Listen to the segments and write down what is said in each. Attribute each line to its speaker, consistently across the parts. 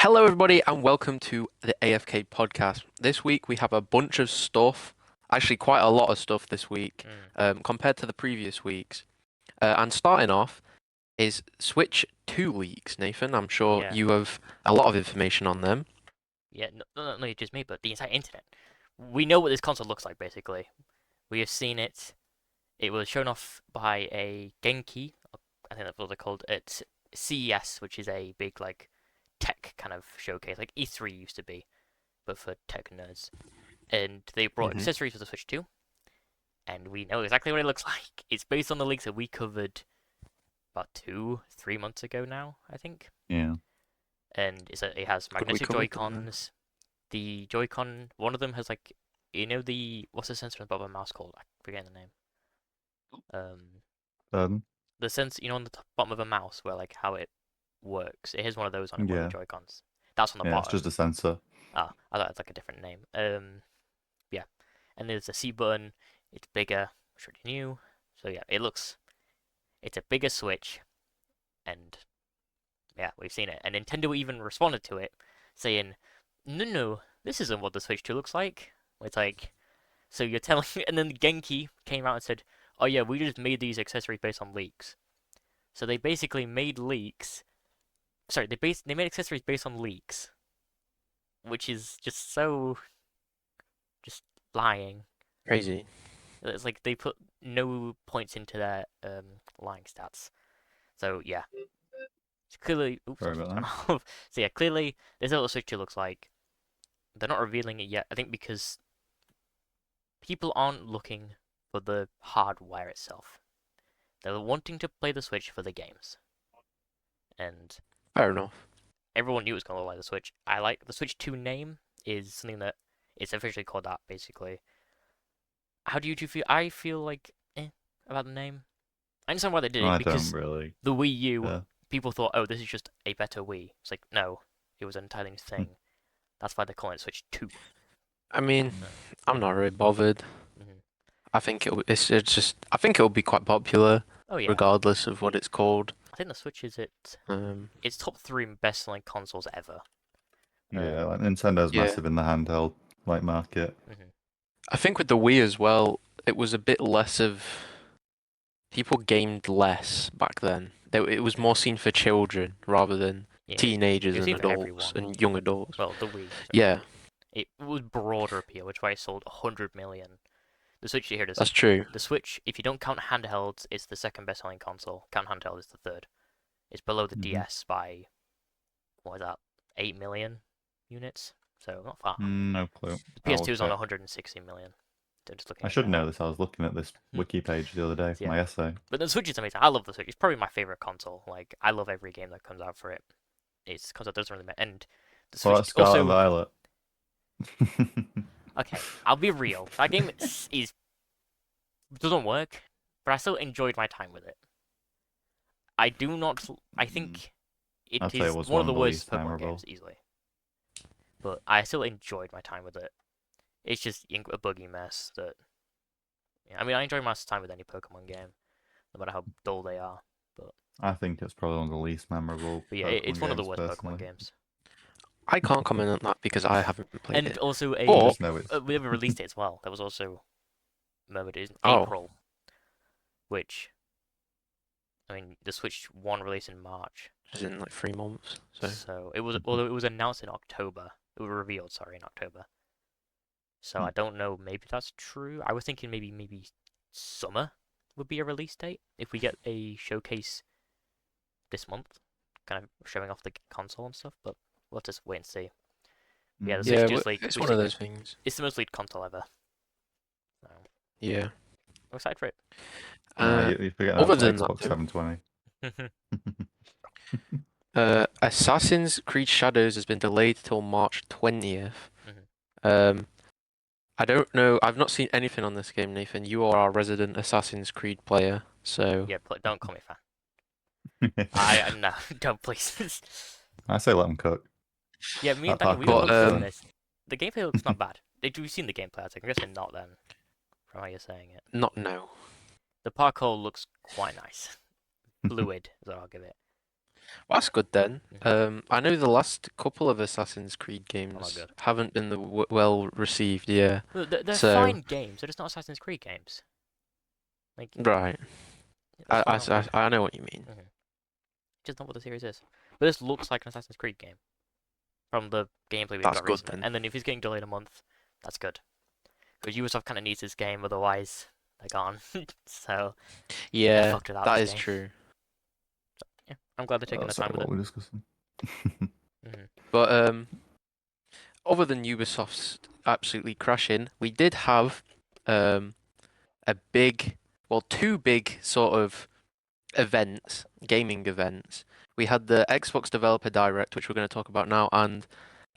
Speaker 1: Hello, everybody, and welcome to the AFK Podcast. This week we have a bunch of stuff, actually, quite a lot of stuff this week compared to the previous weeks. And starting off is Switch 2 leaks, Nathan. I'm sure
Speaker 2: Yeah,
Speaker 1: you have a lot of information on them.
Speaker 2: yeah, not only just me, but the entire internet. We know what this console looks like, basically. We have seen it. It was shown off by a Genki, I think that's what they're called, at CES, which is a big, like, tech kind of showcase, like E3 used to be, but for tech nerds. And they brought
Speaker 1: hmm
Speaker 2: accessories for the Switch 2, and we know exactly what it looks like. It's based on the leaks that we covered about 2, 3 months ago now, I think.
Speaker 3: Yeah.
Speaker 2: And it has
Speaker 1: Good we
Speaker 2: magnetic
Speaker 1: covered them.
Speaker 2: Joy-Cons. The Joy-Con, one of them has like, what's the sensor on the bottom of a mouse called? I forget the name.
Speaker 3: Um,
Speaker 2: The sense, on the bottom of a mouse where like how it works. It has one of those on one of
Speaker 3: yeah.
Speaker 2: the Joy-Cons. That's on the
Speaker 3: Yeah, it's
Speaker 2: bottom.
Speaker 3: just a sensor.
Speaker 2: Ah, I thought it's like a different name. Yeah. And there's a C button. It's bigger, which is new. So yeah, it's a bigger Switch, and yeah, we've seen it. And Nintendo even responded to it, saying, "No, this isn't what the Switch 2 looks like." It's like, so you're telling, and then Genki came out and said, "Oh yeah, we just made these accessories based on leaks." So they basically made leaks. Sorry, they made accessories based on leaks, which is just so just lying.
Speaker 1: Crazy.
Speaker 2: It's like they put no points into their lying stats. So yeah, it's clearly. Oops,
Speaker 3: Sorry about that.
Speaker 2: so yeah, clearly this is what the Switch 2 looks like. They're not revealing it yet. I think because people aren't looking for the hardware itself. They're wanting to play the Switch for the games. And
Speaker 1: Fair enough.
Speaker 2: everyone knew it was going to look like the Switch. I like the Switch 2 name is something that it's officially called that, basically. How do you two feel? I feel like, about the name. I understand why they did it,
Speaker 3: I don't
Speaker 2: because
Speaker 3: really.
Speaker 2: the Wii U,
Speaker 3: Yeah.
Speaker 2: people thought, oh, this is just a better Wii. It's like, no, it was an entirely new thing. That's why they're calling it Switch 2.
Speaker 1: I mean,
Speaker 2: No.
Speaker 1: I'm not really bothered.
Speaker 2: Mhm.
Speaker 1: I think it's just, I think it'll be quite popular,
Speaker 2: Oh yeah,
Speaker 1: regardless of what it's called.
Speaker 2: I think the Switch is
Speaker 1: Um,
Speaker 2: it's top 3 best-selling consoles ever.
Speaker 3: Yeah, like Nintendo's
Speaker 1: yeah.
Speaker 3: massive in the handheld market.
Speaker 2: Mhm.
Speaker 1: I think with the Wii as well, it was a bit less of people gamed less back then. It was more seen for children rather than
Speaker 2: Yeah,
Speaker 1: teenagers
Speaker 2: it was
Speaker 1: and
Speaker 2: seen for
Speaker 1: adults
Speaker 2: everyone.
Speaker 1: and young adults.
Speaker 2: Well, the Wii. Sorry.
Speaker 1: Yeah,
Speaker 2: It was broader appeal, which is why it sold 100 million. The Switch here does.
Speaker 1: that's true.
Speaker 2: The Switch, if you don't count handhelds, is the second best-selling console. Count handheld is the third. It's below the
Speaker 3: Mhm.
Speaker 2: DS by, what is that, 8 million units? So not far.
Speaker 3: No clue.
Speaker 2: The
Speaker 3: I'll
Speaker 2: PS2 is on
Speaker 3: check.
Speaker 2: 160 million. So just looking
Speaker 3: I
Speaker 2: at
Speaker 3: should
Speaker 2: it now.
Speaker 3: know this. I was looking at this
Speaker 2: Hmm.
Speaker 3: wiki page the other day
Speaker 2: So
Speaker 3: for my
Speaker 2: yeah.
Speaker 3: essay.
Speaker 2: But the Switch is amazing. I love the Switch. It's probably my favorite console. Like, I love every game that comes out for it. It's because it doesn't really matter. And the
Speaker 3: Well,
Speaker 2: Switch
Speaker 3: that's Scarlet and
Speaker 2: also.
Speaker 3: Violet.
Speaker 2: Okay, I'll be real. That game is doesn't work, but I still enjoyed my time with it. I do not. I think it
Speaker 3: I'd say it
Speaker 2: is
Speaker 3: was
Speaker 2: one of
Speaker 3: one
Speaker 2: the
Speaker 3: of the
Speaker 2: worst
Speaker 3: least
Speaker 2: Pokemon games
Speaker 3: memorable.
Speaker 2: easily, but I still enjoyed my time with it. It's just a buggy mess that. Yeah, I mean, I enjoy my time with any Pokemon game, no matter how dull they are. But
Speaker 3: I think it's probably one of the least memorable
Speaker 2: yeah, it's
Speaker 3: Pokemon
Speaker 2: one of the
Speaker 3: games,
Speaker 2: worst Pokemon
Speaker 3: personally.
Speaker 2: games.
Speaker 1: I can't comment on that because I haven't played
Speaker 2: And
Speaker 1: it.
Speaker 2: also
Speaker 3: I
Speaker 1: But
Speaker 3: just know it's.
Speaker 2: we have a release date as well. That was also remembered in
Speaker 1: oh,
Speaker 2: April, which I mean, the Switch One released in March.
Speaker 1: it's in like 3 months. So
Speaker 2: So it was announced in October. It was revealed, sorry, in October. So I don't know, maybe that's true. I was thinking maybe summer would be a release date if we get a showcase this month, kind of showing off the console and stuff. But we'll just wait and see. Yeah, the Switch
Speaker 1: yeah,
Speaker 2: just like
Speaker 1: it's one of
Speaker 2: basically
Speaker 1: those things.
Speaker 2: it's the most leaked console ever. So
Speaker 1: Yeah.
Speaker 2: I'm excited for
Speaker 3: Nah,
Speaker 1: Uh,
Speaker 3: you forget
Speaker 1: Other
Speaker 3: about
Speaker 1: than that,
Speaker 3: Xbox
Speaker 1: though,
Speaker 3: 720.
Speaker 2: it.
Speaker 1: Assassin's Creed Shadows has been delayed till March 20th.
Speaker 2: Mhm.
Speaker 1: Um, I don't know. I've not seen anything on this game, Nathan. You are our resident Assassin's Creed player, so
Speaker 2: Yeah, don't call me fan. I no, don't please.
Speaker 3: I say let them cook.
Speaker 2: Yeah, me and
Speaker 3: That
Speaker 2: Daniel, we were
Speaker 3: parkour
Speaker 1: but
Speaker 2: both
Speaker 3: looks
Speaker 2: saying
Speaker 3: fun.
Speaker 2: this. The gameplay looks not bad. Did you seen the gameplay? I think I'm guessing not then, from how you're saying it.
Speaker 1: not no.
Speaker 2: The parkour looks quite nice. Fluid is what I'll give it.
Speaker 1: That's good then.
Speaker 2: Mhm.
Speaker 1: I know the last couple of Assassin's Creed
Speaker 2: They're not
Speaker 1: games
Speaker 2: good.
Speaker 1: haven't been well received. Yeah.
Speaker 2: They're
Speaker 1: So
Speaker 2: fine games. They're just not Assassin's Creed games. Like,
Speaker 1: right.
Speaker 2: that's why I'm.
Speaker 1: I know what you mean.
Speaker 2: Mhm. Just not what the series is. But this looks like an Assassin's Creed game from the gameplay we've
Speaker 1: That's
Speaker 2: got
Speaker 1: good
Speaker 2: recently.
Speaker 1: then.
Speaker 2: And then if it's getting delayed a month, that's good. Because Ubisoft kind of needs this game, otherwise they're gone. So they're
Speaker 1: Yeah,
Speaker 2: fucked without
Speaker 1: that
Speaker 2: this
Speaker 1: is
Speaker 2: game.
Speaker 1: true.
Speaker 2: Yeah, I'm glad they're taking their
Speaker 3: That's
Speaker 2: time
Speaker 3: not
Speaker 2: with
Speaker 3: what
Speaker 2: it.
Speaker 3: we're discussing.
Speaker 2: Mhm.
Speaker 1: But other than Ubisoft's absolutely crashing, we did have um a big, well, two big sort of events, gaming events. We had the Xbox Developer Direct, which we're going to talk about now, and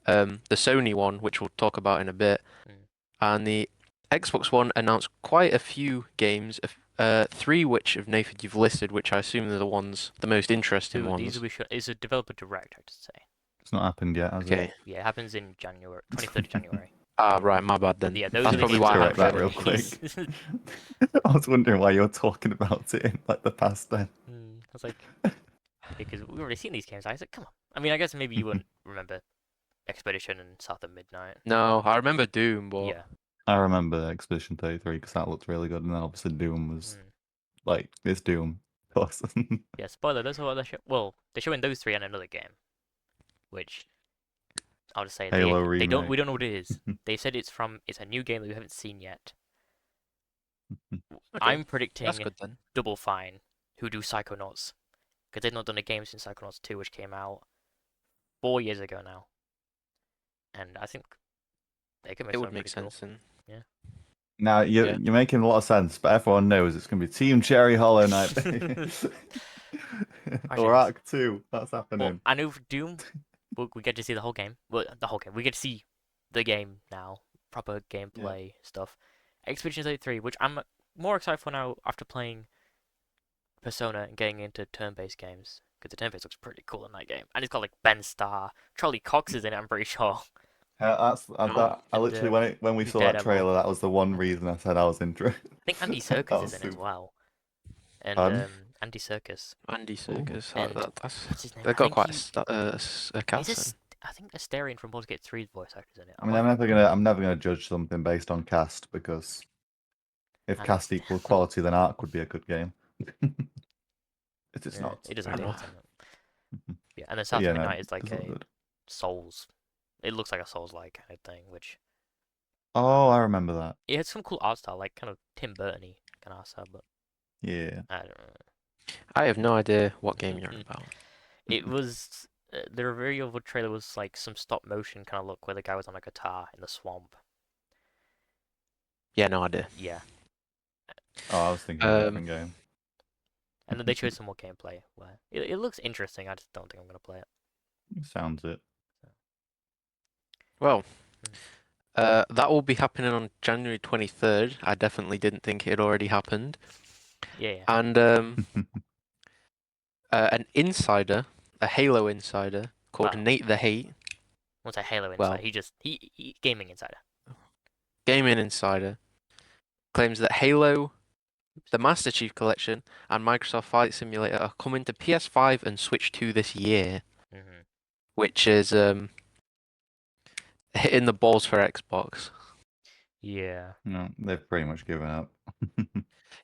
Speaker 1: the Sony one, which we'll talk about in a bit.
Speaker 2: Mm.
Speaker 1: And the Xbox One announced quite a few games, three which of Nathan you've listed, which I assume are the most interesting
Speaker 2: These
Speaker 1: ones.
Speaker 2: will be is a developer direct, I have to say.
Speaker 3: It's not happened yet, has it?
Speaker 1: Okay.
Speaker 2: Yeah, it happens in January, 23rd of January.
Speaker 1: Ah, right, my bad then.
Speaker 2: Yeah, those
Speaker 1: That's
Speaker 2: are the
Speaker 1: probably
Speaker 2: games
Speaker 1: why I
Speaker 2: that
Speaker 3: Correct
Speaker 1: haven't
Speaker 3: that
Speaker 1: read
Speaker 3: real
Speaker 1: it.
Speaker 3: quick. I was wondering why you were talking about it in like the past then.
Speaker 2: I was like, because we've already seen these games. I said, come on. I mean, I guess maybe you wouldn't remember Expedition and South of Midnight.
Speaker 1: No, I remember Doom, but
Speaker 2: Yeah.
Speaker 3: I remember Expedition 33 because that looked really good, and then obviously Doom was
Speaker 2: Mm.
Speaker 3: like, it's Doom. Of course.
Speaker 2: Yeah, spoiler, those are what well, they're showing those three and another game. Which I'll just say
Speaker 3: Halo
Speaker 2: we
Speaker 3: remake.
Speaker 2: don't know what it is. They said it's a new game that we haven't seen yet.
Speaker 1: okay,
Speaker 2: I'm
Speaker 1: that's
Speaker 2: predicting
Speaker 1: good then.
Speaker 2: Double Fine, who do Psychonauts. Because they've not done a game since Psychonauts 2, which came out 4 years ago now. And I think they could make
Speaker 1: It would
Speaker 2: something
Speaker 1: make
Speaker 2: pretty cool.
Speaker 1: sense. And
Speaker 3: Now
Speaker 1: Yeah.
Speaker 3: you're making a lot of sense, but everyone knows it's going to be Team Cherry Hollow Knight, or Act 2. That's
Speaker 2: Well,
Speaker 3: happening.
Speaker 2: I know for Doom, we get to see the whole game. Well, the whole game. We get to see the game now, proper gameplay stuff. Expedition 33, which I'm more excited for now after playing Persona and getting into turn-based games. Because the turn-based looks pretty cool in that game. And it's got like Ben Starr, Charlie Cox is in it, I'm pretty sure.
Speaker 1: Oh.
Speaker 3: I literally when we saw that
Speaker 2: Daredevil.
Speaker 3: trailer, that was the one reason I said I was interested.
Speaker 2: I think Andy
Speaker 3: That
Speaker 2: Serkis
Speaker 3: was
Speaker 2: is in it as
Speaker 3: super-
Speaker 2: well. And
Speaker 3: Pardon?
Speaker 2: Andy Serkis.
Speaker 1: Andy Serkis.
Speaker 2: And
Speaker 1: That's
Speaker 2: what's his name?
Speaker 1: they've
Speaker 2: I
Speaker 1: got
Speaker 2: think
Speaker 1: quite
Speaker 2: he,
Speaker 1: a cast.
Speaker 2: he's
Speaker 1: Then.
Speaker 2: I think Asterion from Baldur's Gate 3's voice actors in it.
Speaker 3: I mean, I'm never gonna judge something based on cast because if
Speaker 2: I
Speaker 3: cast
Speaker 2: know.
Speaker 3: equal quality, then Ark would be a good game. It's
Speaker 2: Yeah,
Speaker 3: not.
Speaker 2: it doesn't
Speaker 1: I
Speaker 2: do
Speaker 1: know.
Speaker 2: it. Yeah, and then
Speaker 3: But
Speaker 2: South
Speaker 3: yeah,
Speaker 2: of
Speaker 3: no,
Speaker 2: Midnight is
Speaker 3: it
Speaker 2: like
Speaker 3: does look
Speaker 2: a
Speaker 3: good.
Speaker 2: Souls. It looks like a Souls-like kind of thing, which
Speaker 3: Oh, I remember that.
Speaker 2: it had some cool art style, like kind of Tim Burton-y kind of art style, but
Speaker 3: Yeah.
Speaker 2: I don't know.
Speaker 1: I have no idea what game you're on about.
Speaker 2: It was the reveal of the trailer was like some stop motion kind of look where the guy was on a guitar in the swamp.
Speaker 1: Yeah, no idea.
Speaker 2: Yeah,
Speaker 3: Oh, I was thinking of a different game.
Speaker 2: and then they showed some more gameplay where it looks interesting. I just don't think I'm gonna play it.
Speaker 3: Sounds it.
Speaker 1: Well, that will be happening on January 23rd. I definitely didn't think it had already happened.
Speaker 2: Yeah.
Speaker 1: And an insider, a Halo insider called
Speaker 2: Wow.
Speaker 1: Nate the Hate,
Speaker 2: Once a Halo
Speaker 1: Well-
Speaker 2: insider, he gaming insider.
Speaker 1: gaming insider, claims that Halo, the Master Chief Collection, and Microsoft Flight Simulator are coming to PS5 and Switch 2 this year, which is hitting the balls for Xbox.
Speaker 2: Yeah.
Speaker 3: No, they've pretty much given up.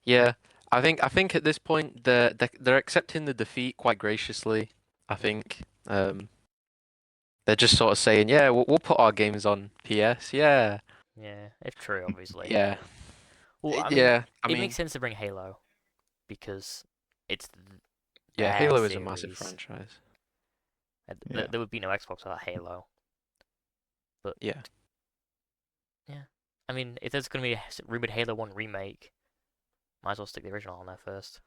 Speaker 1: Yeah, I think at this point they're accepting the defeat quite graciously. I think they're just sort of saying, yeah, we'll put our games on PS. Yeah,
Speaker 2: Yeah, if true, obviously.
Speaker 1: yeah,
Speaker 2: Well, I mean,
Speaker 1: yeah.
Speaker 2: it makes sense to bring Halo because it's
Speaker 1: Yeah,
Speaker 2: their
Speaker 1: Halo is a massive
Speaker 2: series.
Speaker 1: franchise.
Speaker 3: Yeah.
Speaker 2: There would be no Xbox without Halo. But
Speaker 1: Yeah,
Speaker 2: I mean, if there's going to be a rumored Halo 1 remake, might as well stick the original on there first.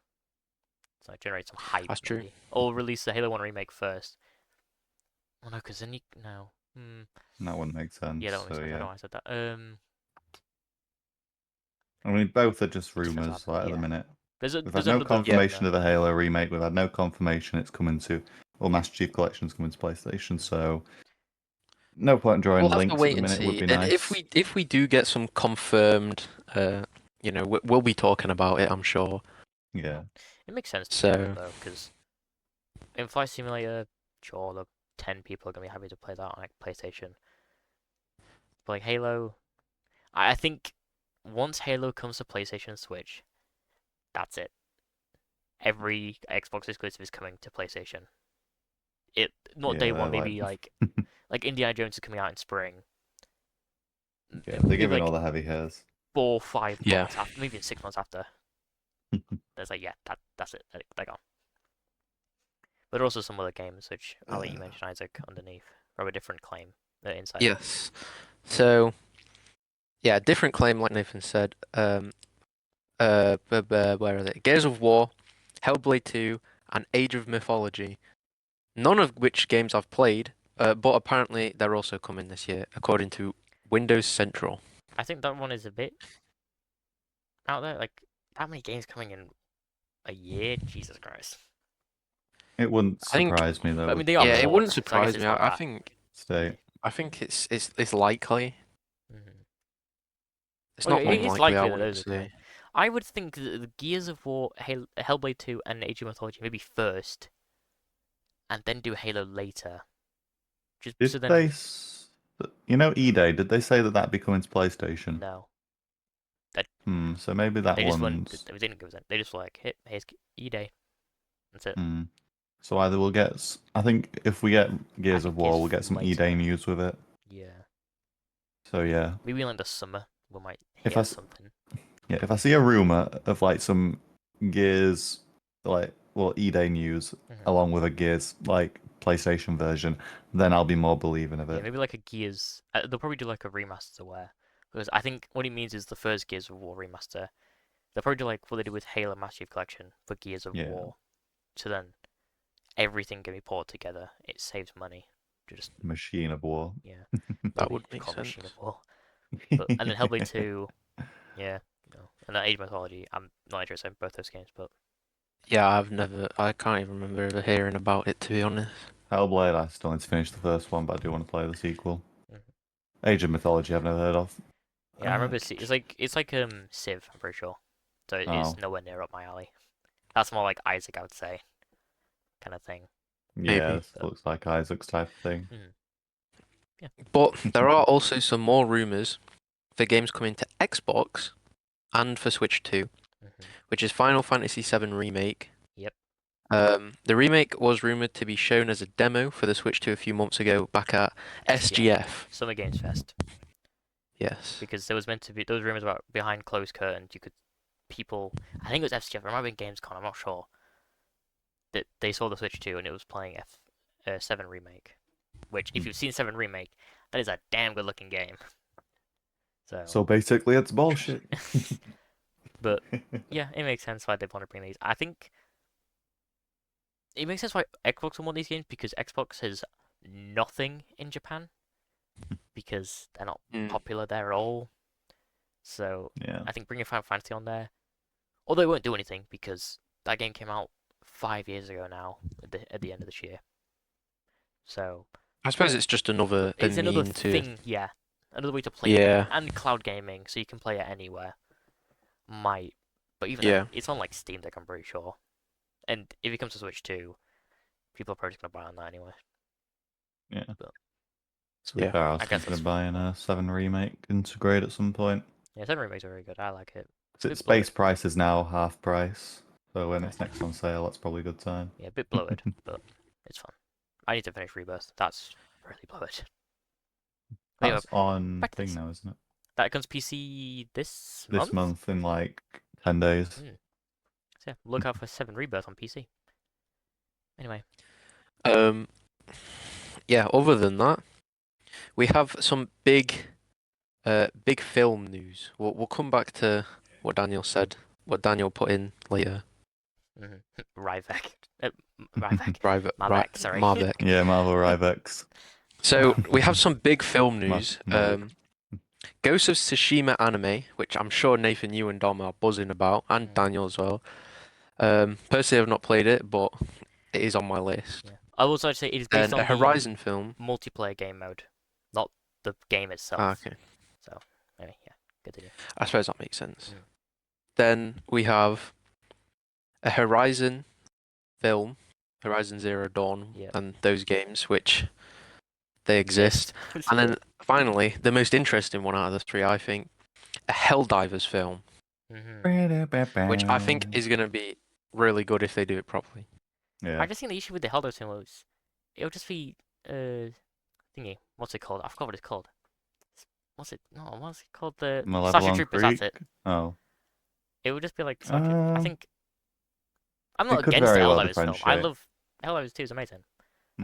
Speaker 2: So generate some hype.
Speaker 1: That's true.
Speaker 2: Maybe. Or release the Halo 1 remake first. Oh no, because then you no.
Speaker 3: That wouldn't make sense.
Speaker 2: Yeah, that would make sense. I
Speaker 3: yeah.
Speaker 2: don't know why I said that.
Speaker 3: I mean, both are just
Speaker 2: It depends what
Speaker 3: rumors
Speaker 2: happens,
Speaker 3: like, at
Speaker 2: yeah.
Speaker 3: the minute.
Speaker 2: We've
Speaker 3: We've had no
Speaker 2: another
Speaker 3: confirmation
Speaker 2: rumor.
Speaker 3: of the Halo remake. We've had no confirmation it's coming to, well, Master Chief Collection's coming to PlayStation. So no point in drawing
Speaker 1: we'll have
Speaker 3: links
Speaker 1: to
Speaker 3: at
Speaker 1: wait
Speaker 3: the
Speaker 1: and
Speaker 3: minute. Would
Speaker 1: see.
Speaker 3: be
Speaker 1: And
Speaker 3: nice.
Speaker 1: if we do get some confirmed, we'll be talking about it, I'm sure.
Speaker 3: Yeah.
Speaker 2: It makes sense to
Speaker 1: So-
Speaker 2: do it though, because in Flight Simulator, sure, the 10 people are gonna be happy to play that on like PlayStation. But like Halo, I think once Halo comes to PlayStation Switch, that's it. Every Xbox exclusive is coming to PlayStation. It not day one, maybe like Indiana Jones is coming out in spring.
Speaker 3: Yeah, they're
Speaker 2: Maybe
Speaker 3: giving
Speaker 2: like
Speaker 3: all the heavy hitters.
Speaker 2: 4 or 5
Speaker 1: Yeah.
Speaker 2: months after, maybe 6 months after. There's like that's it. They're gone. But there are also some other games which I'll let you mention, Isaac, underneath, or a different claim inside.
Speaker 1: Yes. So, yeah, different claim, like Nathan said. Where are they? Gears of War, Hellblade 2, and Age of Mythology. None of which games I've played, but apparently they're also coming this year, according to Windows Central.
Speaker 2: I think that one is a bit out there. Like, that many games coming in a year? Jesus Christ.
Speaker 3: It wouldn't
Speaker 1: I think-
Speaker 3: surprise me though.
Speaker 2: I mean,
Speaker 3: with
Speaker 2: they are
Speaker 1: Yeah, it
Speaker 2: ports,
Speaker 1: wouldn't
Speaker 2: so I guess
Speaker 1: surprise
Speaker 2: it's
Speaker 1: me.
Speaker 2: not
Speaker 1: I
Speaker 2: that.
Speaker 1: think
Speaker 3: State.
Speaker 1: it's likely.
Speaker 2: Mhm.
Speaker 1: It's
Speaker 2: Well,
Speaker 1: not
Speaker 2: yeah, it's
Speaker 1: unlikely, I
Speaker 2: likely that
Speaker 1: wouldn't
Speaker 2: those are coming.
Speaker 1: say.
Speaker 2: I would think that the Gears of War, Hellblade 2, and Age of Mythology maybe first, and then do Halo later. Just
Speaker 3: Did
Speaker 2: so then,
Speaker 3: they? You know, E-Day. Did they say that be coming to PlayStation?
Speaker 2: no,
Speaker 3: So maybe that
Speaker 2: they just went.
Speaker 3: one's.
Speaker 2: They didn't give us that. They just were like, here's E-Day. That's it.
Speaker 3: So either we'll get. I think if we get Gears
Speaker 2: I
Speaker 3: of
Speaker 2: think
Speaker 3: War,
Speaker 2: Gears
Speaker 3: we'll get some
Speaker 2: later.
Speaker 3: E-Day news with it.
Speaker 2: Yeah.
Speaker 3: So yeah.
Speaker 2: Maybe in like the summer we might
Speaker 3: If
Speaker 2: hear
Speaker 3: I
Speaker 2: something.
Speaker 3: Yeah, if I see a rumor of like some Gears, E-Day news
Speaker 2: Mhm.
Speaker 3: along with a Gears like PlayStation version, then I'll be more believing of
Speaker 2: Yeah,
Speaker 3: it.
Speaker 2: maybe like a Gears. They'll probably do like a remaster where, because I think what it means is the first Gears of War remaster. They'll probably do like what they did with Halo Master Chief Collection for Gears of
Speaker 3: Yeah.
Speaker 2: War. So then everything can be poured together. It saves money. Just
Speaker 3: Machine of War.
Speaker 2: yeah,
Speaker 1: That
Speaker 2: maybe
Speaker 1: would make
Speaker 2: call it Machine of
Speaker 1: sense.
Speaker 2: War. But and then Hellblade 2, yeah, and then Age of Mythology. I'm not interested in both those games, but
Speaker 1: Yeah, I can't even remember ever hearing about it, to be honest.
Speaker 3: Hellblade, I still need to finish the first one, but I do want to play the sequel.
Speaker 2: Mhm.
Speaker 3: Age of Mythology, I've never heard of.
Speaker 2: yeah, I remember it's like Civ. I'm pretty sure. So it's
Speaker 3: Oh.
Speaker 2: nowhere near up my alley. That's more like Isaac, I would say, kind of thing.
Speaker 3: Yeah,
Speaker 1: Maybe.
Speaker 3: this looks like Isaac's type of thing.
Speaker 2: Yeah.
Speaker 1: But there are also some more rumors for games coming to Xbox and for Switch 2, which is Final Fantasy VII Remake.
Speaker 2: Yep.
Speaker 1: The remake was rumored to be shown as a demo for the Switch 2 a few months ago back at SGF.
Speaker 2: Summer Games Fest.
Speaker 1: Yes.
Speaker 2: Because there was meant to be those rumors about behind closed curtains. I think it was FCF. It might have been Gamescom. I'm not sure. That they saw the Switch 2 and it was playing 7 Remake, which if you've seen 7 Remake, that is a damn good looking game.
Speaker 3: So basically, it's bullshit.
Speaker 2: But yeah, it makes sense why they want to bring these. I think it makes sense why Xbox will want these games because Xbox has nothing in Japan because they're not popular there at all. So
Speaker 3: Yeah.
Speaker 2: I think bringing Final Fantasy on there, although it won't do anything because that game came out 5 years ago now at the end of this year. So
Speaker 1: I suppose it's just another
Speaker 2: thing, yeah, another way to play
Speaker 1: Yeah.
Speaker 2: and cloud gaming, so you can play it anywhere. But even
Speaker 1: Yeah.
Speaker 2: then, it's on like Steam Deck, I'm pretty sure. And if it comes to Switch 2, people are probably just gonna buy on that anyway.
Speaker 3: Yeah.
Speaker 2: But,
Speaker 3: To be
Speaker 1: Yeah.
Speaker 3: fair, I was
Speaker 2: I guess
Speaker 3: thinking
Speaker 2: that's
Speaker 3: of buying a 7 Remake into grade at some point.
Speaker 2: yeah, 7 Remakes are very good. I like it.
Speaker 3: Its base price is now half price, so when it's next on sale, that's probably a good time.
Speaker 2: Yeah, a bit bloated, but it's fun. I need to finish Rebirth. That's really bloated. Anyway,
Speaker 3: That's on
Speaker 2: back to
Speaker 3: thing
Speaker 2: this.
Speaker 3: now, isn't it?
Speaker 2: That comes PC this month?
Speaker 3: This month in like 10 days.
Speaker 2: So yeah, look out for 7 Rebirth on PC. Anyway.
Speaker 1: Yeah, other than that, we have some big film news. We'll come back to what Daniel said, what Daniel put in later.
Speaker 2: Ryvek. Sorry.
Speaker 1: Marvek.
Speaker 3: Yeah, Marvel Rivex.
Speaker 1: So we have some big film news. Ghost of Tsushima anime, which I'm sure Nathan, you and Dom are buzzing about, and Daniel as well. Personally, I've not played it, but it is on my list.
Speaker 2: Yeah. I will also say it is based
Speaker 1: And
Speaker 2: on
Speaker 1: a Horizon film.
Speaker 2: multiplayer game mode, not the game itself.
Speaker 1: Okay.
Speaker 2: So, anyway, yeah, continue.
Speaker 1: I suppose that makes sense. Then we have a Horizon film Horizon Zero Dawn,
Speaker 2: Yep.
Speaker 1: and those games, which they exist. And then finally, the most interesting one out of the three, I think, a Helldivers film, which I think is going to be really good if they do it properly.
Speaker 2: I just think the issue with the Helldivers film was it'll just be thingy. What's it called? I forgot what it's called. What's it? No, what's it called? The Starship Troopers.
Speaker 3: Creek?
Speaker 2: That's it.
Speaker 3: Oh.
Speaker 2: It would just be like Starship. I think I'm not
Speaker 3: it could
Speaker 2: against the
Speaker 3: very well
Speaker 2: Helldivers film. I
Speaker 3: differentiate.
Speaker 2: love Helldivers 2 is amazing.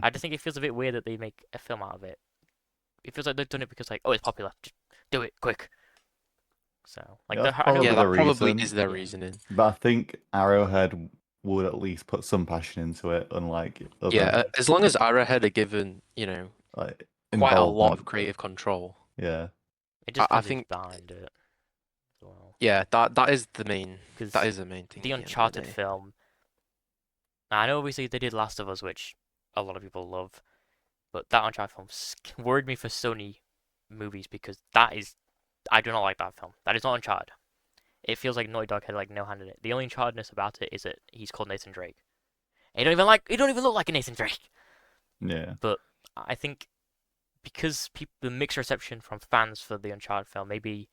Speaker 2: I just think it feels a bit weird that they make a film out of it. It feels like they've done it because like, oh, it's popular. Just do it quick. So like
Speaker 3: Yeah, that's
Speaker 2: I know
Speaker 3: probably
Speaker 1: Yeah,
Speaker 3: the
Speaker 1: that probably
Speaker 3: reason.
Speaker 1: is their
Speaker 2: Yeah.
Speaker 1: reasoning.
Speaker 3: But I think Arrowhead would at least put some passion into it, unlike other
Speaker 1: Yeah, as long as Arrowhead are given,
Speaker 3: like
Speaker 1: quite a lot
Speaker 3: involvement.
Speaker 1: of creative control.
Speaker 3: Yeah.
Speaker 2: it just
Speaker 1: I
Speaker 2: feels
Speaker 1: think-
Speaker 2: it's behind it. As well.
Speaker 1: Yeah, that is the main.
Speaker 2: Because
Speaker 1: That is the main thing.
Speaker 2: the
Speaker 1: at end of
Speaker 2: Uncharted
Speaker 1: day.
Speaker 2: film. I know obviously they did Last of Us, which a lot of people love, but that Uncharted film worried me for Sony movies because I do not like that film. That is not Uncharted. It feels like Naughty Dog had like no hand in it. The only Unchartedness about it is that he's called Nathan Drake. He don't even look like a Nathan Drake.
Speaker 3: Yeah.
Speaker 2: But I think because the mixed reception from fans for the Uncharted film, maybe,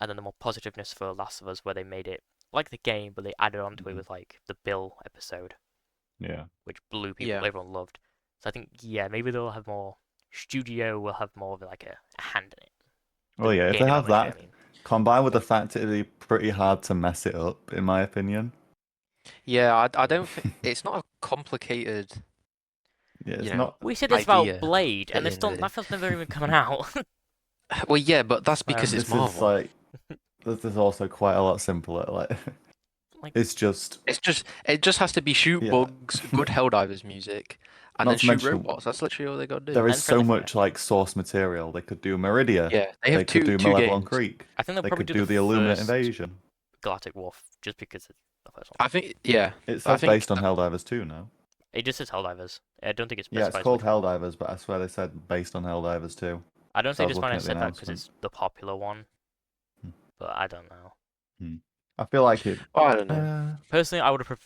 Speaker 2: and then the more positiveness for Last of Us, where they made it like the game, but they added onto it with like the Bill episode,
Speaker 3: Yeah.
Speaker 2: which blew people,
Speaker 1: Yeah.
Speaker 2: everyone loved. So I think maybe they'll have more. Studio will have more of like a hand in it.
Speaker 3: Well, yeah, if
Speaker 2: Game
Speaker 3: they have
Speaker 2: development,
Speaker 3: that
Speaker 2: I mean.
Speaker 3: combined with the fact it'd be pretty hard to mess it up, in my opinion.
Speaker 1: Yeah, I don't think it's not a complicated.
Speaker 3: Yeah, it's
Speaker 1: You know,
Speaker 3: not.
Speaker 2: We said this
Speaker 1: idea
Speaker 2: about Blade,
Speaker 1: at
Speaker 2: and
Speaker 1: the end of the day.
Speaker 2: that film's never even coming out.
Speaker 1: Well, yeah, but that's because it's
Speaker 3: This
Speaker 1: Marvel.
Speaker 3: is like. This is also quite a lot simpler.
Speaker 2: Like-
Speaker 3: it's just.
Speaker 1: It just has to be shoot
Speaker 3: Yeah.
Speaker 1: bugs, good Helldivers music, and
Speaker 3: Not
Speaker 1: then
Speaker 3: to
Speaker 1: shoot
Speaker 3: mention-
Speaker 1: robots. That's literally all they got to do.
Speaker 3: There is
Speaker 2: And
Speaker 3: so
Speaker 2: friendly fire.
Speaker 3: much like source material. They could do Meridia.
Speaker 1: Yeah, they have
Speaker 3: could do
Speaker 1: two
Speaker 3: Malevelon
Speaker 1: games.
Speaker 3: Creek.
Speaker 2: I think they'll
Speaker 3: They
Speaker 2: probably
Speaker 3: could
Speaker 2: do
Speaker 3: do the Illuminate
Speaker 2: first
Speaker 3: Invasion.
Speaker 2: Galactic War just because it's the first one.
Speaker 1: I think, yeah,
Speaker 3: It
Speaker 1: I
Speaker 3: says
Speaker 1: think
Speaker 3: based on Helldivers 2 now.
Speaker 2: It just says Helldivers. I don't think it
Speaker 3: Yeah,
Speaker 2: specifies.
Speaker 3: it's called
Speaker 2: which one.
Speaker 3: Helldivers, but I swear they said based on Helldivers 2.
Speaker 2: I don't
Speaker 3: So I
Speaker 2: think
Speaker 3: was
Speaker 2: it's fine I
Speaker 3: looking at the
Speaker 2: said that because
Speaker 3: announcement.
Speaker 2: it's the popular one,
Speaker 3: Hmm.
Speaker 2: but I don't know.
Speaker 3: I feel like it.
Speaker 1: Oh, I don't know.
Speaker 2: Personally,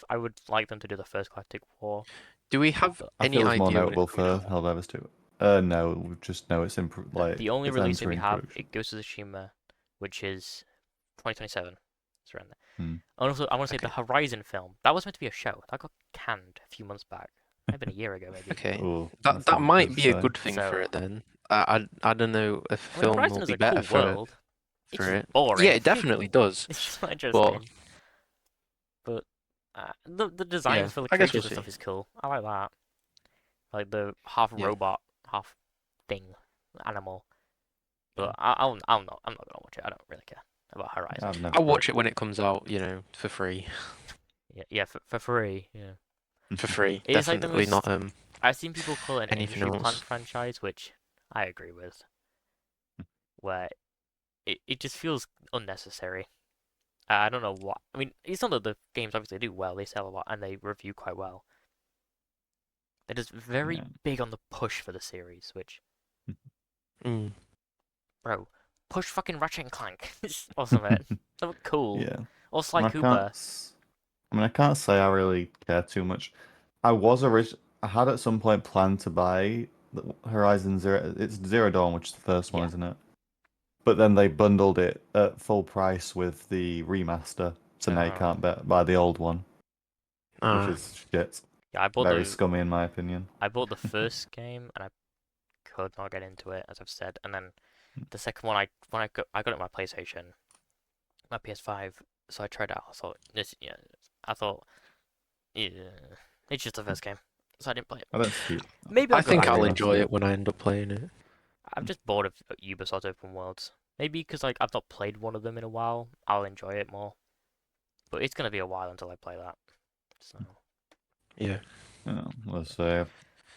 Speaker 2: I would like them to do the first Galactic War.
Speaker 1: Do we have
Speaker 3: I
Speaker 1: any
Speaker 3: feel it's more
Speaker 1: idea when
Speaker 3: notable
Speaker 1: it's coming
Speaker 3: for
Speaker 1: out?
Speaker 3: Helldivers 2. No, we just know it's like
Speaker 2: The only
Speaker 3: it's
Speaker 2: release that we
Speaker 3: entering
Speaker 2: have,
Speaker 3: production.
Speaker 2: it goes to Tsushima, which is 2027. It's around there.
Speaker 3: Hmm.
Speaker 2: And also, I want to say the
Speaker 1: Okay.
Speaker 2: Horizon film. That was meant to be a show. That got canned a few months back. Might have been a year ago, maybe.
Speaker 1: Okay,
Speaker 3: Ooh,
Speaker 1: that
Speaker 3: sounds
Speaker 1: might
Speaker 3: good
Speaker 1: be
Speaker 3: to
Speaker 1: a
Speaker 3: say.
Speaker 1: good thing
Speaker 2: So-
Speaker 1: for it then. I don't know if
Speaker 2: I mean,
Speaker 1: film
Speaker 2: Horizon
Speaker 1: will
Speaker 2: is
Speaker 1: be
Speaker 2: a
Speaker 1: better
Speaker 2: cool
Speaker 1: for
Speaker 2: world. It's
Speaker 1: for
Speaker 2: just
Speaker 1: it.
Speaker 2: boring.
Speaker 1: Yeah, it definitely does.
Speaker 2: It's just not interesting. But the designs
Speaker 1: Yeah,
Speaker 2: for the
Speaker 1: I guess
Speaker 2: creatures
Speaker 1: we'll
Speaker 2: and stuff
Speaker 1: see.
Speaker 2: is cool. I like that. Like the half
Speaker 1: Yeah.
Speaker 2: robot, half thing, animal. But
Speaker 1: Mm.
Speaker 2: I'm not gonna watch it. I don't really care about Horizon.
Speaker 3: I've never
Speaker 1: I'll watch
Speaker 3: played
Speaker 1: it when it comes out, for free.
Speaker 2: Yeah, for free. Yeah.
Speaker 1: For free,
Speaker 2: It's like the
Speaker 1: definitely not
Speaker 2: most- I've seen people call it an
Speaker 1: anything
Speaker 2: industry plant
Speaker 1: else.
Speaker 2: franchise, which I agree with. Where it just feels unnecessary. I don't know what. I mean, it's not that the games obviously do well. They sell a lot and they review quite well. They're just very
Speaker 3: Yeah.
Speaker 2: big on the push for the series, which,
Speaker 1: Mm.
Speaker 2: bro, push fucking Ratchet and Clank or something. That look cool.
Speaker 3: Yeah.
Speaker 2: Or Sly
Speaker 3: I
Speaker 2: Cooper.
Speaker 3: I can't say I really care too much. I had at some point planned to buy the Horizon Zero. It's Zero Dawn, which is the first one,
Speaker 2: Yeah.
Speaker 3: isn't it? But then they bundled it at full price with the remaster, so now you
Speaker 2: Oh.
Speaker 3: can't buy the old one,
Speaker 1: Ah,
Speaker 3: which is shit.
Speaker 2: Yeah, I bought
Speaker 3: Very
Speaker 2: the
Speaker 3: scummy in my opinion.
Speaker 2: I bought the first game and I could not get into it, as I've said. And then the second one, I got it on my PlayStation, my PS5. So I tried it out. I thought, yeah, it's just the first game, so I didn't play it.
Speaker 3: I don't see.
Speaker 2: Maybe
Speaker 1: I
Speaker 2: I'll go
Speaker 1: think
Speaker 2: back
Speaker 1: I'll
Speaker 2: to it.
Speaker 1: enjoy it when I end up playing it.
Speaker 2: I'm just bored of Ubisoft open worlds. Maybe because like I've not played one of them in a while, I'll enjoy it more. But it's gonna be a while until I play that. So
Speaker 1: Yeah.
Speaker 3: Let's say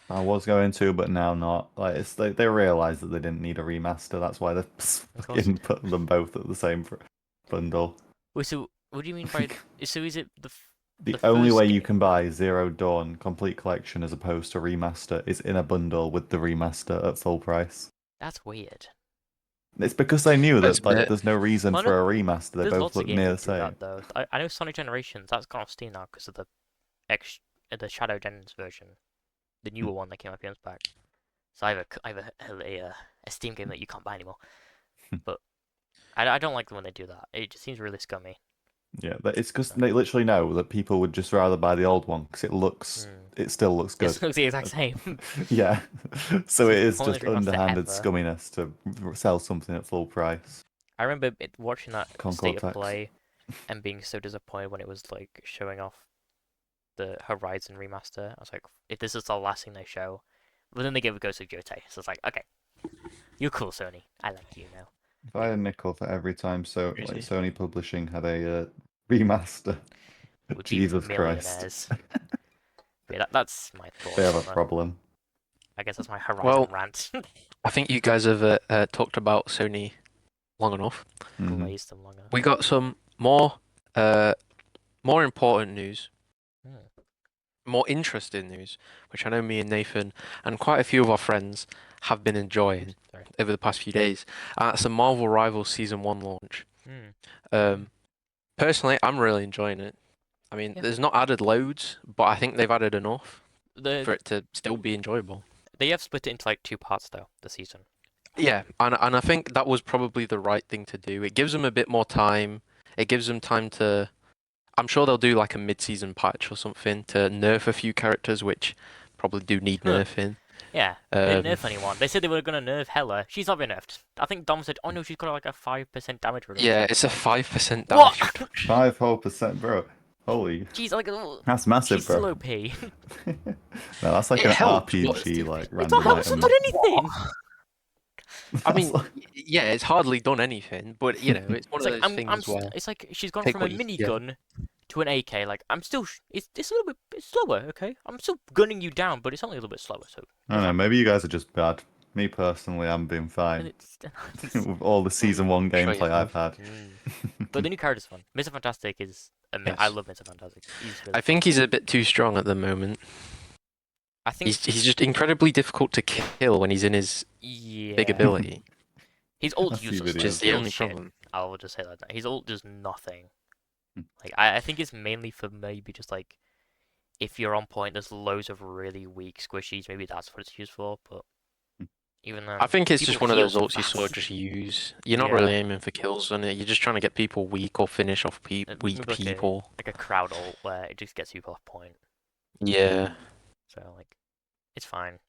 Speaker 3: I was going to, but now not. Like they realized that they didn't need a remaster. That's why they fucking put them both at the same bundle.
Speaker 2: wait, so what do you mean by? So is it
Speaker 3: The
Speaker 2: the
Speaker 3: only
Speaker 2: first
Speaker 3: way you
Speaker 2: game?
Speaker 3: can buy Zero Dawn Complete Collection as opposed to remaster is in a bundle with the remaster at full price.
Speaker 2: That's weird.
Speaker 3: It's because they knew
Speaker 1: That's
Speaker 3: that like
Speaker 1: bit-
Speaker 3: there's no reason
Speaker 2: Well,
Speaker 3: for a remaster. They
Speaker 2: There's
Speaker 3: both
Speaker 2: lots of
Speaker 3: look
Speaker 2: games
Speaker 3: near the
Speaker 2: that do
Speaker 3: same.
Speaker 2: that though. I know Sonic Generations, that's gone off Steam now because of the the Shadow Demons version, the newer one that came out a few months back. So I have a Steam game that you can't buy anymore. But I don't like when they do that. It just seems really scummy.
Speaker 3: Yeah, but it's because they literally know that people would just rather buy the old one because it still looks good.
Speaker 2: It looks the exact same.
Speaker 3: Yeah, so it is
Speaker 2: Pointless
Speaker 3: just
Speaker 2: remaster
Speaker 3: underhanded
Speaker 2: ever.
Speaker 3: scumminess to sell something at full price.
Speaker 2: I remember watching that
Speaker 3: Concord
Speaker 2: State
Speaker 3: tax.
Speaker 2: of Play and being so disappointed when it was like showing off the Horizon remaster. I was like, if this is the last thing they show, but then they gave a Ghost of Jotei, so it's like, okay, you're cool, Sony. I like you now.
Speaker 3: If I had a nickel for every time
Speaker 1: Crazy.
Speaker 3: Sony Publishing had a remaster,
Speaker 2: Would be
Speaker 3: Jesus Christ,
Speaker 2: millionaires. But yeah, that's my thoughts
Speaker 3: they have a
Speaker 2: on that.
Speaker 3: problem.
Speaker 2: I guess that's my Horizon
Speaker 1: Well,
Speaker 2: rant.
Speaker 1: I think you guys have talked about Sony long enough.
Speaker 3: Mhm.
Speaker 2: Glazed them longer.
Speaker 1: We got some more important news, more interesting news, which I know me and Nathan and quite a few of our friends have been enjoying
Speaker 2: Sorry.
Speaker 1: over the past few days. It's the Marvel Rivals Season 1 launch. Personally, I'm really enjoying it. I mean,
Speaker 2: Yeah.
Speaker 1: there's not added loads, but I think they've added enough for
Speaker 2: The
Speaker 1: it to still be enjoyable.
Speaker 2: they have split it into like 2 parts though, the season.
Speaker 1: Yeah, and I think that was probably the right thing to do. It gives them a bit more time. It gives them time to... I'm sure they'll do like a mid-season patch or something to nerf a few characters, which probably do need nerfing.
Speaker 2: Yeah, they didn't nerf anyone. They said they were gonna nerf Hela. She's not been nerfed. I think Dom said, "Oh no, she's got like a 5% damage reduction."
Speaker 1: Yeah, it's a 5%
Speaker 2: What?
Speaker 1: damage reduction.
Speaker 3: 5 whole percent, bro. Holy,
Speaker 2: She's like,
Speaker 3: that's massive,
Speaker 2: she's
Speaker 3: bro.
Speaker 2: slow P.
Speaker 3: No, that's like
Speaker 1: It
Speaker 3: an
Speaker 1: helps, but
Speaker 3: RPG like
Speaker 2: It's
Speaker 3: random
Speaker 2: not helps
Speaker 3: item.
Speaker 2: not anything.
Speaker 1: I mean, yeah, it's hardly done anything, but you know, it's one
Speaker 2: It's
Speaker 1: of
Speaker 2: like
Speaker 1: those things where
Speaker 2: it's like she's gone
Speaker 1: take
Speaker 2: from a
Speaker 1: what you can get.
Speaker 2: minigun to an AK. Like I'm still, it's a little bit slower. Okay, I'm still gunning you down, but it's only a little bit slower. So
Speaker 3: I don't know, maybe you guys are just bad. Me personally, I'm being
Speaker 2: and
Speaker 3: fine
Speaker 2: it's,
Speaker 3: with all the season 1
Speaker 1: Sure you
Speaker 3: gameplay I've
Speaker 1: have.
Speaker 3: had.
Speaker 2: But the new character's fun. Mr. Fantastic is amazing. I
Speaker 3: Yes.
Speaker 2: love Mr. Fantastic. He's really
Speaker 1: I think he's a bit too strong at the moment.
Speaker 2: I think
Speaker 1: He's just incredibly difficult to kill when he's in his
Speaker 2: yeah.
Speaker 1: big ability,
Speaker 2: His ult
Speaker 3: I see
Speaker 2: useless.
Speaker 3: videos.
Speaker 1: which
Speaker 2: Though.
Speaker 1: is the
Speaker 2: His
Speaker 1: only
Speaker 2: ult's shit.
Speaker 1: problem.
Speaker 2: I will just say that. His ult does nothing.
Speaker 3: Hmm.
Speaker 2: Like I think it's mainly for maybe just like if you're on point, there's loads of really weak squishies. Maybe that's what it's used for. But even then,
Speaker 1: I think it's just
Speaker 2: people
Speaker 1: one of
Speaker 2: heal
Speaker 1: those
Speaker 2: so
Speaker 1: ults you sort of
Speaker 2: fast.
Speaker 1: just use. You're not
Speaker 2: Yeah.
Speaker 1: really aiming for kills on it. You're just trying to get people weak or finish off weak
Speaker 2: Maybe like
Speaker 1: people.
Speaker 2: like a crowd ult where it just gets people off point.
Speaker 1: Yeah.
Speaker 2: So like, it's fine.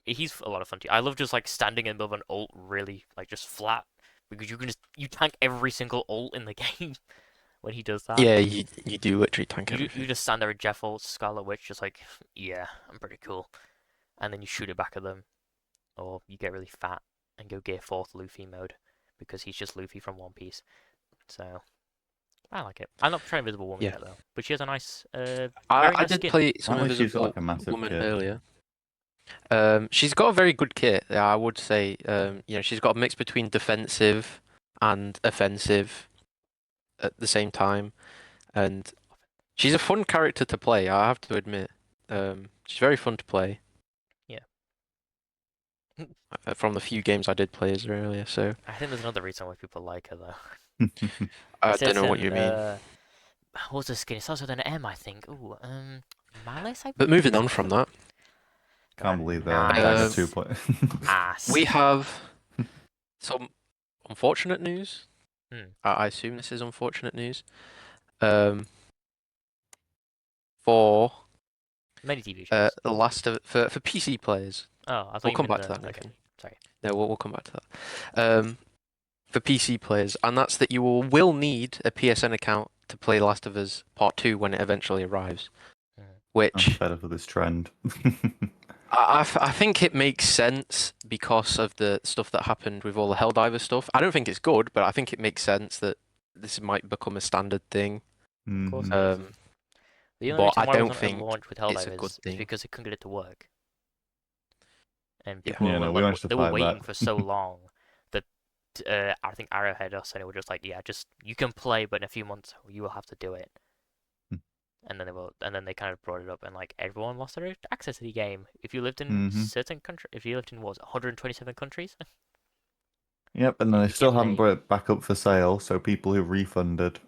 Speaker 2: He's a lot of fun too. I love just like standing in the middle of an ult really like just flat because you can you tank every single ult in the game when he does that.
Speaker 1: Yeah, you do literally tank
Speaker 2: You
Speaker 1: everything.
Speaker 2: just stand there at Jeff ult, Scarlet Witch, just like yeah, I'm pretty cool, and then you shoot it back at them, or you get really fat and go Gear 4th Luffy mode because he's just Luffy from One Piece. So I like it. I'm not trying Invisible Woman
Speaker 1: Yeah.
Speaker 2: yet though, but she has a nice. Very
Speaker 1: I
Speaker 2: nice
Speaker 1: did
Speaker 2: skin.
Speaker 1: play some
Speaker 3: Apparently she's got
Speaker 1: Invisible
Speaker 3: like a massive
Speaker 1: Woman
Speaker 3: kit.
Speaker 1: earlier. She's got a very good kit. I would say. You know, she's got a mix between defensive and offensive at the same time, and she's a fun character to play. I have to admit. She's very fun to play.
Speaker 2: Yeah.
Speaker 1: From the few games I did play as earlier, so
Speaker 2: I think there's another reason why people like her though.
Speaker 1: I
Speaker 2: It
Speaker 1: don't
Speaker 2: says
Speaker 1: know what
Speaker 2: in,
Speaker 1: you mean.
Speaker 2: What's the skin? It starts with an M, I think. Ooh, Malice, I
Speaker 1: But moving on from that,
Speaker 3: Can't believe
Speaker 2: Nice.
Speaker 3: Dagger 2 point.
Speaker 2: Ass.
Speaker 1: we have some unfortunate news.
Speaker 2: Hmm.
Speaker 1: I assume this is unfortunate news. For
Speaker 2: Many TV shows.
Speaker 1: the last of for PC players.
Speaker 2: Oh, I thought
Speaker 1: We'll
Speaker 2: you
Speaker 1: come
Speaker 2: meant
Speaker 1: back to that,
Speaker 2: okay.
Speaker 1: Nathan.
Speaker 2: Sorry.
Speaker 1: No, we'll come back to that. For PC players, and that's that you will need a PSN account to play Last of Us Part 2 when it eventually arrives.
Speaker 2: Mhm.
Speaker 3: I'm
Speaker 1: Which
Speaker 3: fed up with this trend.
Speaker 1: I think it makes sense because of the stuff that happened with all the Helldiver stuff. I don't think it's good, but I think it makes sense that this might become a standard thing.
Speaker 2: Of course
Speaker 3: Mhm.
Speaker 2: it is. The only
Speaker 1: but
Speaker 2: reason
Speaker 1: I
Speaker 2: why it
Speaker 1: don't
Speaker 2: wasn't
Speaker 1: think
Speaker 2: launched with
Speaker 1: it's a
Speaker 2: Helldivers
Speaker 1: good
Speaker 2: is
Speaker 1: thing.
Speaker 2: because they couldn't get it to work. And
Speaker 1: Yeah.
Speaker 2: people
Speaker 3: Yeah,
Speaker 2: were,
Speaker 3: no, we managed to
Speaker 2: they were
Speaker 3: fight
Speaker 2: waiting
Speaker 3: back.
Speaker 2: for so long that I think Arrowhead or Sony were just like, yeah, just you can play, but in a few months you will have to do it.
Speaker 3: Hmm.
Speaker 2: And then they kind of brought it up, and like everyone lost their access to the game. If you lived in
Speaker 3: Mhm.
Speaker 2: certain countries, if you lived in what was it, 127 countries,
Speaker 3: Yep, and
Speaker 2: You
Speaker 3: they
Speaker 2: get
Speaker 3: still haven't
Speaker 2: late.
Speaker 3: brought it back up for sale, so people who refunded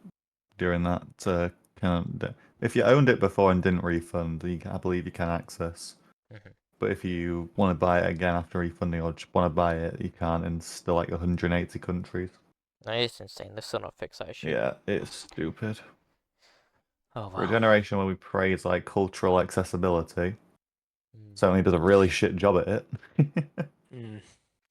Speaker 3: during that If you owned it before and didn't refund, I believe you can access.
Speaker 2: Mhm.
Speaker 3: But if you want to buy it again after refunding or just want to buy it, you can't in still like 180 countries.
Speaker 2: That is insane. They're still not fixed that issue.
Speaker 3: Yeah, it's stupid.
Speaker 2: Oh
Speaker 3: For a
Speaker 2: wow.
Speaker 3: generation where we praise like cultural accessibility,
Speaker 2: Mm,
Speaker 3: certainly does a really shit job at it.
Speaker 1: Mm.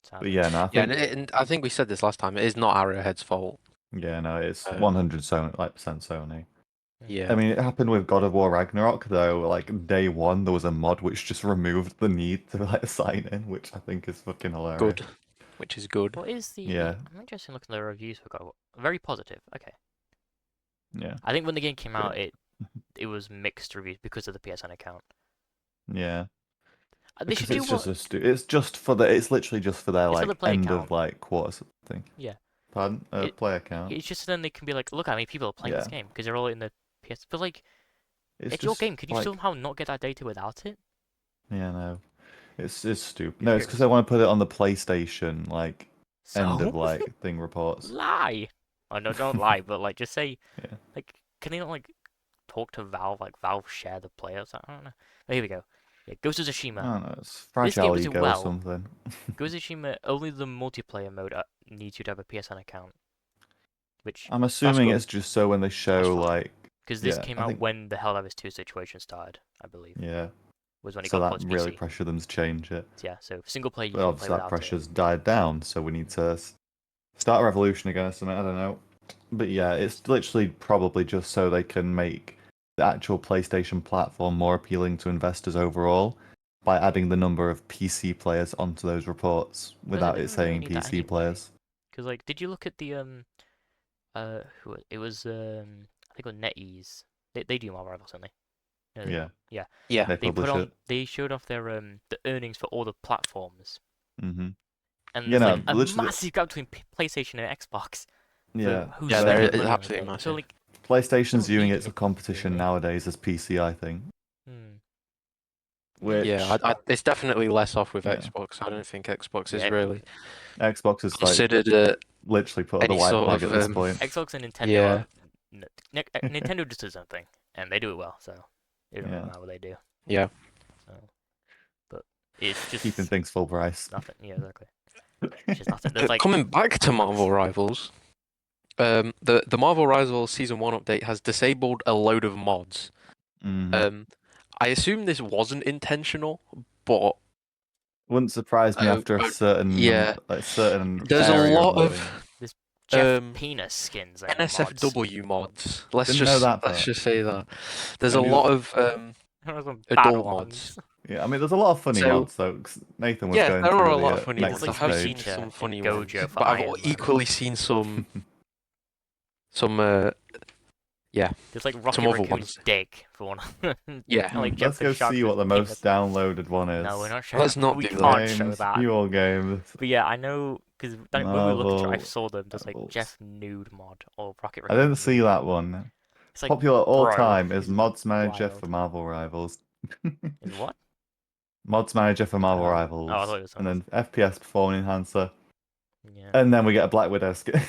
Speaker 3: But
Speaker 2: sadly.
Speaker 3: yeah, no, I
Speaker 1: Yeah,
Speaker 3: think
Speaker 1: and I think we said this last time. It is not Arrowhead's fault.
Speaker 3: yeah, no, it's
Speaker 1: Um,
Speaker 3: 100 Sony, like percent Sony.
Speaker 1: Yeah.
Speaker 3: I mean, it happened with God of War Ragnarok though. Like day one, there was a mod which just removed the need to like sign in, which I think is fucking hilarious.
Speaker 1: Good. Which is good.
Speaker 2: What is the?
Speaker 3: Yeah.
Speaker 2: I'm interested in looking at the reviews for God of War. Very positive. Okay.
Speaker 3: Yeah,
Speaker 2: I think when the game came
Speaker 3: Good.
Speaker 2: out, it was mixed reviews because of the PSN account.
Speaker 3: yeah.
Speaker 2: They should
Speaker 3: Because
Speaker 2: do
Speaker 3: it's
Speaker 2: what?
Speaker 3: just it's just for the it's literally just for their
Speaker 2: It's for
Speaker 3: like
Speaker 2: the play
Speaker 3: end
Speaker 2: account.
Speaker 3: of like quarter thing.
Speaker 2: Yeah.
Speaker 3: Pardon?
Speaker 2: It-
Speaker 3: Play account.
Speaker 2: It's just then they can be like, look how many people are playing this
Speaker 3: Yeah.
Speaker 2: game because they're all in the PS. But like,
Speaker 3: It's
Speaker 2: it's your
Speaker 3: just
Speaker 2: game. Could you
Speaker 3: like
Speaker 2: somehow not get that data without it?
Speaker 3: yeah, no. It's stupid.
Speaker 2: It's
Speaker 3: No, it's
Speaker 2: really
Speaker 3: because they want to put it on the PlayStation like end
Speaker 2: So
Speaker 3: of like thing reports.
Speaker 2: lie. Oh no, don't lie. But like, just say
Speaker 3: Yeah.
Speaker 2: like, can they not like talk to Valve? Like Valve share the players. I don't know. But here we go. Yeah, Ghost of
Speaker 3: I
Speaker 2: Tsushima.
Speaker 3: don't know. It's
Speaker 2: This game
Speaker 3: fragile
Speaker 2: does it
Speaker 3: ego or
Speaker 2: well.
Speaker 3: something.
Speaker 2: Ghost of Tsushima, only the multiplayer mode needs you to have a PSN account, which
Speaker 3: I'm assuming
Speaker 1: good.
Speaker 3: it's just so when they show
Speaker 2: fine.
Speaker 3: like
Speaker 2: because this
Speaker 3: yeah,
Speaker 2: came
Speaker 3: I
Speaker 2: out
Speaker 3: think
Speaker 2: when the Helldivers 2 situation started, I believe,
Speaker 3: yeah.
Speaker 2: was when it
Speaker 3: So
Speaker 2: got
Speaker 3: that
Speaker 2: ported to
Speaker 3: really
Speaker 2: PC.
Speaker 3: pressured them to change it.
Speaker 2: So yeah, so single player you
Speaker 3: But
Speaker 2: can play
Speaker 3: obviously that
Speaker 2: without
Speaker 3: pressure's died down, so we need to start a revolution again or something, I don't know. But yeah, it's literally probably just so they can make the actual PlayStation platform more appealing to investors overall by adding the number of PC players onto those reports
Speaker 2: But
Speaker 3: without
Speaker 2: they
Speaker 3: it
Speaker 2: don't really
Speaker 3: saying
Speaker 2: need that
Speaker 3: PC
Speaker 2: anyway.
Speaker 3: players.
Speaker 2: Because like, did you look at the it was I think it was NetEase. They do Marvel Rivals, don't they? No, they
Speaker 3: Yeah.
Speaker 2: don't. Yeah.
Speaker 1: Yeah.
Speaker 3: They
Speaker 2: They put
Speaker 3: publish
Speaker 2: on
Speaker 3: it.
Speaker 2: they showed off their the earnings for all the platforms,
Speaker 3: Mm-hmm.
Speaker 2: and
Speaker 3: Yeah,
Speaker 2: there's
Speaker 3: no,
Speaker 2: like a
Speaker 3: literally,
Speaker 2: massive gap between PlayStation and Xbox.
Speaker 3: yeah.
Speaker 2: Who's
Speaker 1: Yeah,
Speaker 2: spending
Speaker 1: there
Speaker 2: the
Speaker 1: is
Speaker 2: money on the
Speaker 1: absolutely
Speaker 2: game? So
Speaker 1: massive.
Speaker 2: like,
Speaker 3: PlayStation's
Speaker 2: don't
Speaker 3: viewing
Speaker 2: need
Speaker 3: it as a
Speaker 2: it,
Speaker 3: competition
Speaker 2: really.
Speaker 3: nowadays as PC, I think.
Speaker 2: Hmm.
Speaker 3: Which
Speaker 1: Yeah, it's definitely less off with
Speaker 3: yeah.
Speaker 1: Xbox. I don't think Xbox is
Speaker 2: Yeah,
Speaker 1: really
Speaker 3: Xbox is like
Speaker 1: considered
Speaker 3: literally put on the
Speaker 1: any
Speaker 3: white
Speaker 1: sort
Speaker 3: flag
Speaker 1: of
Speaker 3: at this point.
Speaker 2: Xbox and Nintendo
Speaker 1: yeah.
Speaker 2: are Nintendo just does something, and they do it well. So it doesn't really
Speaker 3: Yeah.
Speaker 2: matter what they do.
Speaker 1: Yeah.
Speaker 2: So, but it's just
Speaker 3: Keeping things full price.
Speaker 2: nothing. Yeah, exactly. It's just nothing. There's like
Speaker 1: Coming back to Marvel Rivals, the Marvel Rivals Season 1 update has disabled a load of mods.
Speaker 3: Mhm.
Speaker 1: I assume this wasn't intentional, but
Speaker 3: Wouldn't surprise me after a certain
Speaker 1: yeah,
Speaker 3: certain
Speaker 1: there's a
Speaker 3: area of
Speaker 1: lot
Speaker 3: loading.
Speaker 1: of
Speaker 2: Jeff Penis skins and mods.
Speaker 1: NSFW mods. Let's
Speaker 3: Didn't know that
Speaker 1: let's
Speaker 3: part.
Speaker 1: just say that there's
Speaker 3: I
Speaker 1: a
Speaker 3: knew-
Speaker 1: lot of
Speaker 2: Some bad
Speaker 1: adult
Speaker 2: ones.
Speaker 1: mods.
Speaker 3: Yeah, I mean, there's a lot of funny
Speaker 1: So-
Speaker 3: mods though. 'Cause Nathan was
Speaker 1: Yeah,
Speaker 3: going
Speaker 1: there are
Speaker 3: through
Speaker 1: a lot
Speaker 3: the
Speaker 1: of funny
Speaker 3: next
Speaker 1: ones. I
Speaker 2: Like
Speaker 1: have
Speaker 3: stage.
Speaker 1: seen some
Speaker 2: and
Speaker 1: funny
Speaker 2: Gojo
Speaker 1: ones,
Speaker 2: for
Speaker 1: but I've
Speaker 2: Iron Man.
Speaker 1: equally seen some yeah.
Speaker 2: There's like Rocket
Speaker 1: some other
Speaker 2: Raccoon's
Speaker 1: ones.
Speaker 2: dick for one.
Speaker 1: Yeah.
Speaker 2: And, like,
Speaker 3: Let's
Speaker 2: Jeff the
Speaker 3: go
Speaker 2: Shark's
Speaker 3: see what the
Speaker 2: penis.
Speaker 3: most downloaded one is.
Speaker 2: No, we're not showing.
Speaker 1: Let's not
Speaker 2: we
Speaker 1: do
Speaker 2: can't
Speaker 1: that.
Speaker 2: show
Speaker 3: Games,
Speaker 2: that.
Speaker 3: Your games.
Speaker 2: But yeah, I know because when we looked at it, I
Speaker 3: Marvel
Speaker 2: saw them. There's like
Speaker 3: Rivals.
Speaker 2: Jeff nude mod or Rocket
Speaker 3: I
Speaker 2: Raccoon.
Speaker 3: didn't see
Speaker 2: nude.
Speaker 3: that one.
Speaker 2: It's like
Speaker 3: Popular all
Speaker 2: bro,
Speaker 3: time is
Speaker 2: it's
Speaker 3: Mods Manager
Speaker 2: wild.
Speaker 3: for Marvel Rivals.
Speaker 2: Is what?
Speaker 3: Mods Manager for Marvel
Speaker 2: Oh.
Speaker 3: Rivals.
Speaker 2: Oh, I thought it was
Speaker 3: and
Speaker 2: something
Speaker 3: then FPS Performance Enhancer.
Speaker 2: Yeah.
Speaker 3: And then we get a Black Widow skin.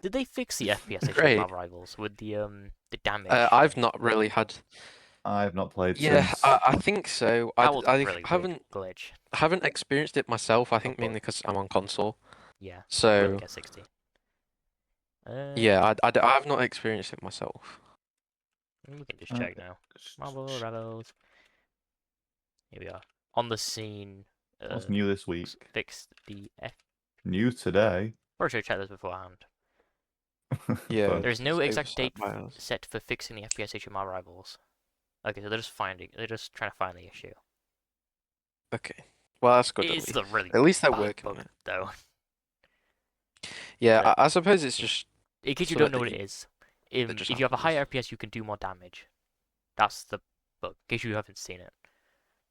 Speaker 2: Did they fix the FPS issue
Speaker 1: Great.
Speaker 2: of Marvel Rivals with the damage?
Speaker 1: I've not really had.
Speaker 3: I've not played
Speaker 1: Yeah,
Speaker 3: since.
Speaker 1: I think so.
Speaker 2: That was a
Speaker 1: I
Speaker 2: really
Speaker 1: haven't
Speaker 2: big glitch.
Speaker 1: experienced it myself. I think
Speaker 2: but-
Speaker 1: mainly because I'm on console.
Speaker 2: Yeah.
Speaker 1: So
Speaker 2: Really get 60.
Speaker 1: yeah, I have not experienced it myself.
Speaker 2: We can just check now. Marvel Rivals. Here we are. On the scene.
Speaker 3: What's new this week?
Speaker 2: Fixed the F.
Speaker 3: New today.
Speaker 2: Or should I check this beforehand?
Speaker 1: Yeah.
Speaker 3: But
Speaker 2: There's no
Speaker 1: It's
Speaker 2: exact date
Speaker 1: overset by us.
Speaker 2: set for fixing the FPS issue of Marvel Rivals. Okay, so they're just trying to find the issue.
Speaker 1: Okay. Well, that's good.
Speaker 2: It's a really
Speaker 1: At least they're
Speaker 2: bad
Speaker 1: working on
Speaker 2: bug,
Speaker 1: it.
Speaker 2: though.
Speaker 1: Yeah,
Speaker 2: But-
Speaker 1: I suppose it's just
Speaker 2: In case you
Speaker 1: So
Speaker 2: don't
Speaker 1: that
Speaker 2: know what
Speaker 1: they-
Speaker 2: it is,
Speaker 1: that just
Speaker 2: if you have a
Speaker 1: happens.
Speaker 2: higher FPS, you can do more damage. That's the bug. In case you haven't seen it.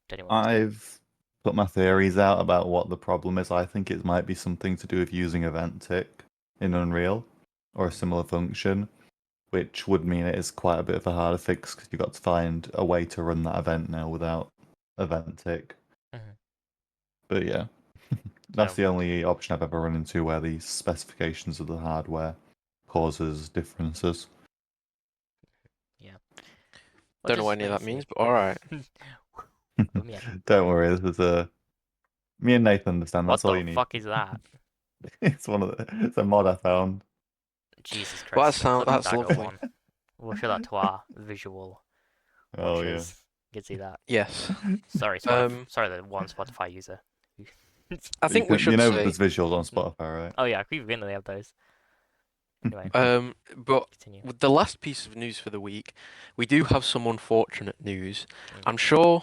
Speaker 2: To anyone else.
Speaker 3: I've put my theories out about what the problem is. I think it might be something to do with using event tick in Unreal or a similar function, which would mean it is quite a bit of a harder fix because you've got to find a way to run that event now without event tick.
Speaker 2: Mhm.
Speaker 3: But yeah, that's
Speaker 2: So-
Speaker 3: the only option I've ever run into where the specifications of the hardware causes differences.
Speaker 2: We'll
Speaker 1: Don't know what
Speaker 2: just
Speaker 1: any of
Speaker 2: wait
Speaker 1: that
Speaker 2: and
Speaker 1: means,
Speaker 2: see.
Speaker 1: but all right.
Speaker 2: But yeah,
Speaker 3: Don't worry, this is me and Nathan understand.
Speaker 2: what
Speaker 3: That's all
Speaker 2: the
Speaker 3: you need.
Speaker 2: fuck is that?
Speaker 3: It's it's a mod I found.
Speaker 2: Jesus
Speaker 1: Well,
Speaker 2: Christ! Put the
Speaker 1: that's
Speaker 2: dagger
Speaker 1: lovely.
Speaker 2: one. We'll show that to our visual
Speaker 3: Oh yeah.
Speaker 2: watchers. You can see that.
Speaker 1: Yes.
Speaker 2: Sorry,
Speaker 1: Um,
Speaker 2: sorry, the one Spotify user.
Speaker 1: I think we should
Speaker 3: you know
Speaker 1: say.
Speaker 3: there's visuals on Spotify, right?
Speaker 2: Oh yeah, we've been they have those. Anyway,
Speaker 1: But
Speaker 2: continue.
Speaker 1: with the last piece of news for the week, we do have some unfortunate news.
Speaker 2: Mm.
Speaker 1: I'm sure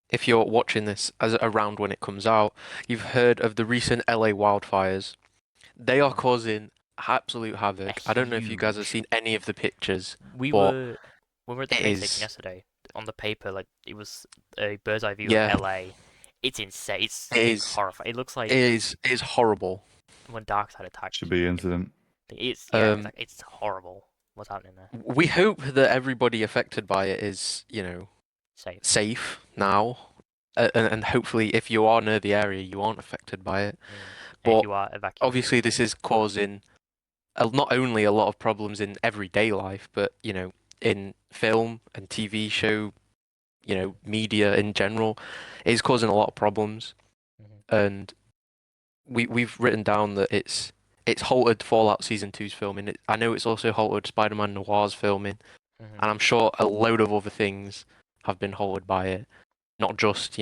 Speaker 1: if you're watching this as around when it comes out, you've heard of the recent LA wildfires. They are causing absolute havoc. I don't know if you guys have
Speaker 2: Huge.
Speaker 1: seen any of the pictures.
Speaker 2: We
Speaker 1: but
Speaker 2: were when we were at the
Speaker 1: it
Speaker 2: train station
Speaker 1: is,
Speaker 2: yesterday. On the paper, like it was a bird's eye view
Speaker 1: yeah,
Speaker 2: of LA. It's insane. It's
Speaker 1: it is,
Speaker 2: horrifying. It looks like
Speaker 1: it is horrible.
Speaker 2: when Darkseid attacked.
Speaker 3: Should be incident.
Speaker 2: It's
Speaker 1: Um,
Speaker 2: it's horrible. What's happening there?
Speaker 1: we hope that everybody affected by it is,
Speaker 2: Safe.
Speaker 1: safe now. And hopefully, if you are near the area, you aren't affected by it.
Speaker 2: And if
Speaker 1: But
Speaker 2: you are evacuated,
Speaker 1: obviously, this is causing not only a lot of problems in everyday life, but in film and TV show, media in general, it is causing a lot of problems. And we've written down that it's halted Fallout Season 2's filming. I know it's also halted Spider-Man Noir's filming, and I'm sure a load of other things have been halted by it, not just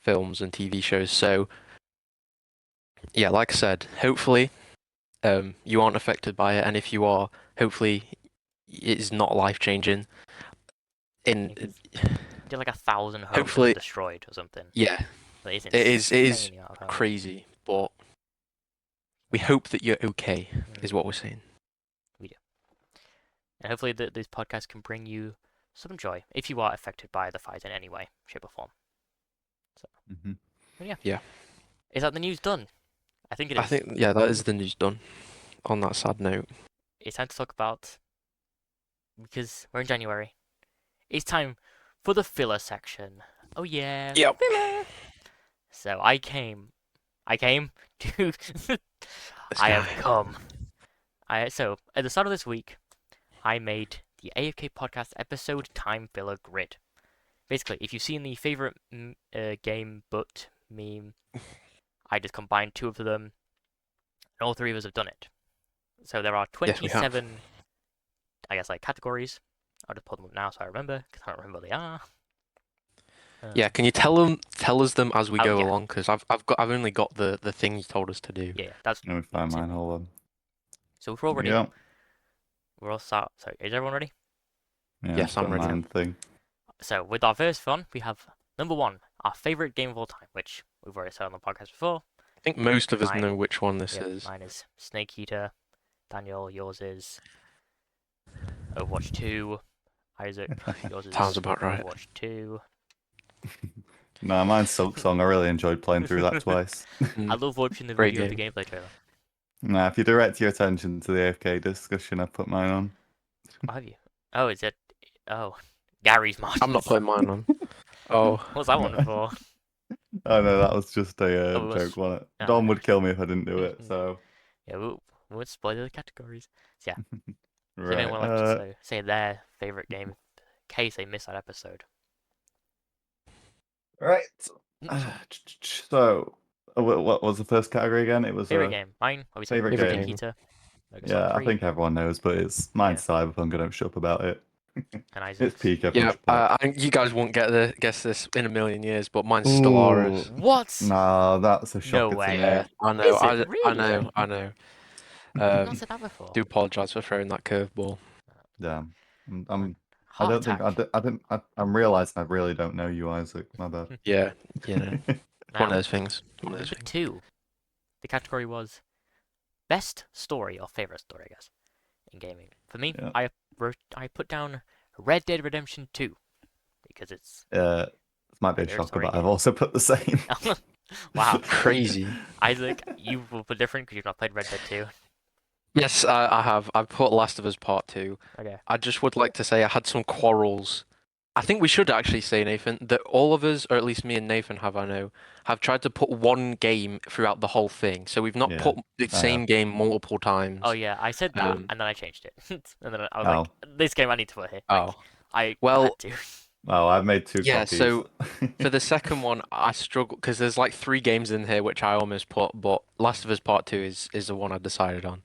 Speaker 1: films and TV shows. So yeah, like I said, hopefully you aren't affected by it, and if you are, hopefully it's not life-changing.
Speaker 2: did like 1,000 homes
Speaker 1: hopefully,
Speaker 2: been destroyed or something.
Speaker 1: Yeah,
Speaker 2: But
Speaker 1: it is
Speaker 2: insanely out of homes.
Speaker 1: crazy, but we hope that you're okay, is what we're saying.
Speaker 2: We do. And hopefully these podcasts can bring you some joy if you are affected by the fires in any way, shape or form. So,
Speaker 1: Yeah.
Speaker 2: Is that the news done? I think it is.
Speaker 1: I think, yeah, that is the news done. On that sad note.
Speaker 2: It's time to talk about, because we're in January, it's time for the filler section. Oh yeah,
Speaker 1: Yep.
Speaker 2: filler! So I came to, I have come. So at the start of this week, I made the AFK Podcast episode time filler grid. Basically, if you've seen the favorite game but meme, I just combined two of them, and all three of us have done it. So there are 27, I guess, like categories. I'll just pull them up now so I remember, because I don't remember what they are.
Speaker 1: Yeah, can you tell us them as we go
Speaker 2: yeah.
Speaker 1: along? Because I've only got the thing you told us to do.
Speaker 2: Yeah, that's.
Speaker 3: Let me find mine. Hold on.
Speaker 2: So if we're all ready,
Speaker 3: Yeah.
Speaker 2: we're all start. So is everyone ready?
Speaker 3: Yeah,
Speaker 1: Yes, I'm ready.
Speaker 3: mine thing.
Speaker 2: So with our first one, we have number one, our favorite game of all time, which we've already said on the podcast before.
Speaker 1: I think most of us
Speaker 2: Mine-
Speaker 1: know which one this
Speaker 2: Yep,
Speaker 1: is.
Speaker 2: mine is Snake Eater. Daniel, yours is Overwatch 2. Isaac, yours is
Speaker 1: Sounds about right.
Speaker 2: Overwatch 2.
Speaker 3: No, mine's Silk Song. I really enjoyed playing through that twice.
Speaker 2: I love watching the
Speaker 1: Great
Speaker 2: video of the gameplay trailer.
Speaker 3: Nah, if you direct your attention to the AFK discussion, I put mine on.
Speaker 2: What have you? Oh, is it? Oh, Gary's mod.
Speaker 1: I'm not putting mine on. Oh.
Speaker 2: What's that one for?
Speaker 3: Oh no, that was just a
Speaker 2: Oh, it was-
Speaker 3: joke, wasn't it?
Speaker 2: oh,
Speaker 3: Dom
Speaker 2: yeah.
Speaker 3: would kill me if I didn't do it, so...
Speaker 2: Yeah, we won't spoil the categories. So, yeah. Does
Speaker 3: Right.
Speaker 2: anyone like to say their favorite game in case they missed that episode?
Speaker 3: Right. So, what was the first category again? It was
Speaker 2: Favorite game. Mine, obviously,
Speaker 3: favorite
Speaker 2: Snake
Speaker 1: game.
Speaker 2: Eater.
Speaker 3: Yeah, I think everyone knows, but it's mine's Cyberpunk. I don't shut up about it.
Speaker 2: And Isaac.
Speaker 3: It's peak everyone
Speaker 1: Yeah,
Speaker 3: should play.
Speaker 1: I think you guys won't guess this in a million years, but mine's Stellaris.
Speaker 2: What?
Speaker 3: Nah, that's a shocker
Speaker 2: way.
Speaker 3: to me.
Speaker 1: Yeah, I know.
Speaker 2: Is it
Speaker 1: I
Speaker 2: really?
Speaker 1: know. I know.
Speaker 2: I've not said that before.
Speaker 1: Do apologise for throwing that curveball.
Speaker 3: Damn. I
Speaker 2: Heart
Speaker 3: don't think
Speaker 2: attack.
Speaker 3: I'm realizing I really don't know you, Isaac. My bad.
Speaker 1: Yeah, one of
Speaker 2: Now,
Speaker 1: those things. One of
Speaker 2: number
Speaker 1: those things.
Speaker 2: 2. The category was best story or favorite story, I guess, in gaming. For me,
Speaker 3: Yeah.
Speaker 2: I put down Red Dead Redemption 2 because it's
Speaker 3: This might be a
Speaker 2: Favorite
Speaker 3: shocker,
Speaker 2: story
Speaker 3: but I've
Speaker 2: game.
Speaker 3: also put the same.
Speaker 2: wow.
Speaker 1: Crazy.
Speaker 2: Isaac, you will put different because you've not played Red Dead 2.
Speaker 1: Yes, I have. I've put Last of Us Part 2.
Speaker 2: Okay.
Speaker 1: I just would like to say I had some quarrels I think we should actually say, Nathan, that all of us, or at least me and Nathan I know, have tried to put one game throughout the whole thing. So we've not
Speaker 3: Yeah,
Speaker 1: put the
Speaker 3: I
Speaker 1: same
Speaker 3: have.
Speaker 1: game multiple times.
Speaker 2: Oh yeah, I said that,
Speaker 1: Um,
Speaker 2: and then I changed it, and then I was
Speaker 3: Oh.
Speaker 2: like, "This game I need to put here." Like,
Speaker 1: Oh,
Speaker 2: I
Speaker 1: well,
Speaker 2: had to.
Speaker 3: Oh, I've made 2
Speaker 1: yeah.
Speaker 3: copies.
Speaker 1: So for the second one, I struggle because there's like 3 games in here which I almost put, but Last of Us Part 2 is the one I decided on.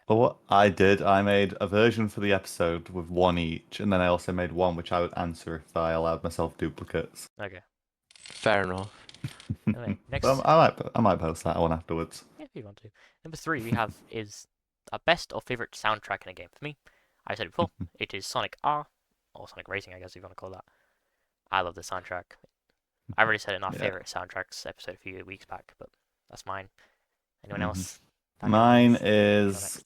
Speaker 3: Well, what I did, I made a version for the episode with 1 each, and then I also made one which I would answer if I allowed myself duplicates.
Speaker 2: Okay.
Speaker 1: Fair enough.
Speaker 2: Anyway, next.
Speaker 3: But I might post that one afterwards.
Speaker 2: Yeah, if you want to. Number 3 we have is a best or favorite soundtrack in a game. For me, I said it before, it is Sonic R, or Sonic Racing, I guess if you want to call that. I love the soundtrack. I already said it in our
Speaker 3: Yeah.
Speaker 2: favorite soundtracks episode a few weeks back, but that's mine. Anyone
Speaker 3: Mhm.
Speaker 2: else?
Speaker 3: Mine
Speaker 2: Go
Speaker 3: is
Speaker 2: next.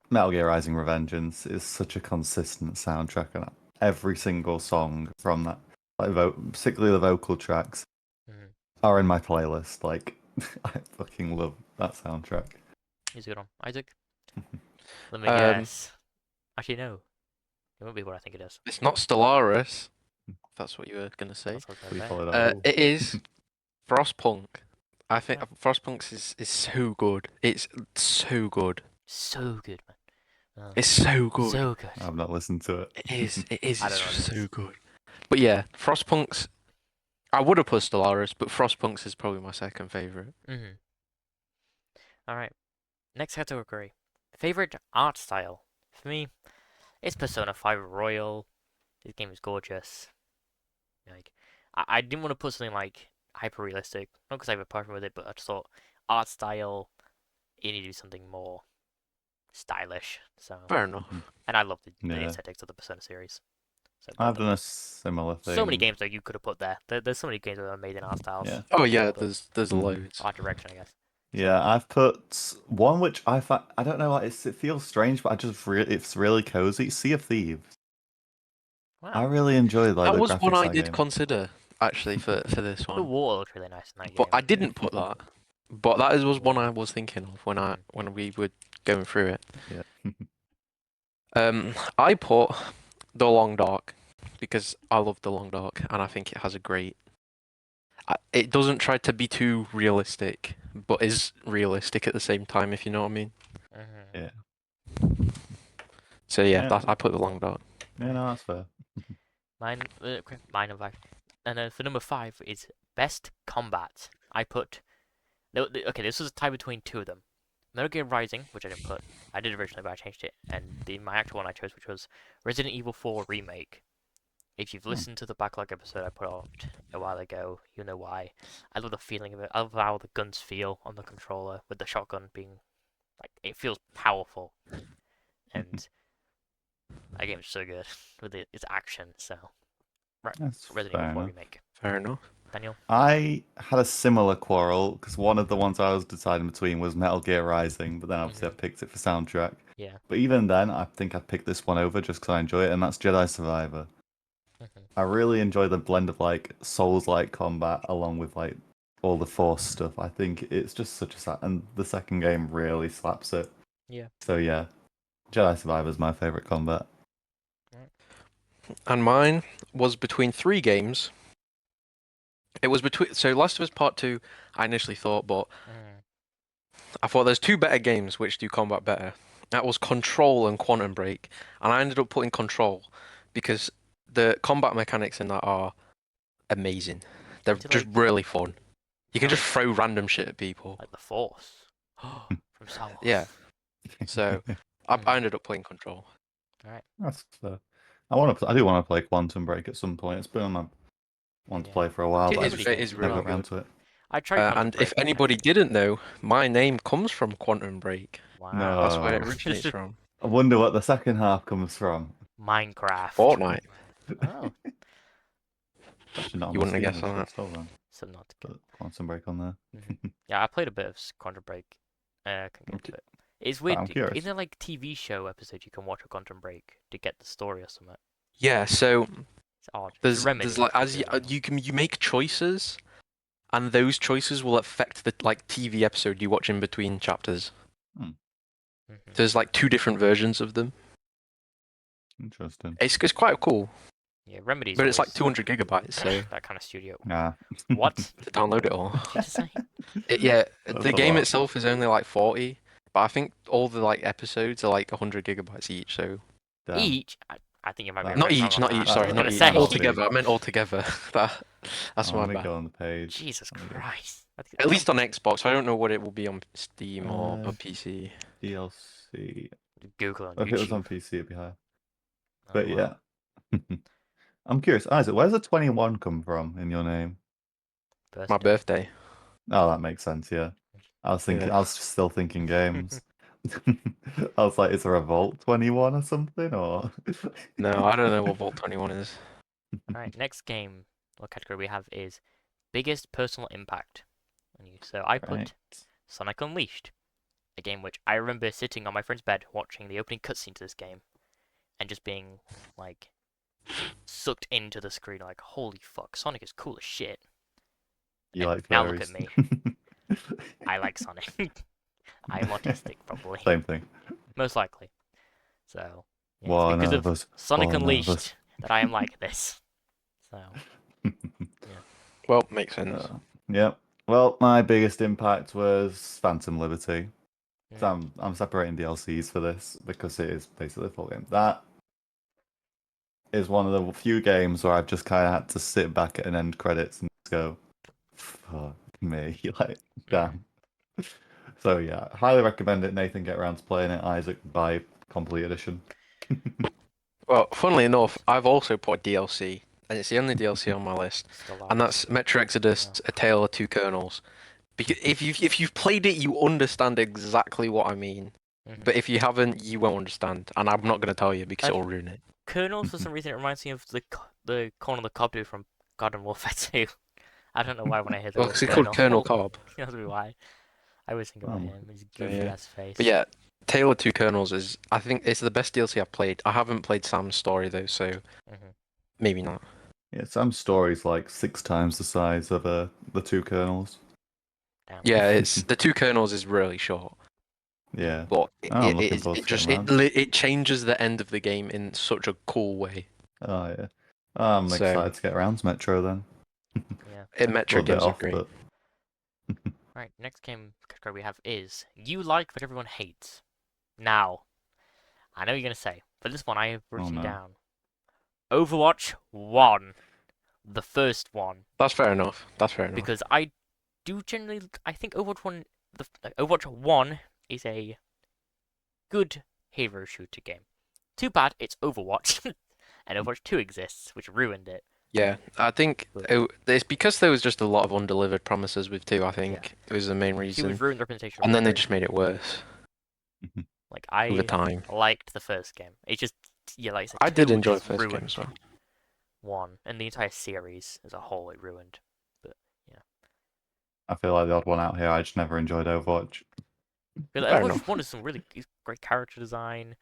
Speaker 3: Metal Gear Rising: Revengeance is such a consistent soundtrack, and every single song from that, like particularly the vocal tracks,
Speaker 2: Mhm.
Speaker 3: are in my playlist. Like, I fucking love that soundtrack.
Speaker 2: He's a good one. Isaac? Let me
Speaker 1: Um,
Speaker 2: guess. Actually, no. It won't be what I think it is.
Speaker 1: It's not Stellaris. If that's what you were gonna say.
Speaker 2: That's what I was
Speaker 3: Please
Speaker 2: gonna
Speaker 3: follow
Speaker 2: say.
Speaker 3: that rule.
Speaker 1: It is Frostpunk. I think
Speaker 2: Yeah.
Speaker 1: Frostpunk is so good. It's so good.
Speaker 2: So good, man.
Speaker 1: It's so good.
Speaker 2: So good.
Speaker 3: I've not listened to it.
Speaker 1: It is. It is.
Speaker 2: I
Speaker 1: It's
Speaker 2: don't know what it
Speaker 1: so
Speaker 2: is.
Speaker 1: good. But yeah, Frostpunk's. I would have put Stellaris, but Frostpunk's is probably my second favorite.
Speaker 2: Mhm. All right. Next category. Favorite art style. For me, it's Persona 5 Royal. This game is gorgeous. Like, I didn't want to put something like hyper realistic, not because I have a problem with it, but I just thought art style, you need to do something more stylish. So,
Speaker 1: Fair enough.
Speaker 2: and I love the
Speaker 3: Yeah.
Speaker 2: aesthetics of the Persona series. So
Speaker 3: I've done a similar thing.
Speaker 2: so many games that you could have put there. There's so many games that are amazing art styles.
Speaker 3: Yeah.
Speaker 1: Oh yeah,
Speaker 2: But
Speaker 1: there's loads.
Speaker 2: art direction, I guess.
Speaker 3: Yeah, I've put one which I don't know, it feels strange, but it's really cozy. Sea of Thieves. I
Speaker 2: Wow.
Speaker 3: really enjoy like
Speaker 1: That
Speaker 3: the
Speaker 1: was
Speaker 3: graphics
Speaker 1: one
Speaker 3: of
Speaker 1: I
Speaker 3: that
Speaker 1: did
Speaker 3: game.
Speaker 1: consider actually for this
Speaker 2: The
Speaker 1: one,
Speaker 2: water looked really nice in that
Speaker 1: but
Speaker 2: game.
Speaker 1: I didn't put that. But that was one I was thinking of
Speaker 2: Mhm.
Speaker 1: when we were going through it.
Speaker 3: Yeah.
Speaker 1: I put The Long Dark because I love The Long Dark and I think it has a great. It doesn't try to be too realistic, but is realistic at the same time, if you know what I mean.
Speaker 2: Mhm.
Speaker 3: Yeah.
Speaker 1: So yeah,
Speaker 3: Yeah.
Speaker 1: I put The Long Dark.
Speaker 3: Yeah, no, that's fair.
Speaker 2: Mine in fact. And then for number 5 is best combat. I put. Okay, this was a tie between 2 of them. Metal Gear Rising, which I didn't put. I did originally, but I changed it. And my actual one I chose, which was Resident Evil 4 Remake. If you've listened to the backlog episode I put out a while ago, you know why. I love the feeling of it. I love how the guns feel on the controller, with the shotgun being like it feels powerful. And that game is so good with its action. So, right,
Speaker 3: That's
Speaker 2: Resident
Speaker 3: fair
Speaker 2: Evil 4
Speaker 3: enough.
Speaker 2: Remake.
Speaker 1: Fair enough.
Speaker 2: Daniel.
Speaker 3: I had a similar quarrel because one of the ones I was deciding between was Metal Gear Rising, but then obviously I picked it for soundtrack.
Speaker 2: Yeah.
Speaker 3: But even then, I think I'd pick this one over just because I enjoy it, and that's Jedi Survivor. I really enjoy the blend of like Souls-like combat along with like all the Force stuff. I think it's just such and the second game really slaps it.
Speaker 2: Yeah.
Speaker 3: So yeah, Jedi Survivor is my favorite combat.
Speaker 1: And mine was between 3 games. It was between Last of Us Part 2. I initially thought, but I thought there's 2 better games which do combat better. That was Control and Quantum Break, and I ended up putting Control because the combat mechanics in that are amazing. They're
Speaker 2: Is it
Speaker 1: just
Speaker 2: like-
Speaker 1: really fun. You can
Speaker 2: Oh.
Speaker 1: just throw random shit at people.
Speaker 2: Like the Force. From Star Wars.
Speaker 1: Yeah. So I ended up playing Control.
Speaker 3: That's fair. I do want to play Quantum Break at some point. It's been on my want to
Speaker 2: Yeah.
Speaker 3: play for a while,
Speaker 1: It
Speaker 3: but I
Speaker 1: is-
Speaker 3: just
Speaker 1: it is
Speaker 3: never
Speaker 1: really
Speaker 3: got around
Speaker 1: good.
Speaker 3: to it.
Speaker 2: I tried Quantum
Speaker 1: And
Speaker 2: Break.
Speaker 1: if anybody didn't know, my name comes from Quantum Break.
Speaker 2: Wow.
Speaker 3: No.
Speaker 1: That's where it
Speaker 3: Oh.
Speaker 1: originates from.
Speaker 3: I wonder what the second half comes from.
Speaker 2: Minecraft.
Speaker 1: Fortnite.
Speaker 2: Oh,
Speaker 3: Actually, not on
Speaker 1: You
Speaker 3: my
Speaker 1: wouldn't have
Speaker 3: Steam
Speaker 1: guessed
Speaker 3: list,
Speaker 1: on
Speaker 3: so
Speaker 1: that.
Speaker 3: it's still wrong.
Speaker 2: so not good.
Speaker 3: But Quantum Break on there.
Speaker 2: Yeah, I played a bit of Quantum Break. I can get
Speaker 3: Okay.
Speaker 2: into it. It's
Speaker 3: I'm
Speaker 2: weird.
Speaker 3: curious.
Speaker 2: Isn't there like TV show episode you can watch of Quantum Break to get the story or something?
Speaker 1: Yeah, so
Speaker 2: It's odd.
Speaker 1: there's
Speaker 2: Remedy.
Speaker 1: like you make choices, and those choices will affect the like TV episode you watch in between chapters. There's like 2 different versions of them.
Speaker 3: Interesting.
Speaker 1: It's quite cool.
Speaker 2: Yeah, Remedy's
Speaker 1: But it's like
Speaker 2: always
Speaker 1: 200 gigabytes, so
Speaker 2: that kind of studio.
Speaker 3: Nah.
Speaker 2: What?
Speaker 1: to download it all.
Speaker 2: What did you just say?
Speaker 1: Yeah,
Speaker 3: That's
Speaker 1: the
Speaker 3: a
Speaker 1: game
Speaker 3: lot.
Speaker 1: itself is only like 40, but I think all the like episodes are like 100 gigabytes each. So
Speaker 3: Damn.
Speaker 2: Each? I think you might be
Speaker 3: Not
Speaker 1: not
Speaker 2: wrong
Speaker 1: each,
Speaker 2: on
Speaker 1: not
Speaker 2: that.
Speaker 1: each.
Speaker 2: I
Speaker 1: Sorry,
Speaker 2: was
Speaker 1: not
Speaker 2: gonna
Speaker 1: each.
Speaker 2: say.
Speaker 1: Altogether, I meant altogether. That's
Speaker 3: Oh,
Speaker 1: my
Speaker 3: let me
Speaker 1: bad.
Speaker 3: go on the page.
Speaker 2: Jesus
Speaker 3: Let me go.
Speaker 2: Christ.
Speaker 1: At least on Xbox. I don't know what it will be on Steam or
Speaker 3: Uh,
Speaker 1: PC.
Speaker 3: DLC.
Speaker 2: Google on
Speaker 3: If it was on
Speaker 2: YouTube.
Speaker 3: PC, it'd be higher.
Speaker 2: Oh,
Speaker 3: But
Speaker 2: wow.
Speaker 3: yeah. I'm curious, Isaac, where's the 21 come from in your name?
Speaker 1: My birthday.
Speaker 3: Oh, that makes sense, yeah. I was thinking,
Speaker 1: Yeah.
Speaker 3: I was still thinking games. I was like, is there a Vault 21 or something? Or
Speaker 1: No, I don't know what Vault 21 is.
Speaker 2: Alright, next game or category we have is biggest personal impact on you. So I put
Speaker 3: Right.
Speaker 2: Sonic Unleashed, a game which I remember sitting on my friend's bed watching the opening cutscene to this game and just being like sucked into the screen like, holy fuck, Sonic is cool as shit.
Speaker 3: You
Speaker 2: And
Speaker 3: like
Speaker 2: now look at
Speaker 3: furries.
Speaker 2: me. I like Sonic. I am autistic, probably.
Speaker 3: Same thing.
Speaker 2: Most likely. So, yeah, it's
Speaker 3: One
Speaker 2: because
Speaker 3: of
Speaker 2: of
Speaker 3: us.
Speaker 2: Sonic
Speaker 3: One of
Speaker 2: Unleashed
Speaker 3: us.
Speaker 2: that I am like this. So,
Speaker 1: Well, makes sense.
Speaker 3: Yeah. Well, my biggest impact was Phantom Liberty.
Speaker 2: mm,
Speaker 3: So I'm separating DLCs for this because it is basically a full game. That is one of the few games where I've just kind of had to sit back at an end credits and just go, fuck me, like, damn. So yeah, highly recommend it. Nathan, get around to playing it. Isaac, buy complete edition.
Speaker 1: Well, funnily enough, I've also put DLC, and it's the only DLC on my list, and that's Metro Exodus: A Tale of Two Kernels. Because if you've played it, you understand exactly what I mean. But if you haven't, you won't understand, and I'm not going to tell you because it'll ruin it.
Speaker 2: Kernels, for some reason, it reminds me of the Corn on the Cob dude from Garden Warfare 2. I don't know why when I hear the
Speaker 1: Well,
Speaker 2: word
Speaker 1: it's called
Speaker 2: Kernel.
Speaker 1: Colonel Cobb.
Speaker 2: That's why. I always think about
Speaker 3: Oh,
Speaker 2: him, his goofy
Speaker 1: Yeah.
Speaker 2: ass face.
Speaker 1: But yeah, Tale of Two Kernels is, I think, it's the best DLC I've played. I haven't played Sam's story though, so maybe not.
Speaker 3: Yeah, some stories like 6 times the size of the two kernels.
Speaker 2: Damn.
Speaker 1: Yeah, it's the Two Kernels is really short,
Speaker 3: Yeah.
Speaker 1: but
Speaker 3: Oh, I'm
Speaker 1: it
Speaker 3: looking
Speaker 1: is
Speaker 3: forward
Speaker 1: it
Speaker 3: to
Speaker 1: just
Speaker 3: getting around.
Speaker 1: it changes the end of the game in such a cool way.
Speaker 3: Oh yeah. I'm
Speaker 1: So-
Speaker 3: excited to get around to Metro then.
Speaker 2: Yeah.
Speaker 1: Metro
Speaker 3: A little bit
Speaker 1: games are
Speaker 3: off,
Speaker 1: great.
Speaker 3: but
Speaker 2: Right, next game category we have is You Like What Everyone Hates. Now, I know you're going to say, for this one I have written
Speaker 3: no.
Speaker 2: down Overwatch 1. The first one.
Speaker 1: That's fair enough. That's fair enough.
Speaker 2: Because I do generally, I think Overwatch 1, Overwatch 1 is a good hero shooter game. Too bad it's Overwatch, and Overwatch 2 exists, which ruined it.
Speaker 1: Yeah, I think
Speaker 2: But-
Speaker 1: it's because there was just a lot of undelivered promises with 2, I think. It was the main
Speaker 2: She
Speaker 1: reason.
Speaker 2: was ruined the representation.
Speaker 1: And then they just made it worse
Speaker 2: Like,
Speaker 1: over
Speaker 2: I
Speaker 1: time.
Speaker 2: liked the first game. It just, yeah, like I said,
Speaker 1: I did
Speaker 2: 2
Speaker 1: enjoy the
Speaker 2: just
Speaker 1: first game
Speaker 2: ruined
Speaker 1: as well.
Speaker 2: 1, and the entire series as a whole it ruined. But, yeah.
Speaker 3: I feel like the odd one out here. I just never enjoyed Overwatch.
Speaker 2: But
Speaker 1: Fair
Speaker 2: Overwatch
Speaker 1: enough.
Speaker 2: 1 is some really great character design.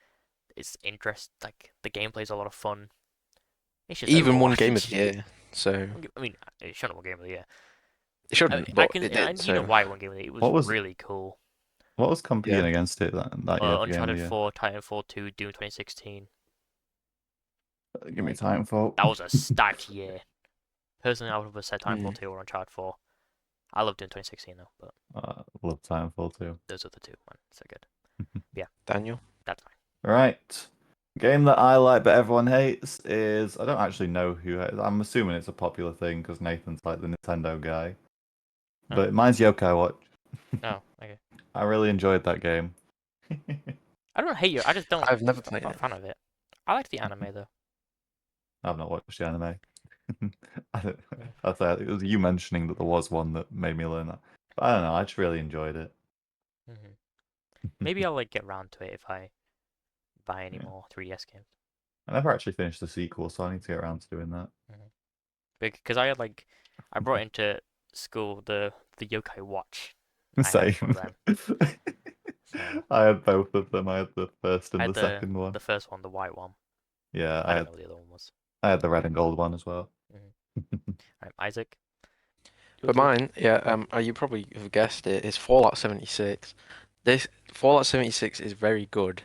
Speaker 2: It's like, the gameplay's a lot of fun. It's just
Speaker 1: Even won
Speaker 2: Overwatch.
Speaker 1: Game of the Year, so
Speaker 2: I mean, it shouldn't have won Game of the Year.
Speaker 1: it shouldn't, but it did.
Speaker 2: You know
Speaker 1: So
Speaker 2: why it won Game of the Year. It
Speaker 3: What
Speaker 2: was
Speaker 3: was-
Speaker 2: really cool.
Speaker 3: What was competing against it that year? For Game of
Speaker 2: Uncharted
Speaker 3: the Year?
Speaker 2: 4, Titanfall 2, Doom 2016.
Speaker 3: Give me
Speaker 2: like,
Speaker 3: Titanfall.
Speaker 2: That was a stacked year. Personally, I would have said
Speaker 1: Hmm.
Speaker 2: Titanfall 2 or Uncharted 4. I loved Doom 2016 though, but
Speaker 3: Love Titanfall too.
Speaker 2: those are the two, man. So good.
Speaker 1: Daniel,
Speaker 2: That's fine.
Speaker 3: Right. Game that I like but everyone hates is I don't actually know who. I'm assuming it's a popular thing because Nathan's like the Nintendo guy.
Speaker 2: Oh.
Speaker 3: But mine's Yokai Watch.
Speaker 2: Oh, okay.
Speaker 3: I really enjoyed that game.
Speaker 2: I don't hate you. I just don't.
Speaker 1: I've never played
Speaker 2: I'm not
Speaker 1: it.
Speaker 2: a fan of it. I liked the anime though.
Speaker 3: I've not watched the anime. I thought it was you mentioning that there was one that made me learn that. But I don't know. I just really enjoyed it.
Speaker 2: Maybe I'll like get round to it if I buy any
Speaker 3: Yeah.
Speaker 2: more 3DS games.
Speaker 3: I never actually finished the sequel, so I need to get around to doing that.
Speaker 2: Because I had I brought into school the Yokai Watch. I
Speaker 3: Same.
Speaker 2: had one of them. So,
Speaker 3: I had both of them. I had the first
Speaker 2: I
Speaker 3: and
Speaker 2: had
Speaker 3: the second one.
Speaker 2: the first one, the white one.
Speaker 3: Yeah,
Speaker 2: I don't know what the other one was.
Speaker 3: I had the red and gold one as well.
Speaker 2: Right, Isaac.
Speaker 1: But mine, you probably have guessed it, is Fallout 76. This Fallout 76 is very good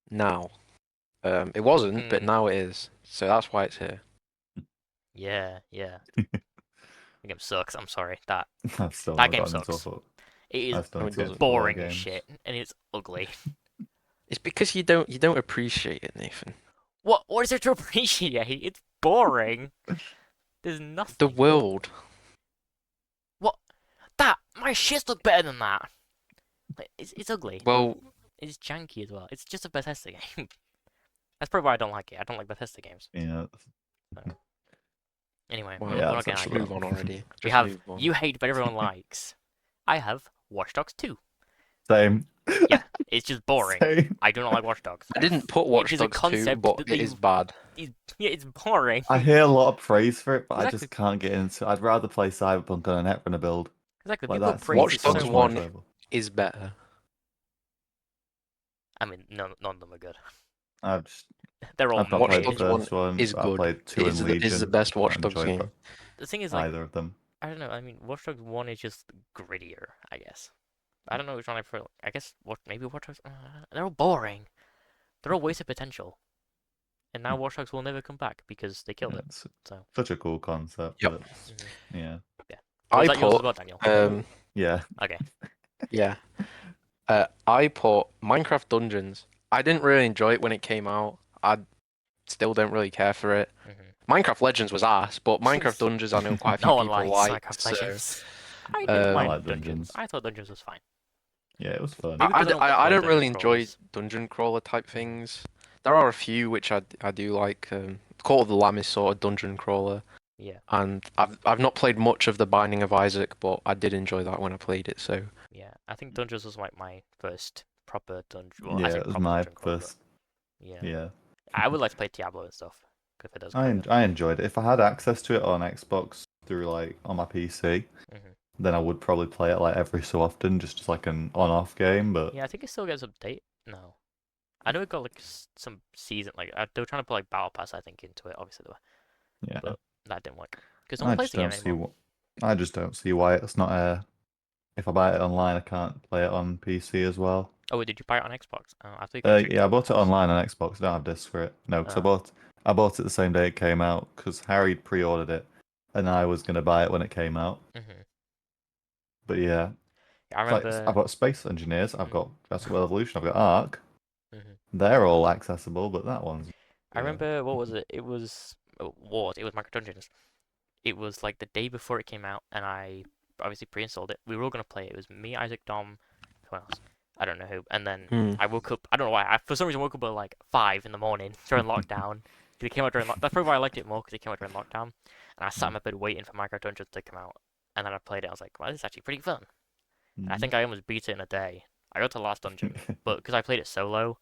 Speaker 1: now. It wasn't, but now it is. so that's why it's here.
Speaker 2: Yeah. The game sucks. I'm sorry. That
Speaker 3: I've still
Speaker 2: That
Speaker 3: not
Speaker 2: game
Speaker 3: gotten into
Speaker 2: sucks.
Speaker 3: a
Speaker 2: it
Speaker 3: I
Speaker 2: is
Speaker 3: still
Speaker 1: No,
Speaker 3: need
Speaker 1: it
Speaker 3: to get
Speaker 1: doesn't.
Speaker 3: into a lot of
Speaker 2: boring as
Speaker 3: games.
Speaker 2: shit, and it's ugly.
Speaker 1: It's because you don't appreciate it, Nathan.
Speaker 2: What is there to appreciate? It's boring. There's
Speaker 1: The
Speaker 2: nothing.
Speaker 1: world.
Speaker 2: What? My shits look better than that. Like, it's ugly.
Speaker 1: Well,
Speaker 2: It's janky as well. It's just a Bethesda game. That's probably why I don't like it. I don't like Bethesda games.
Speaker 3: Yeah.
Speaker 2: Anyway,
Speaker 1: well,
Speaker 2: we're
Speaker 3: Yeah,
Speaker 2: not
Speaker 3: that's
Speaker 2: getting
Speaker 1: just
Speaker 2: that
Speaker 3: actually
Speaker 1: move on already.
Speaker 2: We
Speaker 1: Just
Speaker 2: have
Speaker 1: move on.
Speaker 2: you hate but everyone likes. I have Watch Dogs 2.
Speaker 3: Same.
Speaker 2: Yeah, it's just boring.
Speaker 3: Same.
Speaker 2: I do not like Watch Dogs.
Speaker 1: I didn't put
Speaker 2: It
Speaker 1: Watch
Speaker 2: is a
Speaker 1: Dogs 2,
Speaker 2: concept
Speaker 1: but
Speaker 2: that
Speaker 1: it is bad.
Speaker 2: Yeah, it's boring.
Speaker 3: I hear a lot of praise for it, but I
Speaker 2: Exactly.
Speaker 3: just can't get into it. I'd rather play Cyberpunk on a Netrunner build.
Speaker 2: Exactly.
Speaker 3: Like
Speaker 2: People
Speaker 3: that
Speaker 2: praise
Speaker 3: seems
Speaker 2: it
Speaker 1: Watch
Speaker 3: so
Speaker 1: Dogs
Speaker 2: so
Speaker 3: much more
Speaker 1: 1
Speaker 2: much.
Speaker 3: enjoyable.
Speaker 1: is better.
Speaker 2: I mean, none of them are good.
Speaker 3: I've
Speaker 2: They're all
Speaker 3: not
Speaker 1: Watch
Speaker 3: played the
Speaker 1: Dogs
Speaker 2: mid.
Speaker 1: 1
Speaker 3: first one.
Speaker 1: is
Speaker 3: But I
Speaker 1: good.
Speaker 3: played 2 and Legion.
Speaker 1: Is the best Watch
Speaker 3: I
Speaker 1: Dogs
Speaker 3: enjoyed
Speaker 1: game.
Speaker 2: The thing is, like,
Speaker 3: either of them.
Speaker 2: I don't know. I mean, Watch Dogs 1 is just grittier, I guess. I don't know which one I prefer. I guess maybe Watch Dogs. They're all boring. They're all wasted potential. And now Watch Dogs will never come back because they killed
Speaker 3: Yeah,
Speaker 2: it.
Speaker 3: it's
Speaker 2: So
Speaker 3: such a cool concept.
Speaker 1: Yep.
Speaker 3: But yeah.
Speaker 2: was
Speaker 1: I
Speaker 2: that yours as
Speaker 1: put
Speaker 2: well, Daniel?
Speaker 3: Yeah.
Speaker 2: Okay.
Speaker 1: yeah. I put Minecraft Dungeons. I didn't really enjoy it when it came out. I still don't really care for it. Minecraft Legends was ass, but Minecraft Dungeons I know quite a few
Speaker 2: No one
Speaker 1: people
Speaker 2: likes
Speaker 1: like.
Speaker 2: Minecraft
Speaker 1: So
Speaker 2: Legends. I didn't
Speaker 1: I
Speaker 2: mind
Speaker 3: like
Speaker 2: Dungeons.
Speaker 3: Dungeons.
Speaker 2: I thought Dungeons was fine.
Speaker 3: Yeah, it was fun.
Speaker 2: Maybe because I don't
Speaker 1: I
Speaker 2: play
Speaker 1: don't really
Speaker 2: dungeon
Speaker 1: enjoy
Speaker 2: crawlers.
Speaker 1: dungeon crawler type things. There are a few which I do like. Call of the Lamb is sort of dungeon crawler.
Speaker 2: Yeah.
Speaker 1: And I've not played much of the Binding of Isaac, but I did enjoy that when I played it. So
Speaker 2: Yeah, I think Dungeons was like my first proper dungeon. Well, I
Speaker 3: Yeah,
Speaker 2: say
Speaker 3: it was
Speaker 2: proper
Speaker 3: my
Speaker 2: dungeon crawler,
Speaker 3: first.
Speaker 2: but yeah.
Speaker 3: Yeah.
Speaker 2: I would like to play Diablo and stuff if it does.
Speaker 3: I enjoyed it. If I had access to it on Xbox through like on my PC, then I would probably play it like every so often, just as like an on-off game. But
Speaker 2: Yeah, I think it still gets update. No, I know it got like some season. Like they were trying to put like Battle Pass, I think, into it. Obviously,
Speaker 3: yeah,
Speaker 2: but that didn't work because no one plays the game anymore.
Speaker 3: I just don't see why it's not a. If I buy it online, I can't play it on PC as well.
Speaker 2: Oh, wait, did you buy it on Xbox? I think I
Speaker 3: Yeah, I bought it online on Xbox. I don't have discs for it. No, because I bought it the same day it came out because Harry pre-ordered it, and I was gonna buy it when it came out. But yeah,
Speaker 2: I remember.
Speaker 3: I've got Space Engineers. I've got Jurassic World Evolution. I've got Ark.
Speaker 2: Mm-hmm.
Speaker 3: They're all accessible, but that one's.
Speaker 2: I remember what was it? It was Minecraft Dungeons. It was like the day before it came out, and I obviously pre-installed it. We were all gonna play it. It was me, Isaac, Dom, who else? I don't know who. And then I woke up. I don't know why. For some reason, woke up at like 5 in the morning during lockdown. It came out during that's probably why I liked it more because it came out during lockdown. And I sat in my bed waiting for Minecraft Dungeons to come out. And then I played it. I was like, well, this is actually pretty fun. And I think I almost beat it in a day. I got to the last dungeon, but because I played it solo,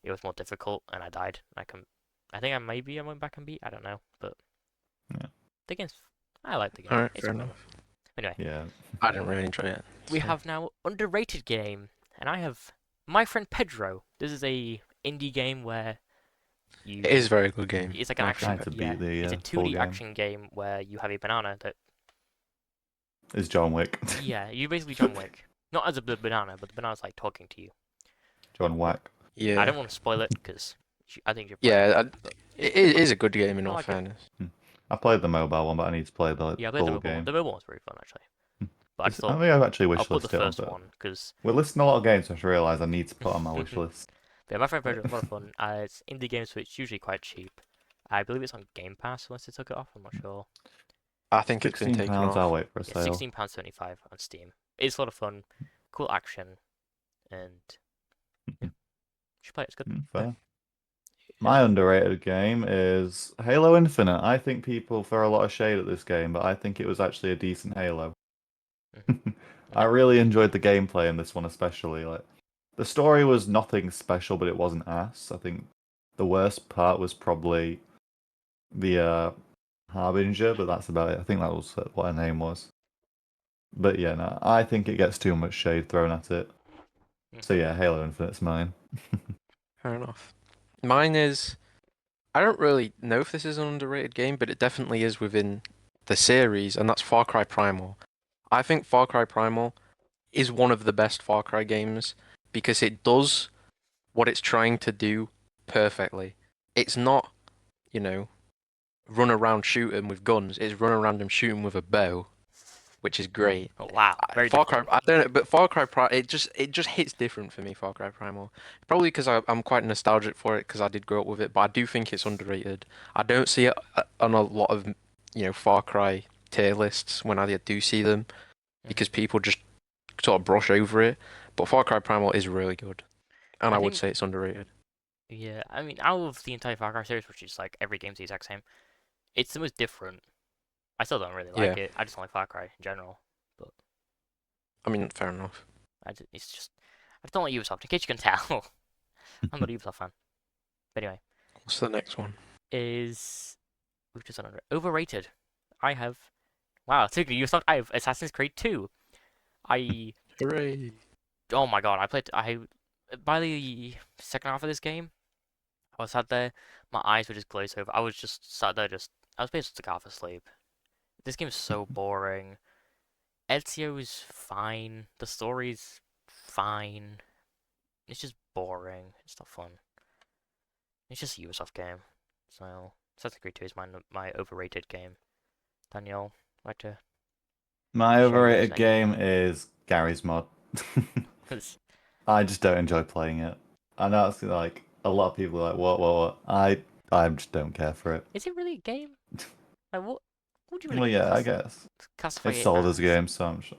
Speaker 2: it was more difficult, and I died. I think I went back and beat. I don't know, but
Speaker 3: yeah.
Speaker 2: The game's. I like the game.
Speaker 1: Alright,
Speaker 2: It's
Speaker 1: fair
Speaker 2: fun.
Speaker 1: enough.
Speaker 2: Anyway,
Speaker 3: Yeah.
Speaker 1: I didn't really enjoy it.
Speaker 2: we
Speaker 1: so.
Speaker 2: have now underrated game, and I have My Friend Pedro. This is a indie game where you.
Speaker 1: It is a very good game.
Speaker 2: It's like an action.
Speaker 3: to beat
Speaker 2: Yeah,
Speaker 3: the,
Speaker 2: it's a
Speaker 3: full
Speaker 2: 2D
Speaker 3: game.
Speaker 2: action game where you have a banana that.
Speaker 3: It's John Wick.
Speaker 2: Yeah, you basically John Wick. Not as a banana, but the banana's like talking to you.
Speaker 3: John Whack.
Speaker 1: Yeah.
Speaker 2: I don't want to spoil it because I think you're.
Speaker 1: Yeah, it is a good game in all
Speaker 2: like it.
Speaker 1: fairness.
Speaker 3: I played the mobile one, but I need to play the
Speaker 2: Yeah, I played the
Speaker 3: full
Speaker 2: mobile
Speaker 3: game.
Speaker 2: one. The mobile one's very fun actually. But I just
Speaker 3: I
Speaker 2: thought
Speaker 3: think I've actually
Speaker 2: I'll put the
Speaker 3: wishlisted it on,
Speaker 2: first
Speaker 3: but
Speaker 2: one because.
Speaker 3: we're listing a lot of games, so I realise I need to put on my wish list.
Speaker 2: Yeah, My Friend Pedro is a lot of fun. It's indie game, so it's usually quite cheap. I believe it's on Game Pass unless they took it off. I'm not sure.
Speaker 1: I think it's been taken off.
Speaker 3: I'll wait for a
Speaker 2: Yeah,
Speaker 3: sale.
Speaker 2: £16.75 on Steam. It's a lot of fun, cool action, and yeah, you should play it. It's good.
Speaker 3: Fair. My underrated game is Halo Infinite. I think people throw a lot of shade at this game, but I think it was actually a decent Halo. I really enjoyed the gameplay in this one, especially. Like, the story was nothing special, but it wasn't ass. I think the worst part was probably the Harbinger, but that's about it. I think that was what her name was. But yeah, no, I think it gets too much shade thrown at it. So yeah, Halo Infinite's mine.
Speaker 1: Fair enough. Mine is. I don't really know if this is an underrated game, but it definitely is within the series, and that's Far Cry Primal. I think Far Cry Primal is one of the best Far Cry games because it does what it's trying to do perfectly. It's not run around shooting with guns. It's run around and shooting with a bow, which is great.
Speaker 2: Oh, wow, very
Speaker 1: Far Cry,
Speaker 2: different.
Speaker 1: I don't know, but Far Cry it just hits different for me. Far Cry Primal, probably because I'm quite nostalgic for it because I did grow up with it, but I do think it's underrated. I don't see it on a lot of Far Cry tier lists when I do see them because people just sort of brush over it. But Far Cry Primal is really good, and I would say it's underrated.
Speaker 2: Yeah, I mean, out of the entire Far Cry series, which is like every game's the exact same, it's the most different. I still don't really like it. I just don't like Far Cry in general. But
Speaker 1: I mean, fair enough.
Speaker 2: I don't like Ubisoft. In case you can tell, I'm not a Ubisoft fan. But anyway,
Speaker 1: What's the next one?
Speaker 2: We've just done overrated. I have, wow, speaking of Ubisoft, I have Assassin's Creed 2.
Speaker 1: Hooray!
Speaker 2: Oh my god, by the second half of this game, I was sat there, my eyes were just glazed over. I was just sat there, I was basically half asleep. This game's so boring. Ezio's fine. The story's fine. It's just boring. It's not fun. It's just a Ubisoft game. So, Assassin's Creed 2 is my overrated game. Daniel, like to...
Speaker 3: My
Speaker 2: Share
Speaker 3: overrated
Speaker 2: yours,
Speaker 3: game is Gary's Mod. I just don't enjoy playing it. I know it's like a lot of people are like, what? I just don't care for it.
Speaker 2: Is it really a game? Like, what would you
Speaker 3: Well,
Speaker 2: really
Speaker 3: yeah, I guess
Speaker 2: classify
Speaker 3: it's
Speaker 2: it
Speaker 3: sold
Speaker 2: as?
Speaker 3: as a game, so I'm sure.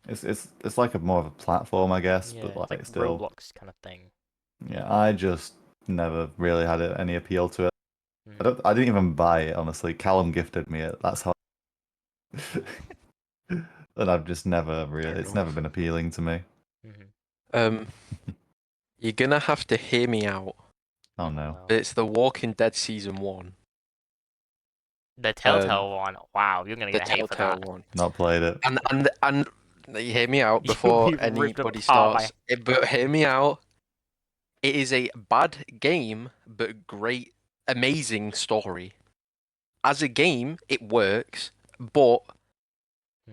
Speaker 3: It's like a more of a platform, I guess,
Speaker 2: Yeah,
Speaker 3: but
Speaker 2: it's
Speaker 3: like
Speaker 2: like
Speaker 3: still,
Speaker 2: Roblox kind of thing.
Speaker 3: yeah, I just never really had any appeal to it.
Speaker 2: Mm.
Speaker 3: I didn't even buy it, honestly. Callum gifted me it. That's how. And I've just never really. It's never been appealing to me.
Speaker 2: Mm-hmm.
Speaker 1: You're gonna have to hear me out.
Speaker 3: Oh no.
Speaker 1: It's The Walking Dead Season 1.
Speaker 2: The Telltale one. Wow, you're gonna
Speaker 1: The
Speaker 2: get hate for
Speaker 1: Telltale
Speaker 2: that.
Speaker 1: one.
Speaker 3: Not played it.
Speaker 1: And you hear me out
Speaker 2: You'll
Speaker 1: before
Speaker 2: be ripped
Speaker 1: anybody
Speaker 2: apart
Speaker 1: starts. But hear me out. It is a bad game, but great, amazing story. As a game, it works, but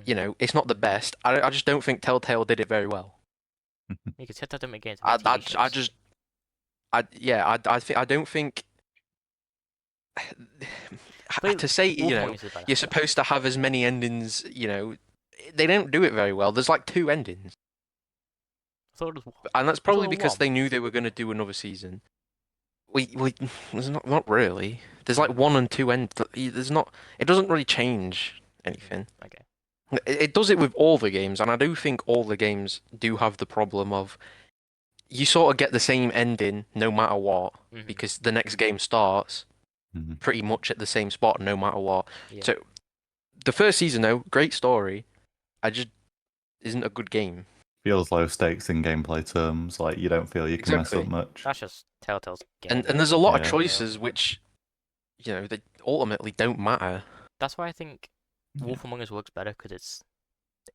Speaker 1: it's not the best. I just don't think Telltale did it very well.
Speaker 2: You could set that them against
Speaker 1: I
Speaker 2: TV shows.
Speaker 1: I don't think
Speaker 2: But
Speaker 1: to say
Speaker 2: Wolf Among Us is better.
Speaker 1: you're supposed to have as many endings. They don't do it very well. There's like 2 endings,
Speaker 2: I thought it was one.
Speaker 1: and that's probably because
Speaker 2: one.
Speaker 1: they knew they were going to do another season. There's not really. There's like 1 and 2 end. There's not. It doesn't really change anything.
Speaker 2: Okay.
Speaker 1: It does it with all the games, and I do think all the games do have the problem of you sort of get the same ending no matter what, because the next game starts pretty much at the same spot no matter what.
Speaker 2: Yeah.
Speaker 1: So the first season though, great story. I just isn't a good game.
Speaker 3: Feels low stakes in gameplay terms. Like you don't feel you can mess up much.
Speaker 2: That's just Telltale's game.
Speaker 1: And there's a lot of choices which they ultimately don't matter.
Speaker 2: That's why I think Wolf Among Us works better because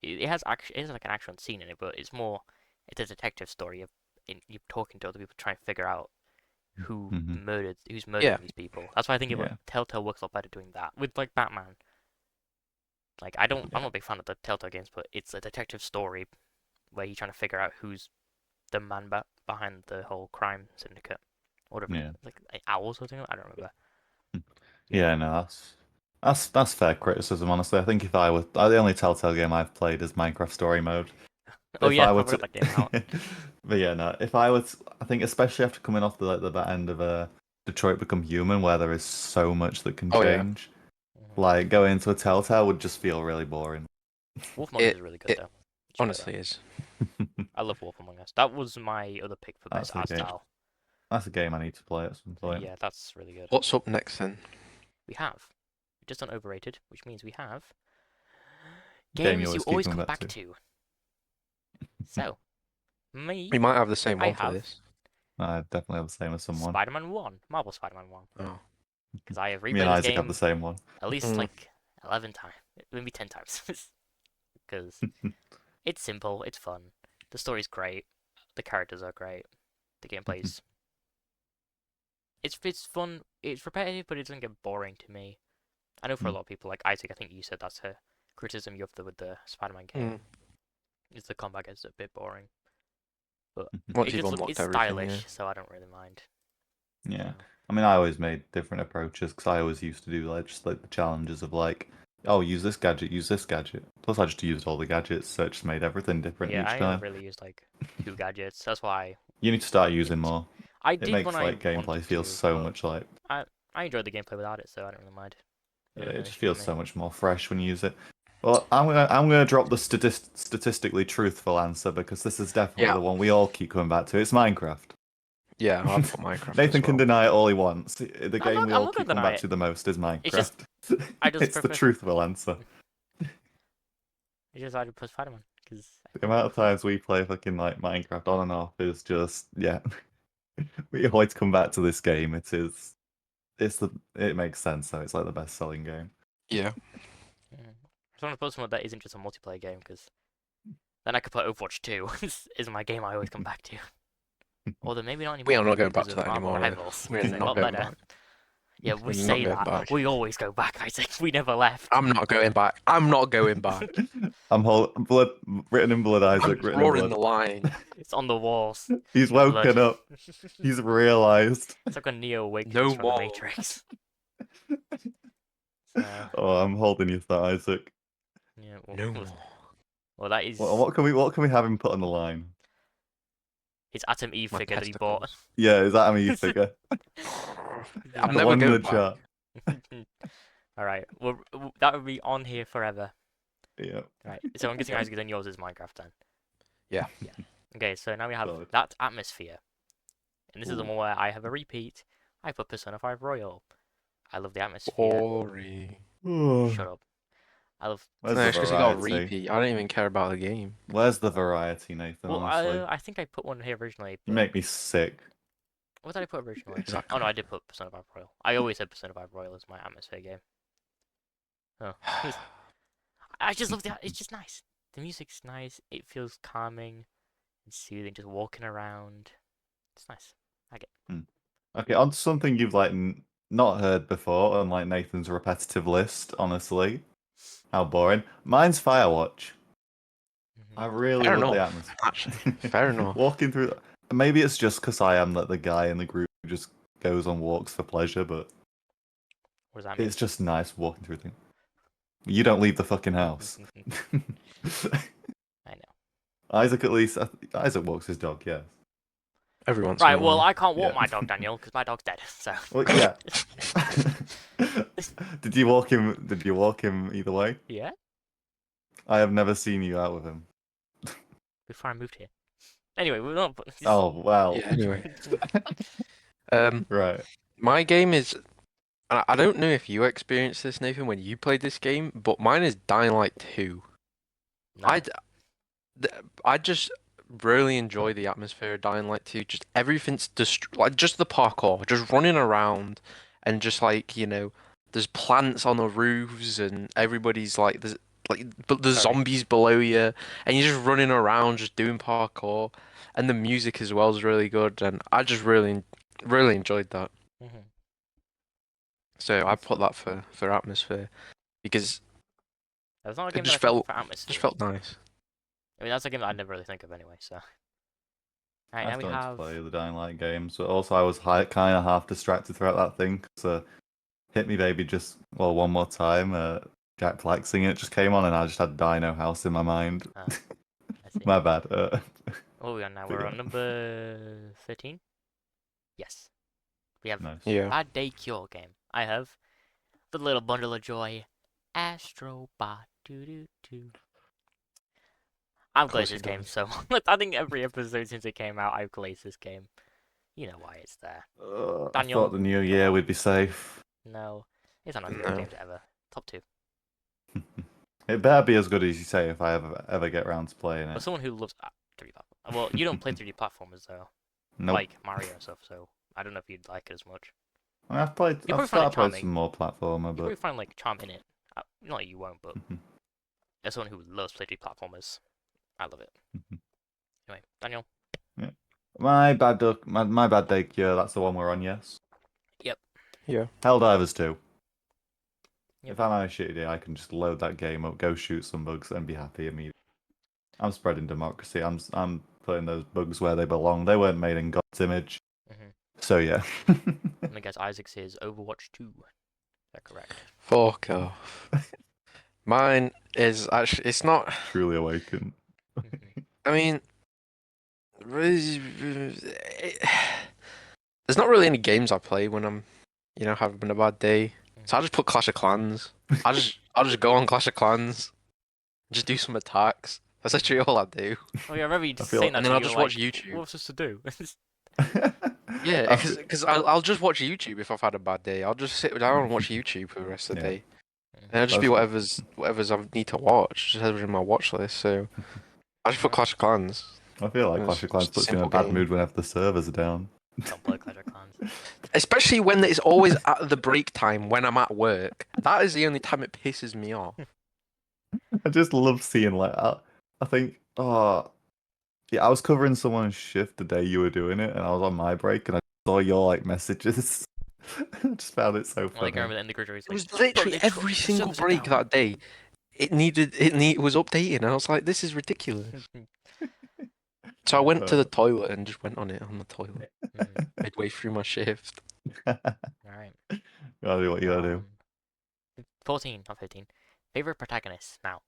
Speaker 2: it has like an action scene in it, but it's a detective story. You're talking to other people trying to figure out who's murdering these people. That's why I think Telltale works a lot better doing that. With like Batman. Like I'm not a big fan of the Telltale games, but it's a detective story where you're trying to figure out who's the man behind the whole crime syndicate. Or whatever. Like owls or something. I don't remember.
Speaker 3: Yeah, no, that's fair criticism. Honestly, I think if I were the only Telltale game I've played is Minecraft Story Mode.
Speaker 2: Oh yeah, I forgot that game out.
Speaker 3: But yeah, no. If I was, I think especially after coming off the back end of Detroit Become Human, where there is so much that can change, like going into a Telltale would just feel really boring.
Speaker 2: Wolf Among Us is really good though.
Speaker 1: Honestly, is.
Speaker 2: I love Wolf Among Us. That was my other pick for best art style.
Speaker 3: That's a game I need to play at some point.
Speaker 2: Yeah, that's really good.
Speaker 1: What's up next then?
Speaker 2: We just done overrated, which means we have games you always come back to. So,
Speaker 1: we might have the same one for this.
Speaker 3: I definitely have the same as someone.
Speaker 2: Spider-Man 1, Marvel Spider-Man 1.
Speaker 1: Oh.
Speaker 2: Because I have replayed
Speaker 3: Me and
Speaker 2: this
Speaker 3: Isaac
Speaker 2: game
Speaker 3: have the same one.
Speaker 2: at least like 11 times, maybe 10 times. Because it's simple, it's fun, the story's great, the characters are great, the gameplay's it's fun, it's repetitive, but it doesn't get boring to me. I know for a lot of people, like Isaac, I think you said that's a criticism you have with the Spider-Man game. Is the combat gets a bit boring. But it's stylish, so I don't really mind.
Speaker 3: Yeah. I mean, I always made different approaches because I always used to do like just like the challenges of like, oh, use this gadget, use this gadget. Plus, I just used all the gadgets, so it just made everything different
Speaker 2: Yeah,
Speaker 3: each
Speaker 2: I only
Speaker 3: time.
Speaker 2: really used like 2 gadgets. That's why
Speaker 3: You need to start
Speaker 2: I
Speaker 3: using
Speaker 2: didn't.
Speaker 3: more.
Speaker 2: I
Speaker 3: It
Speaker 2: did when
Speaker 3: makes
Speaker 2: I
Speaker 3: like gameplay
Speaker 2: wanted
Speaker 3: feel
Speaker 2: to,
Speaker 3: so
Speaker 2: but
Speaker 3: much like
Speaker 2: I enjoyed the gameplay without it, so I don't really mind. It
Speaker 3: yeah,
Speaker 2: wasn't
Speaker 3: it
Speaker 2: an
Speaker 3: just
Speaker 2: issue for
Speaker 3: feels
Speaker 2: me.
Speaker 3: so much more fresh when you use it. Well, I'm gonna drop the statistically truthful answer because this is definitely
Speaker 1: Yeah.
Speaker 3: the one we all keep coming back to. It's Minecraft.
Speaker 1: Yeah, I'll put Minecraft
Speaker 3: Nathan
Speaker 1: as
Speaker 3: can
Speaker 1: well.
Speaker 3: deny it all he wants. The game we
Speaker 2: I'm
Speaker 3: all
Speaker 2: not
Speaker 3: keep
Speaker 2: gonna
Speaker 3: coming
Speaker 2: deny
Speaker 3: back
Speaker 2: it.
Speaker 3: to the most is
Speaker 2: It's just
Speaker 3: Minecraft.
Speaker 2: I just
Speaker 3: It's the
Speaker 2: prefer.
Speaker 3: truthful answer.
Speaker 2: It's just I prefer Spider-Man because
Speaker 3: The amount of times we play fucking like Minecraft on and off is just yeah. We always come back to this game. It makes sense though. It's like the best selling game.
Speaker 1: Yeah.
Speaker 2: I just want to put something that isn't just a multiplayer game because then I could put Overwatch 2. is my game I always come back to. Although maybe not
Speaker 1: We
Speaker 2: anymore
Speaker 1: are not going
Speaker 2: because
Speaker 1: back to
Speaker 2: of
Speaker 1: that
Speaker 2: Marvel
Speaker 1: anymore. No.
Speaker 2: Rivals.
Speaker 1: We're
Speaker 2: It's a
Speaker 1: not
Speaker 2: lot
Speaker 1: going
Speaker 2: better.
Speaker 1: back.
Speaker 2: Yeah, we
Speaker 1: We're not
Speaker 2: say
Speaker 1: going
Speaker 2: that.
Speaker 1: back.
Speaker 2: We always go back, Isaac. We never left.
Speaker 1: I'm not going back. I'm not going back.
Speaker 3: Blood written in blood,
Speaker 1: I'm
Speaker 3: Isaac. Written in
Speaker 1: drawing
Speaker 3: blood.
Speaker 1: the line.
Speaker 2: It's on the walls.
Speaker 3: He's
Speaker 2: Blood.
Speaker 3: woken up. He's realised.
Speaker 2: It's like a Neo awakens
Speaker 1: No
Speaker 2: from
Speaker 1: more.
Speaker 2: the Matrix. So,
Speaker 3: Oh, I'm holding you to that, Isaac.
Speaker 2: yeah,
Speaker 1: No more.
Speaker 2: well, that is
Speaker 3: What can we have him put on the line?
Speaker 2: his Atom Eve
Speaker 1: My
Speaker 2: figure that he bought.
Speaker 1: testicles.
Speaker 3: Yeah, is that a me figure?
Speaker 1: I'm
Speaker 3: The
Speaker 1: never
Speaker 3: one in the
Speaker 1: going back.
Speaker 3: chat.
Speaker 2: All right, well, that would be on here forever.
Speaker 3: Yeah.
Speaker 2: Right, so I'm guessing Isaac, then yours is Minecraft then.
Speaker 1: Yeah.
Speaker 2: Okay, so now we have
Speaker 3: Solid.
Speaker 2: that atmosphere, and this is the
Speaker 3: Ooh.
Speaker 2: one where I have a repeat. I put Persona 5 Royal. I love the atmosphere.
Speaker 1: Boring.
Speaker 2: Shut up. I love.
Speaker 3: Where's
Speaker 1: No,
Speaker 3: the
Speaker 1: it's because you got a
Speaker 3: variety?
Speaker 1: repeat. I don't even care about the game.
Speaker 3: Where's the variety, Nathan?
Speaker 2: Well,
Speaker 3: Honestly,
Speaker 2: I think I put one here originally.
Speaker 3: you
Speaker 2: But
Speaker 3: make me sick.
Speaker 2: what did I put originally?
Speaker 1: Exactly.
Speaker 2: Oh no, I did put Persona 5 Royal. I always said Persona 5 Royal is my atmosphere game. Oh. I just love that. It's just nice. The music's nice. It feels calming and soothing. Just walking around. It's nice.
Speaker 3: Okay, on to something you've like not heard before on like Nathan's repetitive list. Honestly, how boring. Mine's Firewatch. I really
Speaker 1: Fair
Speaker 3: love the
Speaker 1: enough,
Speaker 3: atmosphere.
Speaker 1: actually. Fair enough.
Speaker 3: Walking through. Maybe it's just because I am like the guy in the group who just goes on walks for pleasure, but
Speaker 2: What does that mean?
Speaker 3: it's just nice walking through things. You don't leave the fucking house.
Speaker 2: I know.
Speaker 3: Isaac, at least Isaac walks his dog. Yes.
Speaker 1: Every once in
Speaker 2: Right,
Speaker 1: a
Speaker 2: well,
Speaker 1: while.
Speaker 2: I can't walk
Speaker 3: Yeah.
Speaker 2: my dog, Daniel, because my dog's dead. So.
Speaker 3: Well, yeah. Did you walk him? Did you walk him either way?
Speaker 2: Yeah.
Speaker 3: I have never seen you out with him.
Speaker 2: Before I moved here. Anyway, we're not.
Speaker 3: Oh wow.
Speaker 1: Yeah, anyway.
Speaker 3: Right.
Speaker 1: My game is. I don't know if you experienced this, Nathan, when you played this game, but mine is Dying Light 2.
Speaker 2: No.
Speaker 1: I just really enjoy the atmosphere of Dying Light 2. Just everything's like just the parkour, just running around, and just like there's plants on the roofs, and everybody's like but there's
Speaker 2: Sorry.
Speaker 1: zombies below you, and you're just running around, just doing parkour, and the music as well is really good, and I just really enjoyed that.
Speaker 2: Mhm.
Speaker 1: So I put that for atmosphere because
Speaker 2: That's not a
Speaker 1: it
Speaker 2: game
Speaker 1: just
Speaker 2: that I think
Speaker 1: felt
Speaker 2: for atmosphere.
Speaker 1: just felt nice.
Speaker 2: I mean, that's a game that I'd never really think of anyway. So. Alright,
Speaker 3: I
Speaker 2: now we
Speaker 3: started to
Speaker 2: have.
Speaker 3: play the Dying Light games, but also I was kind of half distracted throughout that thing. So, Hit Me Baby one more time. Jack Black singing it just came on, and I just had Dino House in my mind.
Speaker 2: I see.
Speaker 3: My bad.
Speaker 2: What are we on now?
Speaker 3: But
Speaker 2: We're
Speaker 3: yeah.
Speaker 2: on number 13? Yes. We have
Speaker 3: Nice.
Speaker 1: Yeah.
Speaker 2: Bad Day Cure game. I have The Little Bundle of Joy, Astrobot, doo-doo-doo. I've glazed this game so I think every episode since it came out, I've glazed this game. You know why it's there.
Speaker 3: I
Speaker 2: Daniel,
Speaker 3: thought the new
Speaker 2: go
Speaker 3: year
Speaker 2: on.
Speaker 3: we'd be safe.
Speaker 2: No. It's not one of my favorite
Speaker 1: No.
Speaker 2: games ever. Top 2.
Speaker 3: It better be as good as you say if I ever get round to playing
Speaker 2: For
Speaker 3: it.
Speaker 2: someone who loves 3D platformers. Well, you don't play 3D platformers though.
Speaker 3: Nope.
Speaker 2: Like Mario and stuff, so I don't know if you'd like it as much.
Speaker 3: I mean, I've started
Speaker 2: probably find it
Speaker 3: playing
Speaker 2: charming.
Speaker 3: some more platformer,
Speaker 2: You probably
Speaker 3: but
Speaker 2: find like charm in it. Not you won't, but as someone who loves 3D platformers, I love it. Anyway, Daniel.
Speaker 3: my bad day cure. That's the one we're on. Yes.
Speaker 2: Yep.
Speaker 1: Yeah.
Speaker 3: Helldivers 2.
Speaker 2: Yep.
Speaker 3: If I'm on a shitty day, I can just load that game up, go shoot some bugs, and be happy immediately. I'm spreading democracy. I'm putting those bugs where they belong. They weren't made in God's image.
Speaker 2: Mhm.
Speaker 3: So yeah.
Speaker 2: And I guess Isaac's is Overwatch 2. Is that correct?
Speaker 1: Fuck off. Mine is actually, it's not,
Speaker 3: Truly awakened.
Speaker 1: I mean, there's not really any games I play when I'm, having a bad day. So I just put Clash of Clans. I'll just go on Clash of Clans, just do some attacks. That's actually all I do.
Speaker 2: Oh yeah, I remember you
Speaker 3: I
Speaker 2: just
Speaker 3: feel-
Speaker 2: saying that.
Speaker 1: And then
Speaker 2: to
Speaker 1: I'll
Speaker 2: me,
Speaker 1: just
Speaker 2: you're
Speaker 1: watch
Speaker 2: like,
Speaker 1: YouTube.
Speaker 2: What's this to do?
Speaker 1: Yeah,
Speaker 3: I feel-
Speaker 1: because I'll just watch YouTube if I've had a bad day. I'll just sit down and watch YouTube for the rest of the
Speaker 3: Yeah.
Speaker 1: day. And it'll just be
Speaker 3: That's-
Speaker 1: whatever's I need to watch, just whatever's in my watch list. So I just put Clash of Clans.
Speaker 3: I feel like
Speaker 1: It's
Speaker 3: Clash of Clans
Speaker 1: just a
Speaker 3: puts you in a
Speaker 1: simple
Speaker 3: bad
Speaker 1: game.
Speaker 3: mood whenever the servers are down.
Speaker 2: Don't play Clash of Clans.
Speaker 1: Especially when it's always at the break time when I'm at work. That is the only time it pisses me off.
Speaker 3: I just love seeing I think yeah, I was covering someone's shift the day you were doing it, and I was on my break, and I saw your messages. I just found it so
Speaker 2: I
Speaker 3: funny.
Speaker 2: remember the end of the
Speaker 1: It was literally every single break that day. It was updating, and I was like, this is ridiculous. So I went to the toilet and just went on it on the toilet midway through my shift.
Speaker 2: Alright.
Speaker 3: Gotta do what you gotta do.
Speaker 2: 14, not 15. Favorite protagonists. Now,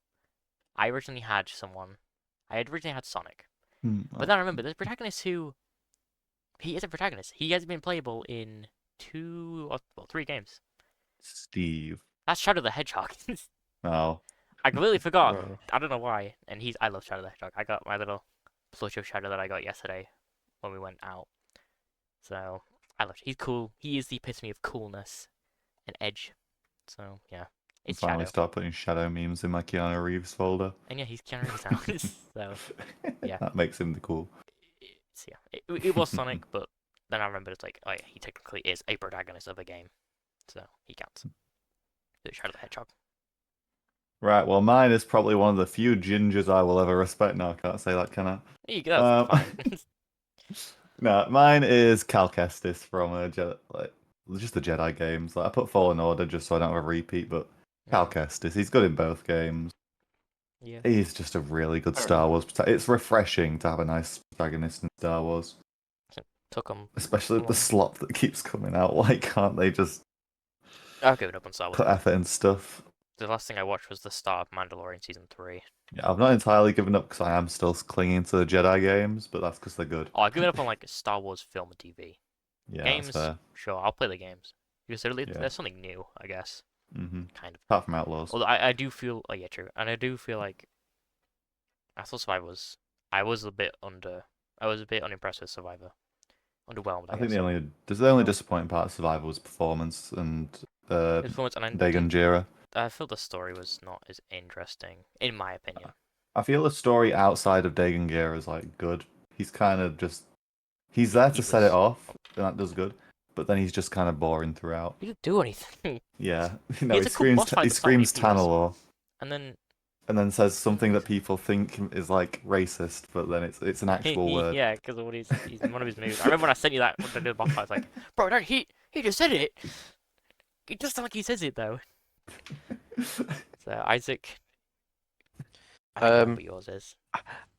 Speaker 2: I originally had Sonic. But then I remember there's a protagonist who. He is a protagonist. He has been playable in 3 games.
Speaker 3: Steve.
Speaker 2: That's Shadow the Hedgehog.
Speaker 3: Oh.
Speaker 2: I completely forgot.
Speaker 1: Oh.
Speaker 2: I don't know why. And I love Shadow the Hedgehog. I got my little plush of Shadow that I got yesterday when we went out. So I love. He's cool. He is the epitome of coolness and edge. So yeah, it's
Speaker 3: Finally
Speaker 2: Shadow.
Speaker 3: start putting Shadow memes in my Keanu Reeves folder.
Speaker 2: And yeah, he's Keanu Reeves now. So yeah.
Speaker 3: That makes him the cool.
Speaker 2: So yeah, it was Sonic, but then I remember it's like, oh yeah, he technically is a protagonist of a game, so he counts. So Shadow the Hedgehog.
Speaker 3: Right, well, mine is probably one of the few gingers I will ever respect. No, I can't say that, can I?
Speaker 2: There you go. That's fine.
Speaker 3: No, mine is Cal Kestis from just the Jedi games. I put Fallen Order just so I don't have a repeat, but Cal Kestis, he's good in both games.
Speaker 2: Yeah.
Speaker 3: He's just a really good Star Wars. It's refreshing to have a nice protagonist in Star Wars.
Speaker 2: Took him.
Speaker 3: Especially with the slop that keeps coming out. Why can't they just
Speaker 2: I'll give it up on Star Wars.
Speaker 3: put effort in stuff?
Speaker 2: The last thing I watched was the start of Mandalorian Season 3.
Speaker 3: Yeah, I've not entirely given up because I am still clinging to the Jedi games, but that's because they're good.
Speaker 2: Oh, I've given up on like Star Wars film and TV.
Speaker 3: Yeah,
Speaker 2: Games,
Speaker 3: that's fair.
Speaker 2: sure, I'll play the games. Because there's something new, I guess.
Speaker 3: Mm-hmm.
Speaker 2: Kind of.
Speaker 3: Apart from Outlaws.
Speaker 2: Although I do feel, oh yeah, true. And I do feel like I thought I was a bit unimpressed with Survivor. Underwhelmed, I
Speaker 3: I think
Speaker 2: guess.
Speaker 3: the only disappointing part of Survivor was performance and
Speaker 2: Performance, and
Speaker 3: Dagon Jira.
Speaker 2: I feel the story was not as interesting, in my opinion.
Speaker 3: I feel the story outside of Dagon Jira is good. He's kind of just he's there to set it off, and that does good. But then he's just kind of boring throughout.
Speaker 2: He didn't do anything.
Speaker 3: Yeah,
Speaker 2: He had a cool boss fight
Speaker 3: he
Speaker 2: to fight
Speaker 3: screams
Speaker 2: these peoples.
Speaker 3: Tanalor,
Speaker 2: And then
Speaker 3: says something that people think is racist, but then it's an actual word.
Speaker 2: yeah, because of what he's one of his moves. I remember when I sent you that when I did the boss fight, I was like, bro, no, he just said it. It does sound like he says it though. So Isaac, I don't know what yours is.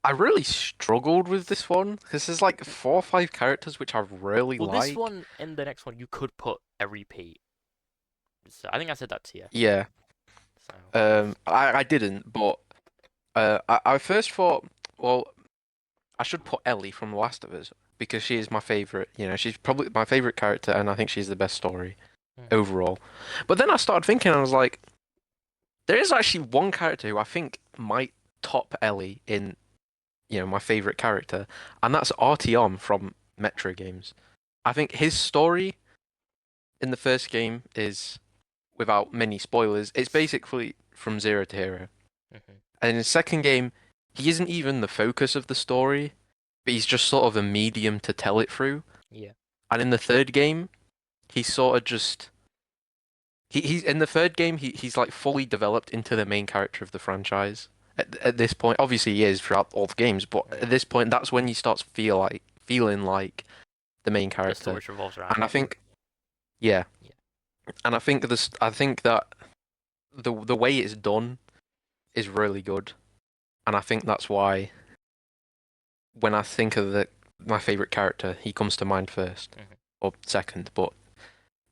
Speaker 1: I really struggled with this one because there's 4 or 5 characters which I really
Speaker 2: Well,
Speaker 1: like.
Speaker 2: this one and the next one you could put a repeat. So I think I said that to you.
Speaker 1: Yeah.
Speaker 2: So.
Speaker 1: I didn't, but I first thought, well, I should put Ellie from The Last of Us because she is my favorite. She's probably my favorite character, and I think she's the best story overall. But then I started thinking, I was like, there is actually one character who I think might top Ellie in, my favorite character, and that's Artyom from Metro games. I think his story in the first game is, without many spoilers, it's basically from zero to hero. And in the second game, he isn't even the focus of the story, but he's just sort of a medium to tell it through.
Speaker 2: Yeah.
Speaker 1: And in the third game, he's sort of just he's in the third game he's fully developed into the main character of the franchise. At this point, obviously he is throughout all the games, but at this point, that's when he starts feeling like the main character.
Speaker 2: The story revolves around.
Speaker 1: And I think, yeah. And I think that the way it's done is really good, and I think that's why when I think of my favorite character, he comes to mind first. or second, but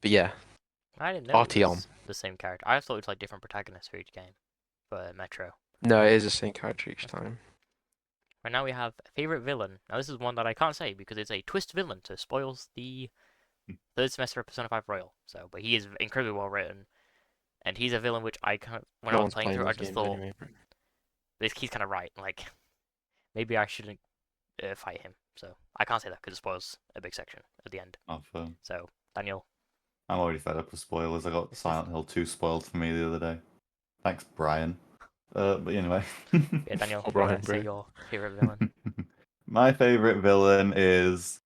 Speaker 1: yeah,
Speaker 2: I didn't know it
Speaker 1: Artyom.
Speaker 2: was the same character. I thought it was like different protagonists for each game for Metro.
Speaker 1: No, it is the same character each time.
Speaker 2: Right now we have favorite villain. Now this is one that I can't say because it's a twist villain, so spoils the third semester of Persona 5 Royal. So, but he is incredibly well written, and he's a villain which I kind of when I was playing through, I just thought
Speaker 1: anyway.
Speaker 2: he's kind of right. Like maybe I shouldn't fight him. So I can't say that because it spoils a big section at the end.
Speaker 3: Oh, fun.
Speaker 2: So Daniel,
Speaker 3: I'm already fed up with spoilers. I got Silent Hill 2 spoiled for me the other day. Thanks, Brian. But anyway.
Speaker 2: yeah, Daniel,
Speaker 1: Brian,
Speaker 2: say your favorite villain.
Speaker 3: My favorite villain is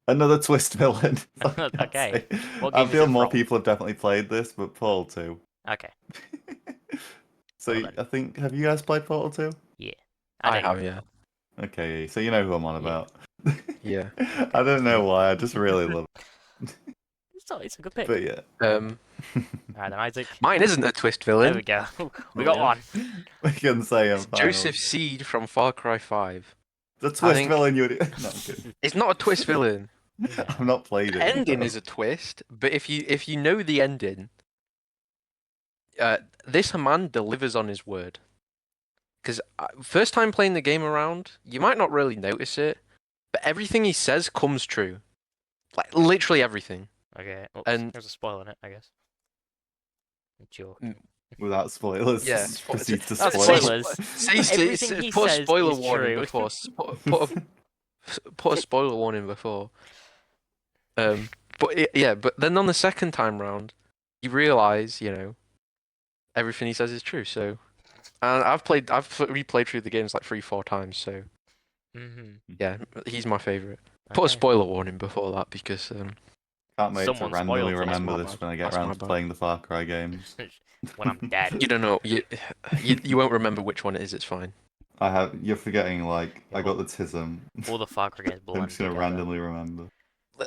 Speaker 3: another twist villain.
Speaker 2: Okay. What
Speaker 3: I
Speaker 2: game is
Speaker 3: feel
Speaker 2: it
Speaker 3: more
Speaker 2: from?
Speaker 3: people have definitely played this, but Portal 2.
Speaker 2: Okay.
Speaker 3: So
Speaker 2: Well then.
Speaker 3: I think, have you guys played Portal 2?
Speaker 2: Yeah.
Speaker 1: I have, yeah.
Speaker 3: Okay, so you know who I'm on
Speaker 2: Yeah.
Speaker 3: about.
Speaker 1: Yeah.
Speaker 3: I don't know why, I just really love it.
Speaker 2: It's a good pick.
Speaker 3: But yeah.
Speaker 2: Alright then, Isaac.
Speaker 1: Mine isn't a twist
Speaker 2: There we
Speaker 1: villain.
Speaker 2: go. We got one.
Speaker 3: We can say him.
Speaker 1: It's Joseph Seed from Far Cry 5.
Speaker 3: The twist
Speaker 1: think-
Speaker 3: villain you would. No, I'm kidding.
Speaker 1: It's not a twist villain.
Speaker 3: I've not played
Speaker 1: The
Speaker 3: it.
Speaker 1: ending is a twist, but if you know the ending, this man delivers on his word. Because first time playing the game around, you might not really notice it, but everything he says comes true. Like literally everything.
Speaker 2: Okay. Oops,
Speaker 1: And-
Speaker 2: there's a spoiler in it, I guess. Joke.
Speaker 3: Without spoilers.
Speaker 1: Yeah,
Speaker 3: Proceed to
Speaker 2: That's
Speaker 3: spoil.
Speaker 2: spoilers.
Speaker 1: Say,
Speaker 2: Everything he
Speaker 1: put a
Speaker 2: says
Speaker 1: spoiler
Speaker 2: is
Speaker 1: warning
Speaker 2: true.
Speaker 1: before. Put a spoiler warning before. But then on the second time round, you realise, everything he says is true. So, and I've replayed through the games like 3-4 times. So, yeah, he's my favourite. Put a
Speaker 2: Okay.
Speaker 1: spoiler warning before that because
Speaker 3: Can't wait
Speaker 2: Someone
Speaker 3: to randomly
Speaker 2: spoiled it.
Speaker 3: remember
Speaker 1: That's my
Speaker 3: this
Speaker 1: bad.
Speaker 3: when I get
Speaker 1: That's
Speaker 3: around
Speaker 1: my
Speaker 3: to
Speaker 1: bad.
Speaker 3: playing the Far Cry games.
Speaker 2: When I'm dead.
Speaker 1: you don't know. You won't remember which one it is. It's fine.
Speaker 3: You're forgetting, like, I got the tism.
Speaker 2: All the Far Cry games
Speaker 3: I'm
Speaker 2: blend
Speaker 3: just gonna
Speaker 2: together.
Speaker 3: randomly remember.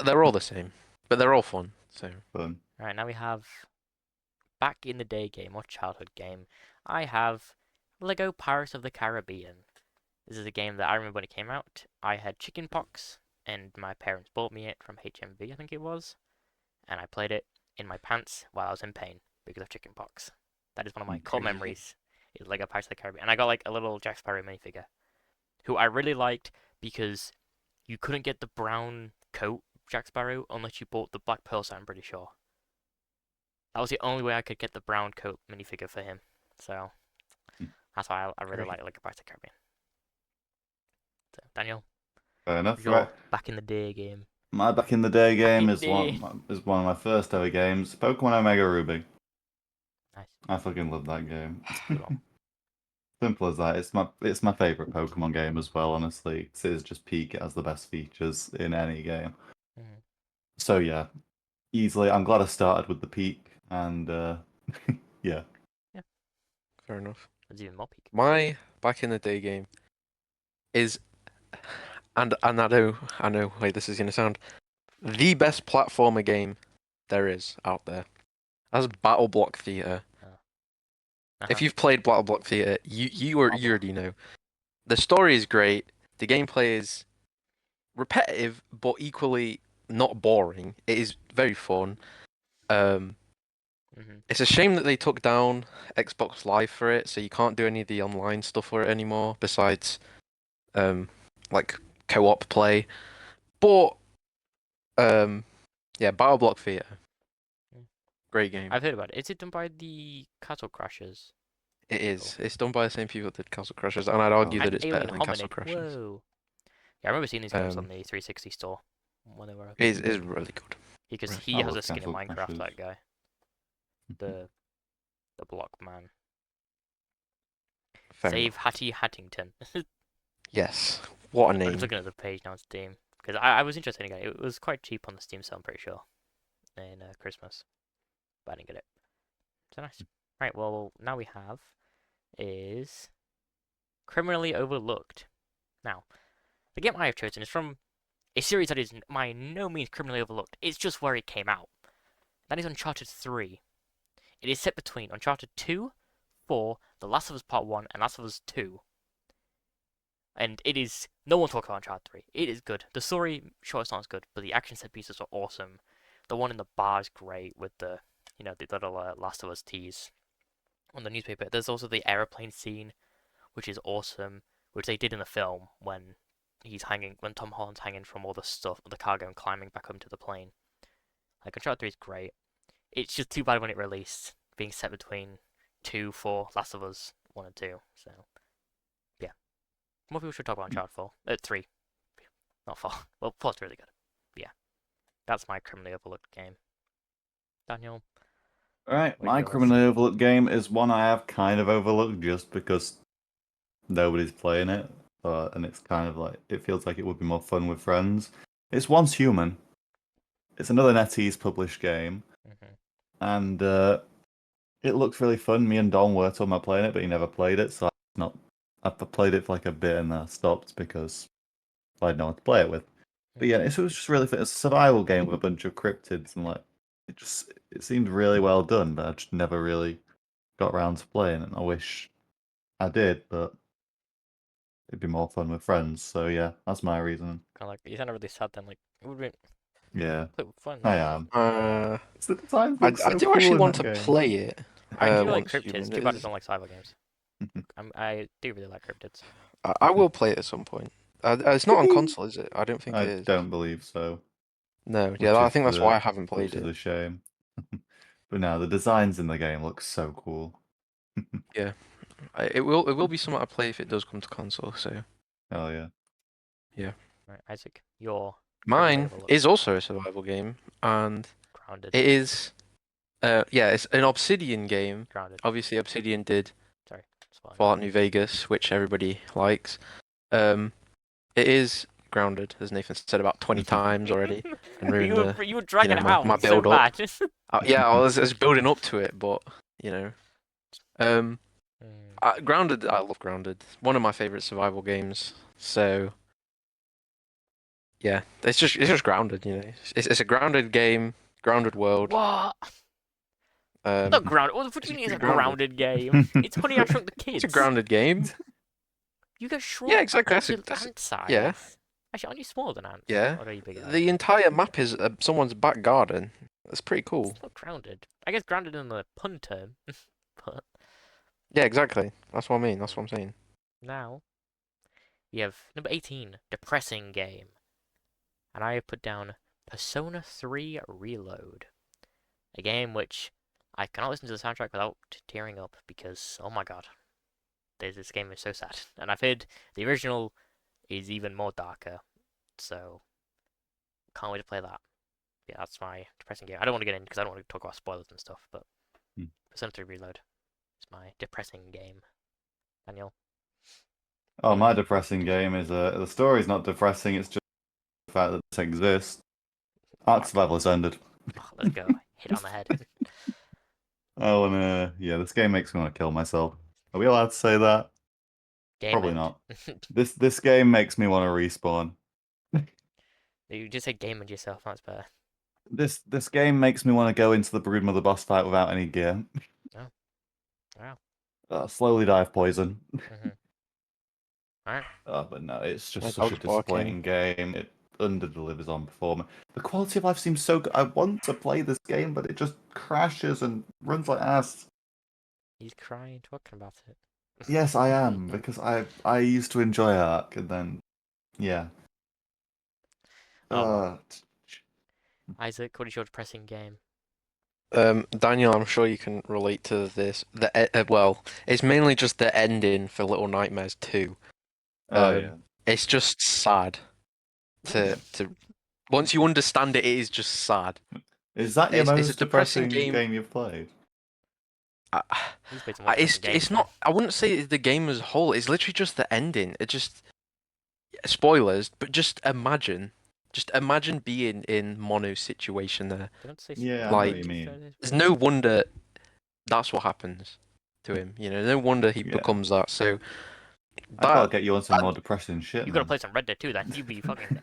Speaker 1: They're all the same, but they're all fun. So
Speaker 3: Fun.
Speaker 2: Alright, now we have back in the day game or childhood game. I have Lego Pirates of the Caribbean. This is a game that I remember when it came out. I had chicken pox, and my parents bought me it from HMV, I think it was, and I played it in my pants while I was in pain because of chicken pox. That is one of my core memories. Is Lego Pirates of the Caribbean, and I got like a little Jack Sparrow minifigure, who I really liked because you couldn't get the brown coat Jack Sparrow unless you bought the Black Pearl set, I'm pretty sure. That was the only way I could get the brown coat minifigure for him. So that's why I really like Lego Pirates of the Caribbean. So, Daniel,
Speaker 3: Fair enough.
Speaker 2: your
Speaker 3: Right.
Speaker 2: back in the day game.
Speaker 3: My back in the day game
Speaker 2: in
Speaker 3: is
Speaker 2: the
Speaker 3: one of my first ever games. Pokemon Omega Ruby.
Speaker 2: Nice.
Speaker 3: I fucking love that game.
Speaker 2: Good one.
Speaker 3: Simple as that. It's my favorite Pokemon game as well. Honestly, it is just peak. It has the best features in any game.
Speaker 2: Mhm.
Speaker 3: So yeah, easily. I'm glad I started with the peak, and yeah.
Speaker 1: fair enough.
Speaker 2: There's even more peak.
Speaker 1: My back in the day game is, and I know. Wait, this is gonna sound the best platformer game there is out there. That's Battle Block Theater. If you've played Battle Block Theater, you already know. The story is great. The gameplay is repetitive, but equally not boring. It is very fun. It's a shame that they took down Xbox Live for it, so you can't do any of the online stuff for it anymore, besides like co-op play. But yeah, Battle Block Theater. Great game.
Speaker 2: I've heard about it. Is it done by the Castle Crashers?
Speaker 1: It is. It's done by the same people that did Castle Crashers, and I'd argue that it's better
Speaker 2: Alien
Speaker 1: than Castle
Speaker 2: Hominid.
Speaker 1: Crashers.
Speaker 2: Whoa. Yeah, I remember seeing these games on the 360 store when they were open.
Speaker 1: It is really good.
Speaker 2: Because
Speaker 1: Right.
Speaker 2: he
Speaker 3: I
Speaker 2: has
Speaker 3: love
Speaker 2: a skin in
Speaker 3: Castle
Speaker 2: Minecraft,
Speaker 3: Crashers.
Speaker 2: that guy. The block man.
Speaker 1: Fair
Speaker 2: Save
Speaker 1: enough.
Speaker 2: Hattie Hattington.
Speaker 1: Yes. What a
Speaker 2: I'm
Speaker 1: name.
Speaker 2: just looking at the page now on Steam. Because I was interested in getting it. It was quite cheap on the Steam sale, I'm pretty sure. In Christmas. But I didn't get it. So nice. Right, well, now we have is Criminally Overlooked. Now, the game I have chosen is from a series that is by no means criminally overlooked. It's just where it came out. That is Uncharted 3. It is set between Uncharted 2, 4, The Last of Us Part 1, and Last of Us 2. And it is. No one talks about Uncharted 3. It is good. The story, sure, it's not as good, but the action set pieces are awesome. The one in the bar is great with the little Last of Us tease on the newspaper. There's also the aeroplane scene, which is awesome, which they did in the film when Tom Holland's hanging from all the stuff, the cargo, and climbing back up to the plane. Like, Uncharted 3 is great. It's just too bad when it released, being set between 2 for Last of Us 1 and 2. So, yeah. More people should talk about Uncharted 4. 3. Not 4. Well, 4's really good. But yeah. That's my criminally overlooked game. Daniel?
Speaker 3: Alright,
Speaker 2: What's
Speaker 3: my
Speaker 2: yours?
Speaker 3: criminally overlooked game is one I have kind of overlooked just because nobody's playing it. And it's kind of like, it feels like it would be more fun with friends. It's Once Human. It's another NetEase published game.
Speaker 2: Mm-hmm.
Speaker 3: And it looks really fun. Me and Don were talking about playing it, but he never played it. So I've played it for like a bit and then I stopped because I had no one to play it with. But yeah, it was just really fun. It's a survival game with a bunch of cryptids and like it seemed really well done, but I just never really got around to playing it. I wish I did, but it'd be more fun with friends. So yeah, that's my reason.
Speaker 2: Kind of like, you sound really sad then. Like, it would be
Speaker 3: Yeah,
Speaker 2: fun.
Speaker 3: I am.
Speaker 1: Uh,
Speaker 3: It's the design
Speaker 1: I
Speaker 3: looks so
Speaker 1: do
Speaker 3: cool
Speaker 1: actually
Speaker 3: in
Speaker 1: want
Speaker 3: that
Speaker 1: to
Speaker 3: game.
Speaker 1: play it.
Speaker 2: I do like
Speaker 1: Once
Speaker 2: cryptids.
Speaker 1: Human
Speaker 2: Too bad I
Speaker 1: is-
Speaker 2: don't like cyber games. I do really like cryptids.
Speaker 1: I will play it at some point. It's not on console, is it? I don't think
Speaker 3: I
Speaker 1: it is.
Speaker 3: don't believe so.
Speaker 1: No,
Speaker 3: Which
Speaker 1: yeah, I
Speaker 3: is
Speaker 1: think that's why I haven't
Speaker 3: which
Speaker 1: played
Speaker 3: is
Speaker 1: it.
Speaker 3: a shame. But no, the designs in the game look so cool.
Speaker 1: Yeah, it will be something I play if it does come to console. So
Speaker 3: Oh yeah.
Speaker 2: Right, Isaac, your
Speaker 1: mine
Speaker 2: overlooked.
Speaker 1: is also a survival game, and
Speaker 2: Grounded.
Speaker 1: it is, it's an Obsidian game.
Speaker 2: Grounded.
Speaker 1: Obviously, Obsidian did
Speaker 2: Sorry. Spoiler.
Speaker 1: Fallout New Vegas, which everybody likes. It is grounded, as Nathan said about 20 times already, and ruined
Speaker 2: you were dragging it
Speaker 1: my
Speaker 2: out so
Speaker 1: build up.
Speaker 2: bad.
Speaker 1: Yeah, I was building up to it, but you know, Grounded. I love Grounded. One of my favorite survival games. So yeah, it's just Grounded. You know, it's a grounded game, grounded world.
Speaker 2: What? Not grounded. What do you mean it's a grounded game? It's Honey, I Shrunk the Kids.
Speaker 1: It's a grounded game.
Speaker 2: You get shrunk.
Speaker 1: Yeah, exactly.
Speaker 2: That's ant size.
Speaker 1: yeah.
Speaker 2: Actually, aren't you smaller than ants?
Speaker 1: Yeah.
Speaker 2: Or are you bigger?
Speaker 1: The entire map is someone's back garden. That's pretty cool.
Speaker 2: It's not grounded. I guess grounded in the pun term. But
Speaker 1: Yeah, exactly. That's what I mean. That's what I'm saying.
Speaker 2: now we have number 18, depressing game, and I have put down Persona 3 Reload, a game which I cannot listen to the soundtrack without tearing up because, oh my god, this game is so sad. And I've heard the original is even more darker, so can't wait to play that. Yeah, that's my depressing game. I don't want to get in because I don't want to talk about spoilers and stuff, but Persona 3 Reload is my depressing game. Daniel?
Speaker 3: Oh, my depressing game is the story's not depressing. It's just the fact that this exists. Ark Survival has ended.
Speaker 2: Oh, let's go. Hit it on the head.
Speaker 3: Oh, and yeah, this game makes me want to kill myself. Are we allowed to say that?
Speaker 2: Game
Speaker 3: Probably
Speaker 2: end.
Speaker 3: not. This game makes me want to respawn.
Speaker 2: You just said game end yourself, that's better.
Speaker 3: This game makes me want to go into the Broodmother boss fight without any gear.
Speaker 2: Oh. Wow.
Speaker 3: Slowly die of poison.
Speaker 2: Alright.
Speaker 3: But no, it's just
Speaker 1: My
Speaker 3: such a
Speaker 1: dog's barking.
Speaker 3: disappointing game. It under-delivers on performance. The quality of life seems so good. I want to play this game, but it just crashes and runs like ass.
Speaker 2: He's crying talking about it.
Speaker 3: Yes, I am, because I used to enjoy Ark, and then, yeah.
Speaker 2: Oh, Isaac, what is your depressing game?
Speaker 1: Daniel, I'm sure you can relate to this. Well, it's mainly just the ending for Little Nightmares 2.
Speaker 3: Yeah.
Speaker 1: It's just sad. To once you understand it, it is just sad.
Speaker 3: Is that your
Speaker 1: It's a
Speaker 3: most
Speaker 1: depressing
Speaker 3: depressing
Speaker 1: game.
Speaker 3: game you've played?
Speaker 2: He's played some more depressing games,
Speaker 1: It's not. I wouldn't say it's the game as a whole. It's literally just the ending. It just spoilers, but just imagine being in Mono's situation there.
Speaker 2: Don't say
Speaker 3: Yeah,
Speaker 2: spoilers.
Speaker 3: I know
Speaker 1: Like,
Speaker 3: what you mean.
Speaker 1: There's no wonder that's what happens to him. You know, no wonder he
Speaker 3: Yeah.
Speaker 1: becomes that. So
Speaker 3: I gotta get you on some more depressing shit.
Speaker 2: You gotta play some Red Dead too, then. You'd be fucking.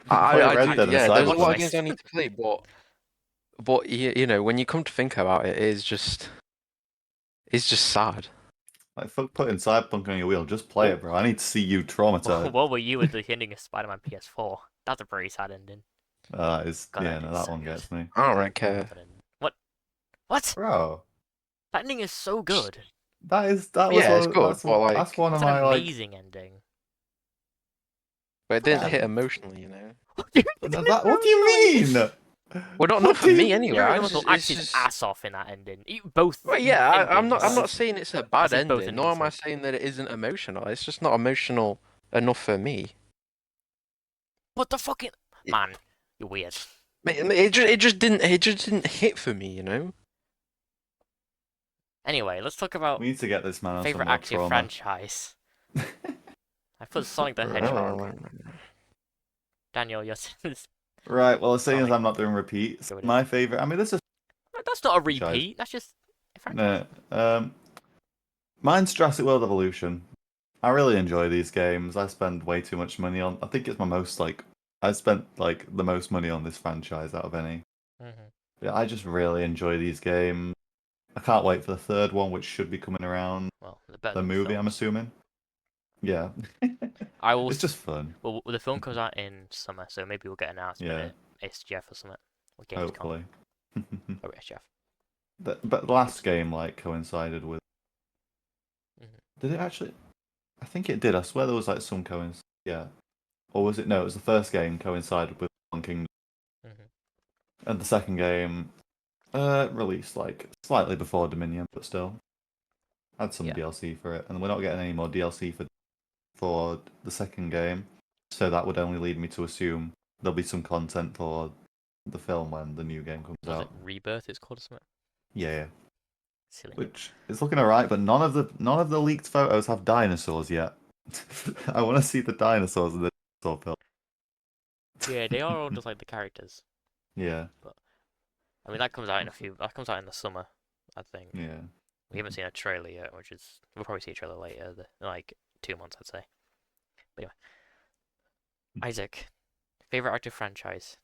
Speaker 1: I
Speaker 3: Red
Speaker 1: do,
Speaker 3: Dead
Speaker 1: yeah, there's a lot of
Speaker 3: Cyberpunk.
Speaker 1: games I need to play, but you know, when you come to think about it, it's just sad.
Speaker 3: Like, fuck putting Cyberpunk on your wheel. Just play it, bro. I need to see you traumatized.
Speaker 2: What were you with the ending of Spider-Man PS4? That's a pretty sad ending. God, that
Speaker 3: No,
Speaker 2: ending's
Speaker 3: that
Speaker 2: so
Speaker 3: one
Speaker 2: good.
Speaker 3: gets me.
Speaker 1: I don't really care.
Speaker 2: That ending. What?
Speaker 3: Bro,
Speaker 2: That ending is so good.
Speaker 3: that was
Speaker 1: Yeah, it's good, but like,
Speaker 3: that's one of
Speaker 2: It's an
Speaker 3: my like.
Speaker 2: amazing ending.
Speaker 1: but it didn't
Speaker 3: Yeah.
Speaker 1: hit emotionally, you know.
Speaker 3: What do you mean?
Speaker 1: Well, not
Speaker 3: What
Speaker 1: for
Speaker 3: do
Speaker 1: me
Speaker 3: you-
Speaker 1: anyway.
Speaker 2: Yuri acts
Speaker 1: It's
Speaker 2: his
Speaker 1: just.
Speaker 2: ass off in that ending. Both
Speaker 1: Well, yeah, I'm
Speaker 2: endings.
Speaker 1: not saying it's a
Speaker 2: I
Speaker 1: bad
Speaker 2: say both
Speaker 1: ending, nor am I
Speaker 2: endings,
Speaker 1: saying that it isn't emotional. It's just not emotional enough for me.
Speaker 2: What the fucking man? You're weird.
Speaker 1: It just didn't hit for me, you know.
Speaker 2: Anyway, let's talk about
Speaker 3: We need to get this man on some
Speaker 2: favorite
Speaker 3: more
Speaker 2: active
Speaker 3: trauma.
Speaker 2: franchise. I put Sonic the Hedgehog. Daniel, yours.
Speaker 3: Right, well, seeing as
Speaker 2: Sonic.
Speaker 3: I'm not doing repeats,
Speaker 2: Go with it.
Speaker 3: my favorite. I mean, this is
Speaker 2: That's not a
Speaker 3: franchise.
Speaker 2: repeat. That's just a franchise.
Speaker 3: No, mine's Jurassic World Evolution. I really enjoy these games. I spend way too much money on. I think it's my most like. I spent like the most money on this franchise out of any.
Speaker 2: Mm-hmm.
Speaker 3: Yeah, I just really enjoy these games. I can't wait for the third one, which should be coming around.
Speaker 2: Well, they're better
Speaker 3: The
Speaker 2: than
Speaker 3: movie, I'm
Speaker 2: films.
Speaker 3: assuming. Yeah.
Speaker 2: I will.
Speaker 3: It's just fun.
Speaker 2: Well, the film comes out in summer, so maybe we'll get an announcement
Speaker 3: Yeah.
Speaker 2: at SGF or something. Or Gamescom.
Speaker 3: Hopefully.
Speaker 2: Or SGF.
Speaker 3: But the last game like coincided with.
Speaker 2: Mhm.
Speaker 3: Did it actually? I think it did. I swear there was like some coincidence. Yeah. Or was it? No, it was the first game coincided with One Kingdom,
Speaker 2: Mhm.
Speaker 3: and the second game released like slightly before Dominion, but still had some
Speaker 2: Yeah.
Speaker 3: DLC for it, and we're not getting any more DLC for the second game, so that would only lead me to assume there'll be some content for the film when the new game comes
Speaker 2: Was
Speaker 3: out.
Speaker 2: it Rebirth? It's called or something.
Speaker 3: Yeah.
Speaker 2: Silly.
Speaker 3: Which is looking alright, but none of the leaked photos have dinosaurs yet. I want to see the dinosaurs in the dinosaur film.
Speaker 2: Yeah, they are all just like the characters.
Speaker 3: Yeah.
Speaker 2: But I mean, that comes out That comes out in the summer, I think.
Speaker 3: Yeah.
Speaker 2: We haven't seen a trailer yet, which is we'll probably see a trailer later, like 2 months, I'd say. But anyway, Isaac, favorite active franchise.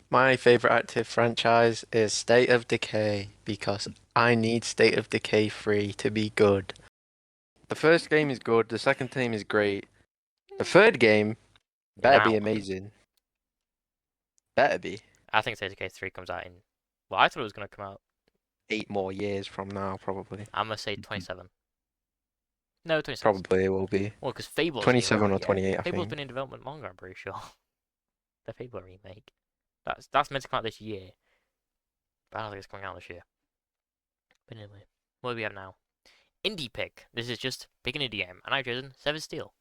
Speaker 1: My favorite active franchise is State of Decay because I need State of Decay 3 to be good. The first game is good, the second game is great. The third game better be
Speaker 2: Now.
Speaker 1: amazing. Better be.
Speaker 2: I think State of Decay 3 comes out in. Well, I thought it was gonna come out.
Speaker 1: 8 more years from now, probably.
Speaker 2: I'm gonna say 27. No, 26.
Speaker 1: Probably it will be.
Speaker 2: Well, because Fable's
Speaker 1: 27 or
Speaker 2: yeah,
Speaker 1: 28, I
Speaker 2: Fable's
Speaker 1: think.
Speaker 2: been in development longer, I'm pretty sure. The Fable remake. That's meant to come out this year. But I don't think it's coming out this year. But anyway, what do we have now? Indie pick. This is just pick an indie game, and I've chosen Seven Steel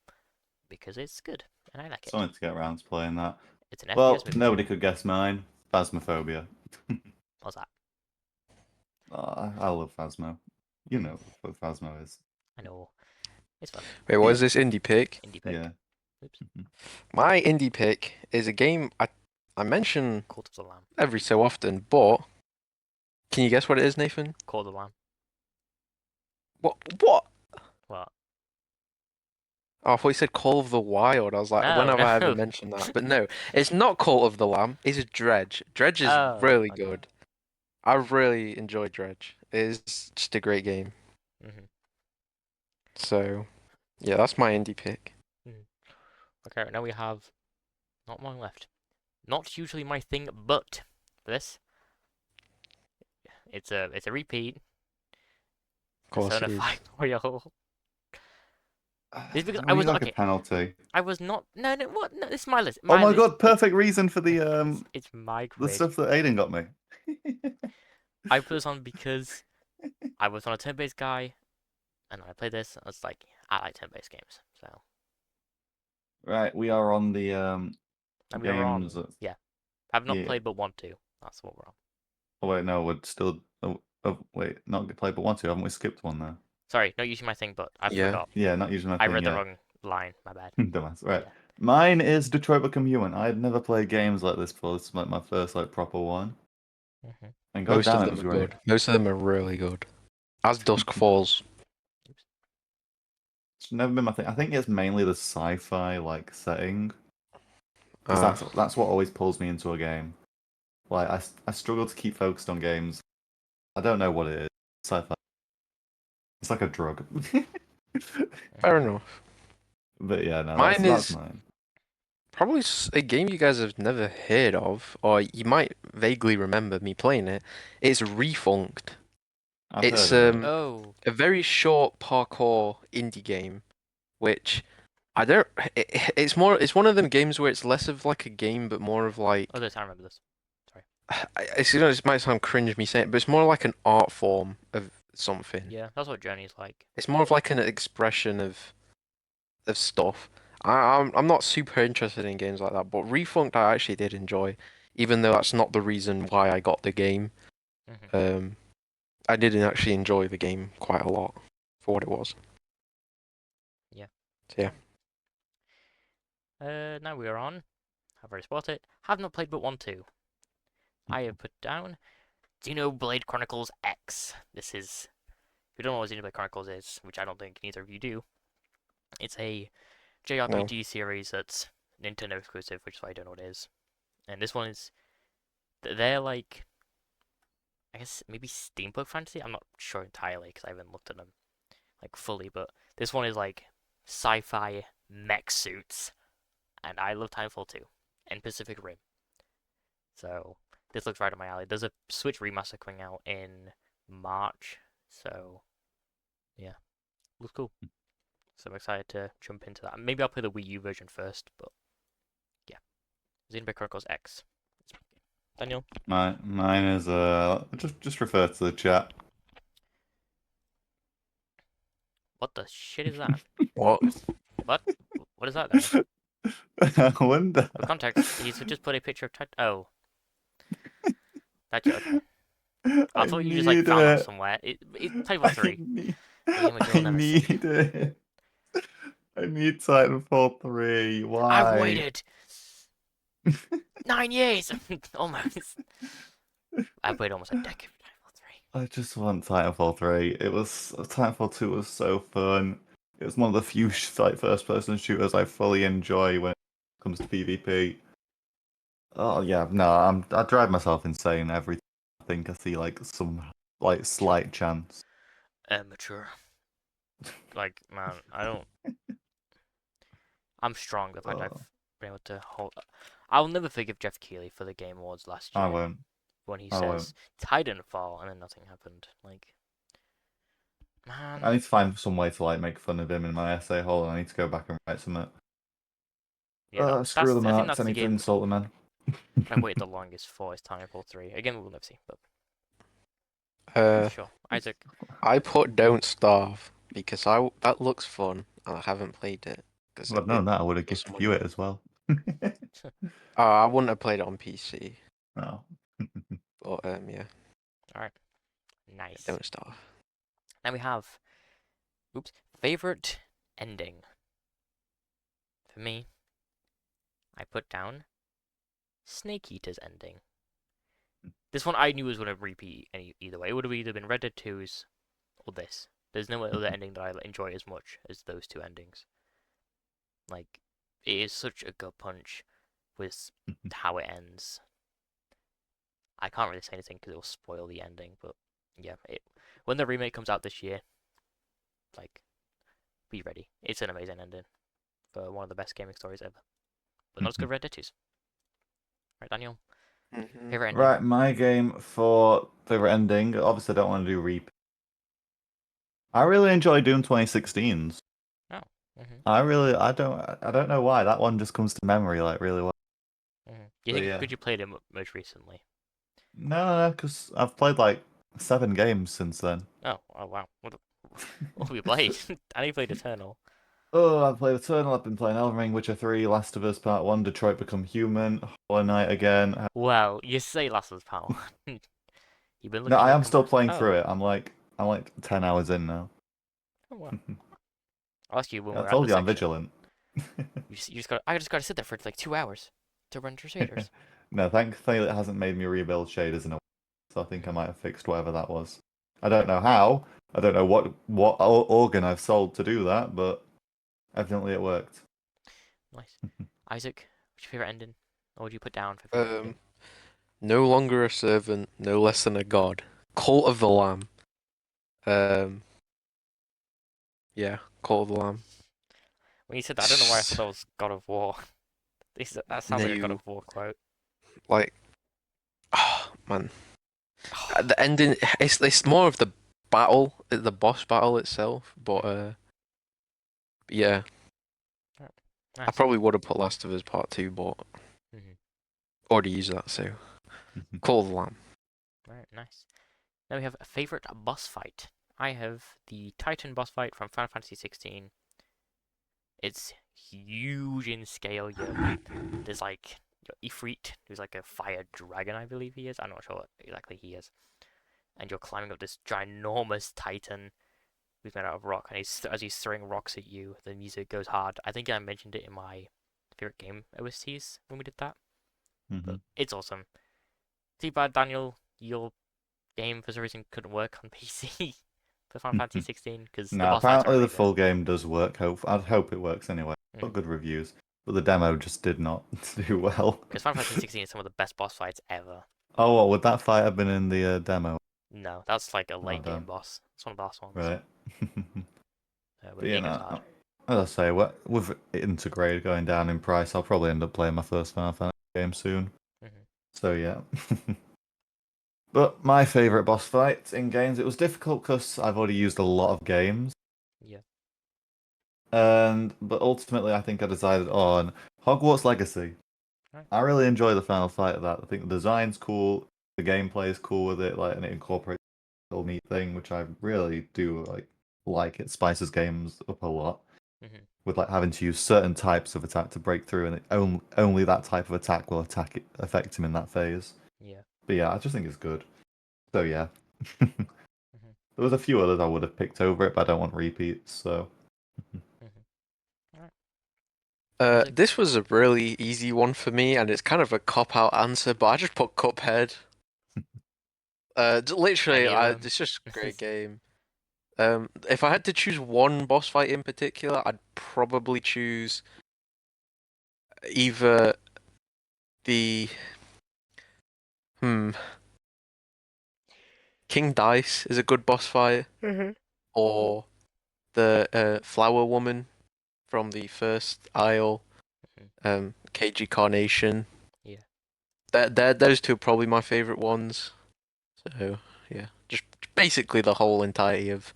Speaker 2: because it's good and I like it.
Speaker 3: Something to get around to playing that.
Speaker 2: It's an
Speaker 3: Well,
Speaker 2: FPS movie.
Speaker 3: nobody could guess mine. Phasmophobia.
Speaker 2: What's that?
Speaker 3: Oh, I love Phasmo. You know what Phasmo is.
Speaker 2: I know. It's fun.
Speaker 1: Wait, what is this indie pick?
Speaker 2: Indie pick.
Speaker 3: Yeah.
Speaker 2: Oops.
Speaker 1: My indie pick is a game I mention
Speaker 2: Cult of the Lamb.
Speaker 1: every so often, but can you guess what it is, Nathan?
Speaker 2: Cult of the Lamb.
Speaker 1: What?
Speaker 2: What?
Speaker 1: Oh, I thought you said Call of the Wild. I was like,
Speaker 2: No,
Speaker 1: when have I
Speaker 2: no.
Speaker 1: ever mentioned that? But no, it's not Call of the Lamb. It's Dredge. Dredge is
Speaker 2: Oh,
Speaker 1: really
Speaker 2: okay.
Speaker 1: good. I really enjoy Dredge. It's just a great game.
Speaker 2: Mm-hmm.
Speaker 1: So, yeah, that's my indie pick.
Speaker 2: Okay, now we have not long left. Not usually my thing, but for this, it's a repeat.
Speaker 1: Of course
Speaker 2: Persona
Speaker 1: it is.
Speaker 2: 5 Royal. It's because
Speaker 3: I was like a penalty.
Speaker 2: I was not. No, what? No, it's my list.
Speaker 3: Oh my
Speaker 2: list.
Speaker 3: god! Perfect reason for the
Speaker 2: It's my
Speaker 3: the
Speaker 2: quiz.
Speaker 3: stuff that Aiden got me.
Speaker 2: I put this on because I was on a turn-based guy, and I played this. And I was like, I like turn-based games, so.
Speaker 3: Right, we are on the
Speaker 2: And we are on.
Speaker 3: games.
Speaker 2: Yeah, I've not
Speaker 3: Yeah.
Speaker 2: played but want to. That's what we're on.
Speaker 3: Oh wait, no, we're still. Oh wait, not played but one, two. Haven't we skipped one there?
Speaker 2: Sorry, not using my thing, but I
Speaker 1: Yeah.
Speaker 2: forgot.
Speaker 3: Yeah, not using my
Speaker 2: I
Speaker 3: thing.
Speaker 2: read the
Speaker 3: Yeah.
Speaker 2: wrong line. My bad.
Speaker 3: Dumbass. Right.
Speaker 2: Yeah.
Speaker 3: Mine is Detroit Become Human. I had never played games like this before. This is like my first like proper one.
Speaker 2: Mm-hmm.
Speaker 3: And
Speaker 1: Most of
Speaker 3: goddamn, it
Speaker 1: them
Speaker 3: was
Speaker 1: are
Speaker 3: great.
Speaker 1: good. Most of them are really good. As Dusk Falls.
Speaker 3: It's never been my thing. I think it's mainly the sci-fi like setting.
Speaker 1: Ah.
Speaker 3: Because that's what always pulls me into a game. Like I struggle to keep focused on games. I don't know what it is. Sci-fi. It's like a drug.
Speaker 1: Fair enough.
Speaker 3: But yeah, no,
Speaker 1: Mine
Speaker 3: that's
Speaker 1: is
Speaker 3: mine.
Speaker 1: probably a game you guys have never heard of, or you might vaguely remember me playing it. It's Refunked.
Speaker 3: I've
Speaker 1: It's
Speaker 3: heard of it.
Speaker 2: Oh,
Speaker 1: a very short parkour indie game, which I don't. It's one of them games where it's less of like a game, but more of like.
Speaker 2: oh, this I remember this. Sorry.
Speaker 1: It might sound cringe me saying it, but it's more like an art form of something.
Speaker 2: Yeah, that's what Journey's like.
Speaker 1: It's more of like an expression of stuff. I'm not super interested in games like that, but Refunked I actually did enjoy, even though that's not the reason why I got the game.
Speaker 2: Hmm.
Speaker 1: I did actually enjoy the game quite a lot for what it was.
Speaker 2: Yeah.
Speaker 1: So,
Speaker 2: yeah. Now we are on. I've already spotted it. Have not played but 1, 2. I have put down Xenoblade Chronicles X. This is. If you don't know what Xenoblade Chronicles is, which I don't think neither of you do, it's a JRPG series that's Nintendo exclusive, which is why I don't know what it is. And this one is. They're like. I guess maybe steampunk fantasy? I'm not sure entirely because I haven't looked at them like fully, but this one is like sci-fi mech suits, and I love Titanfall 2 and Pacific Rim. So this looks right up my alley. There's a Switch remaster coming out in March, so yeah, looks cool. So I'm excited to jump into that. Maybe I'll play the Wii U version first, but yeah, Xenoblade Chronicles X. Daniel,
Speaker 3: Mine is just refer to the chat.
Speaker 2: what the shit is that?
Speaker 1: what?
Speaker 2: What? What is that, Daniel?
Speaker 3: I wonder.
Speaker 2: For context, he's just put a picture of oh, that's okay. I thought you just like found that somewhere. It's Titanfall 3. Game which
Speaker 3: I
Speaker 2: you'll never see.
Speaker 3: need it. I need Titanfall 3.
Speaker 2: I've
Speaker 3: Why?
Speaker 2: waited 9 years, almost. I've waited almost a decade for Titanfall 3.
Speaker 3: I just want Titanfall 3. Titanfall 2 was so fun. It was one of the few like first-person shooters I fully enjoy when it comes to PvP. Oh yeah, no, I drive myself insane every time I think I see like some like slight chance.
Speaker 2: Mature. Like, man, I don't. I'm strong. The fact I've
Speaker 3: Oh,
Speaker 2: been able to hold. I'll never forgive Jeff Keighley for the Game Awards last
Speaker 3: I
Speaker 2: year
Speaker 3: won't.
Speaker 2: when he
Speaker 3: I
Speaker 2: says
Speaker 3: won't.
Speaker 2: Titanfall and then nothing happened. Like,
Speaker 3: I
Speaker 2: man,
Speaker 3: need to find some way to like make fun of him in my essay hole. I need to go back and write something.
Speaker 2: yeah, that,
Speaker 3: Screw
Speaker 2: that's.
Speaker 3: the
Speaker 2: I think
Speaker 3: marks.
Speaker 2: that's
Speaker 3: I
Speaker 2: the
Speaker 3: need to
Speaker 2: game
Speaker 3: insult the man.
Speaker 2: I've waited the longest for is Titanfall 3. Again, we'll never see, but
Speaker 1: Uh,
Speaker 2: sure. Isaac,
Speaker 1: I put Don't Starve because that looks fun and I haven't played it because
Speaker 3: Well, I've known that. I would have gifted
Speaker 1: someone.
Speaker 3: you it as well.
Speaker 1: I wouldn't have played it on PC,
Speaker 3: No.
Speaker 1: but yeah,
Speaker 2: all right, nice.
Speaker 1: Don't Starve.
Speaker 2: Now we have, favorite ending. For me, I put down Snake Eater's ending. This one I knew was going to repeat either way. It would have either been Red Dead 2's or this. There's no other ending that I enjoy as much as those two endings. Like, it is such a gut punch with how it ends. I can't really say anything because it will spoil the ending, but yeah, when the remake comes out this year, like, be ready. It's an amazing ending for one of the best gaming stories ever. But not as good as Red Dead 2's. Right, Daniel? Favorite ending?
Speaker 3: Right, my game for favorite ending. Obviously, I don't want to do reap. I really enjoy Doom 2016's.
Speaker 2: Oh. Mm-hmm.
Speaker 3: I don't know why that one just comes to memory like really well.
Speaker 2: Mm-hmm. Do you
Speaker 3: But
Speaker 2: think
Speaker 3: yeah.
Speaker 2: because you played it most recently?
Speaker 3: No, because I've played like 7 games since then.
Speaker 2: Oh wow. What have you played? I know you played Eternal.
Speaker 3: Oh, I've played Eternal. I've been playing Elden Ring, Witcher 3, Last of Us Part 1, Detroit Become Human, Hollow Knight again.
Speaker 2: Well, you say Last of Us Power. You've been
Speaker 3: No,
Speaker 2: looking
Speaker 3: I
Speaker 2: at
Speaker 3: am still playing
Speaker 2: oh.
Speaker 3: through it. I'm like 10 hours in now.
Speaker 2: Oh wow. I'll ask you when
Speaker 3: I
Speaker 2: we're at
Speaker 3: told
Speaker 2: the
Speaker 3: you I'm
Speaker 2: section.
Speaker 3: vigilant.
Speaker 2: I just gotta sit there for like 2 hours to run through shaders.
Speaker 3: No, thankfully it hasn't made me rebuild shaders in a while, so I think I might have fixed whatever that was. I don't know how. I don't know what organ I've sold to do that, but evidently it worked.
Speaker 2: Nice. Isaac, what's your favorite ending? Or would you put down for favorite ending?
Speaker 1: No longer a servant, no less than a god. Cult of the Lamb. Um, Yeah, Call of the Lamb.
Speaker 2: When you said that, I don't know why I thought that was God of War. That sounds like a God
Speaker 1: No,
Speaker 2: of War quote.
Speaker 1: like, oh man, the ending. It's more of the battle, the boss battle itself. But yeah, I
Speaker 2: Nice.
Speaker 1: probably would have put Last of Us Part 2, but
Speaker 2: Mhm.
Speaker 1: already used that. So Call of the Lamb.
Speaker 2: Right, nice. Now we have a favorite boss fight. I have the Titan boss fight from Final Fantasy 16. It's huge in scale. There's like your Ifrit, who's like a fire dragon, I believe he is. I'm not sure what exactly he is. And you're climbing up this ginormous Titan who's made out of rock, and as he's throwing rocks at you, the music goes hard. I think I mentioned it in my favorite game OSTs when we did that, but it's awesome. Too bad, Daniel, your game for some reason couldn't work on PC for Final Fantasy 16 because the
Speaker 3: No,
Speaker 2: boss fights are
Speaker 3: apparently the
Speaker 2: amazing.
Speaker 3: full game does work. I'd hope it works anyway. Got good reviews, but the demo just did not do well.
Speaker 2: Because Final Fantasy 16 is some of the best boss fights ever.
Speaker 3: Oh, what would that fight have been in the demo?
Speaker 2: No, that's like a late game
Speaker 3: damn.
Speaker 2: boss. It's one of the last ones.
Speaker 3: Right.
Speaker 2: But
Speaker 3: But
Speaker 2: it
Speaker 3: you
Speaker 2: goes
Speaker 3: know,
Speaker 2: hard.
Speaker 3: as I say, with Integrate going down in price, I'll probably end up playing my first Final Fantasy game soon. So yeah. But my favourite boss fight in games, it was difficult because I've already used a lot of games.
Speaker 2: Yeah.
Speaker 3: But ultimately, I think I decided on Hogwarts Legacy.
Speaker 2: Right.
Speaker 3: I really enjoy the final fight of that. I think the design's cool, the gameplay is cool with it, and it incorporates a little neat thing, which I really do like. It spices games up a lot with having to use certain types of attack to break through, and only that type of attack will affect him in that phase.
Speaker 2: Yeah.
Speaker 3: But yeah, I just think it's good. So yeah. There was a few others I would have picked over it, but I don't want repeats, so.
Speaker 1: This was a really easy one for me, and it's kind of a cop-out answer, but I just put Cuphead. Literally, it's just a great game. If I had to choose one boss fight in particular, I'd probably choose either the King Dice is a good boss fight, or the Flower Woman from the first Isle, KG Carnation.
Speaker 2: Yeah.
Speaker 1: Those two are probably my favorite ones. So yeah, just basically the whole entirety of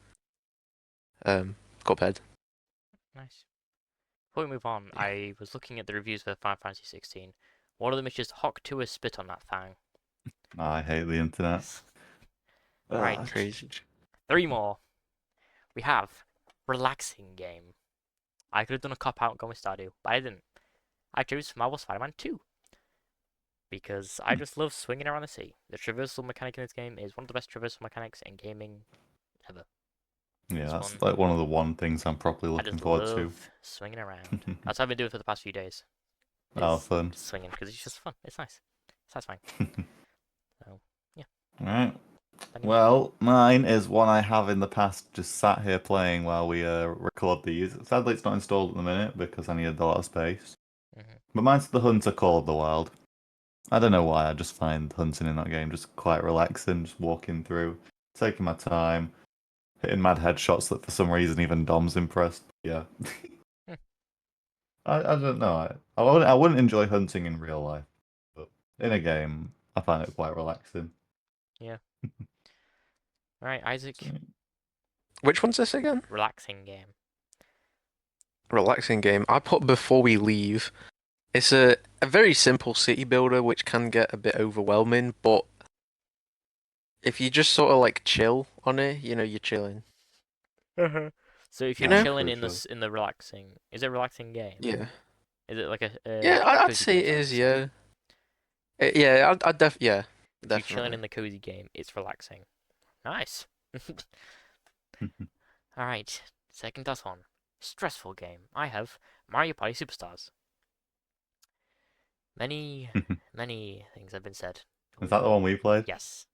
Speaker 1: Cuphead.
Speaker 2: Nice. Before we move on, I was looking at the reviews for Final Fantasy 16. One of them is just Hawk to a spit on that thing.
Speaker 3: I hate the internet.
Speaker 2: Right.
Speaker 1: Crazy.
Speaker 2: 3 more. We have Relaxing Game. I could have done a cop out and gone with Stardew, but I didn't. I chose Marvel Spider-Man 2. Because I just love swinging around the sea. The traversal mechanic in this game is one of the best traversal mechanics in gaming ever.
Speaker 3: Yeah, that's one of the one things I'm properly looking forward to.
Speaker 2: I just love swinging around. That's what I've been doing for the past few days.
Speaker 3: Oh, fun.
Speaker 2: Just swinging, because it's just fun. It's nice. It's satisfying. So, yeah.
Speaker 3: Alright. Well, mine is one I have in the past just sat here playing while we record these. Sadly, it's not installed at the minute because I needed a lot of space. But mine's The Hunter Call of the Wild. I don't know why, I just find hunting in that game just quite relaxing, just walking through, taking my time, hitting mad headshots that for some reason even Dom's impressed. Yeah. I don't know. I wouldn't enjoy hunting in real life, but in a game, I find it quite relaxing.
Speaker 2: Yeah. Alright, Isaac.
Speaker 1: Which one's this again?
Speaker 2: Relaxing Game.
Speaker 1: Relaxing Game. I put Before We Leave. It's a very simple city builder, which can get a bit overwhelming, but if you just sort of chill on it, you're chilling.
Speaker 2: So if you're chilling in the relaxing, is it a relaxing game?
Speaker 1: Yeah.
Speaker 2: Is it like a
Speaker 1: yeah? I'd say it is. Yeah. Yeah. Definitely.
Speaker 2: If you're chilling in the cozy game, it's relaxing. Nice. All right. Second last one. Stressful game. I have Mario Party Superstars. Many things have been said.
Speaker 3: Is that the one we played?
Speaker 2: Yes.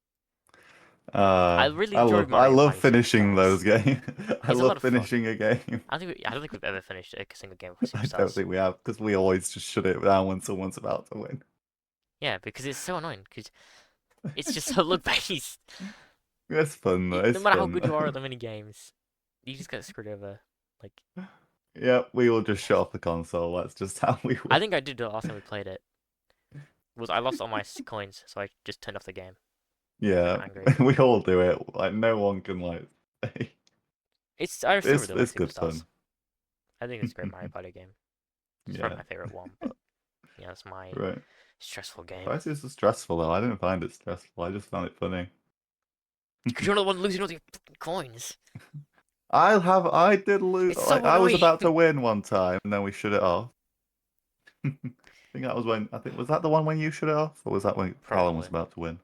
Speaker 2: I really enjoyed
Speaker 3: I love
Speaker 2: Party
Speaker 3: finishing
Speaker 2: Superstars.
Speaker 3: those games. I love finishing a game.
Speaker 2: I don't think we've ever finished a single game for Superstars.
Speaker 3: I don't think we have, because we always just shut it down when someone's about to win.
Speaker 2: Yeah, because it's so annoying, because it's just so luck-based.
Speaker 3: It's fun, though.
Speaker 2: No matter how good you are at the mini games, you just get screwed over. Like,
Speaker 3: Yeah, we will just shut off the console. That's just how we
Speaker 2: I
Speaker 3: work.
Speaker 2: think I did the last time we played it. Was I lost all my coins, so I just turned off the game.
Speaker 3: Yeah,
Speaker 2: I'm angry.
Speaker 3: we all do it. Like no one can like.
Speaker 2: I still
Speaker 3: It's
Speaker 2: really like
Speaker 3: good
Speaker 2: Superstars.
Speaker 3: fun.
Speaker 2: I think it's a great Mario Party game. It's probably
Speaker 3: Yeah,
Speaker 2: my favorite one, but yeah, it's my
Speaker 3: right.
Speaker 2: stressful game.
Speaker 3: Why is this so stressful though? I didn't find it stressful. I just found it funny.
Speaker 2: Because you're not the one losing all your fucking coins.
Speaker 3: I did lose.
Speaker 2: It's so
Speaker 3: Like I was
Speaker 2: annoying.
Speaker 3: about to win one time, and then we shut it off. I think that was when. I think was that the one when you shut it off, or was that when Callum was
Speaker 2: Probably.
Speaker 3: about to win?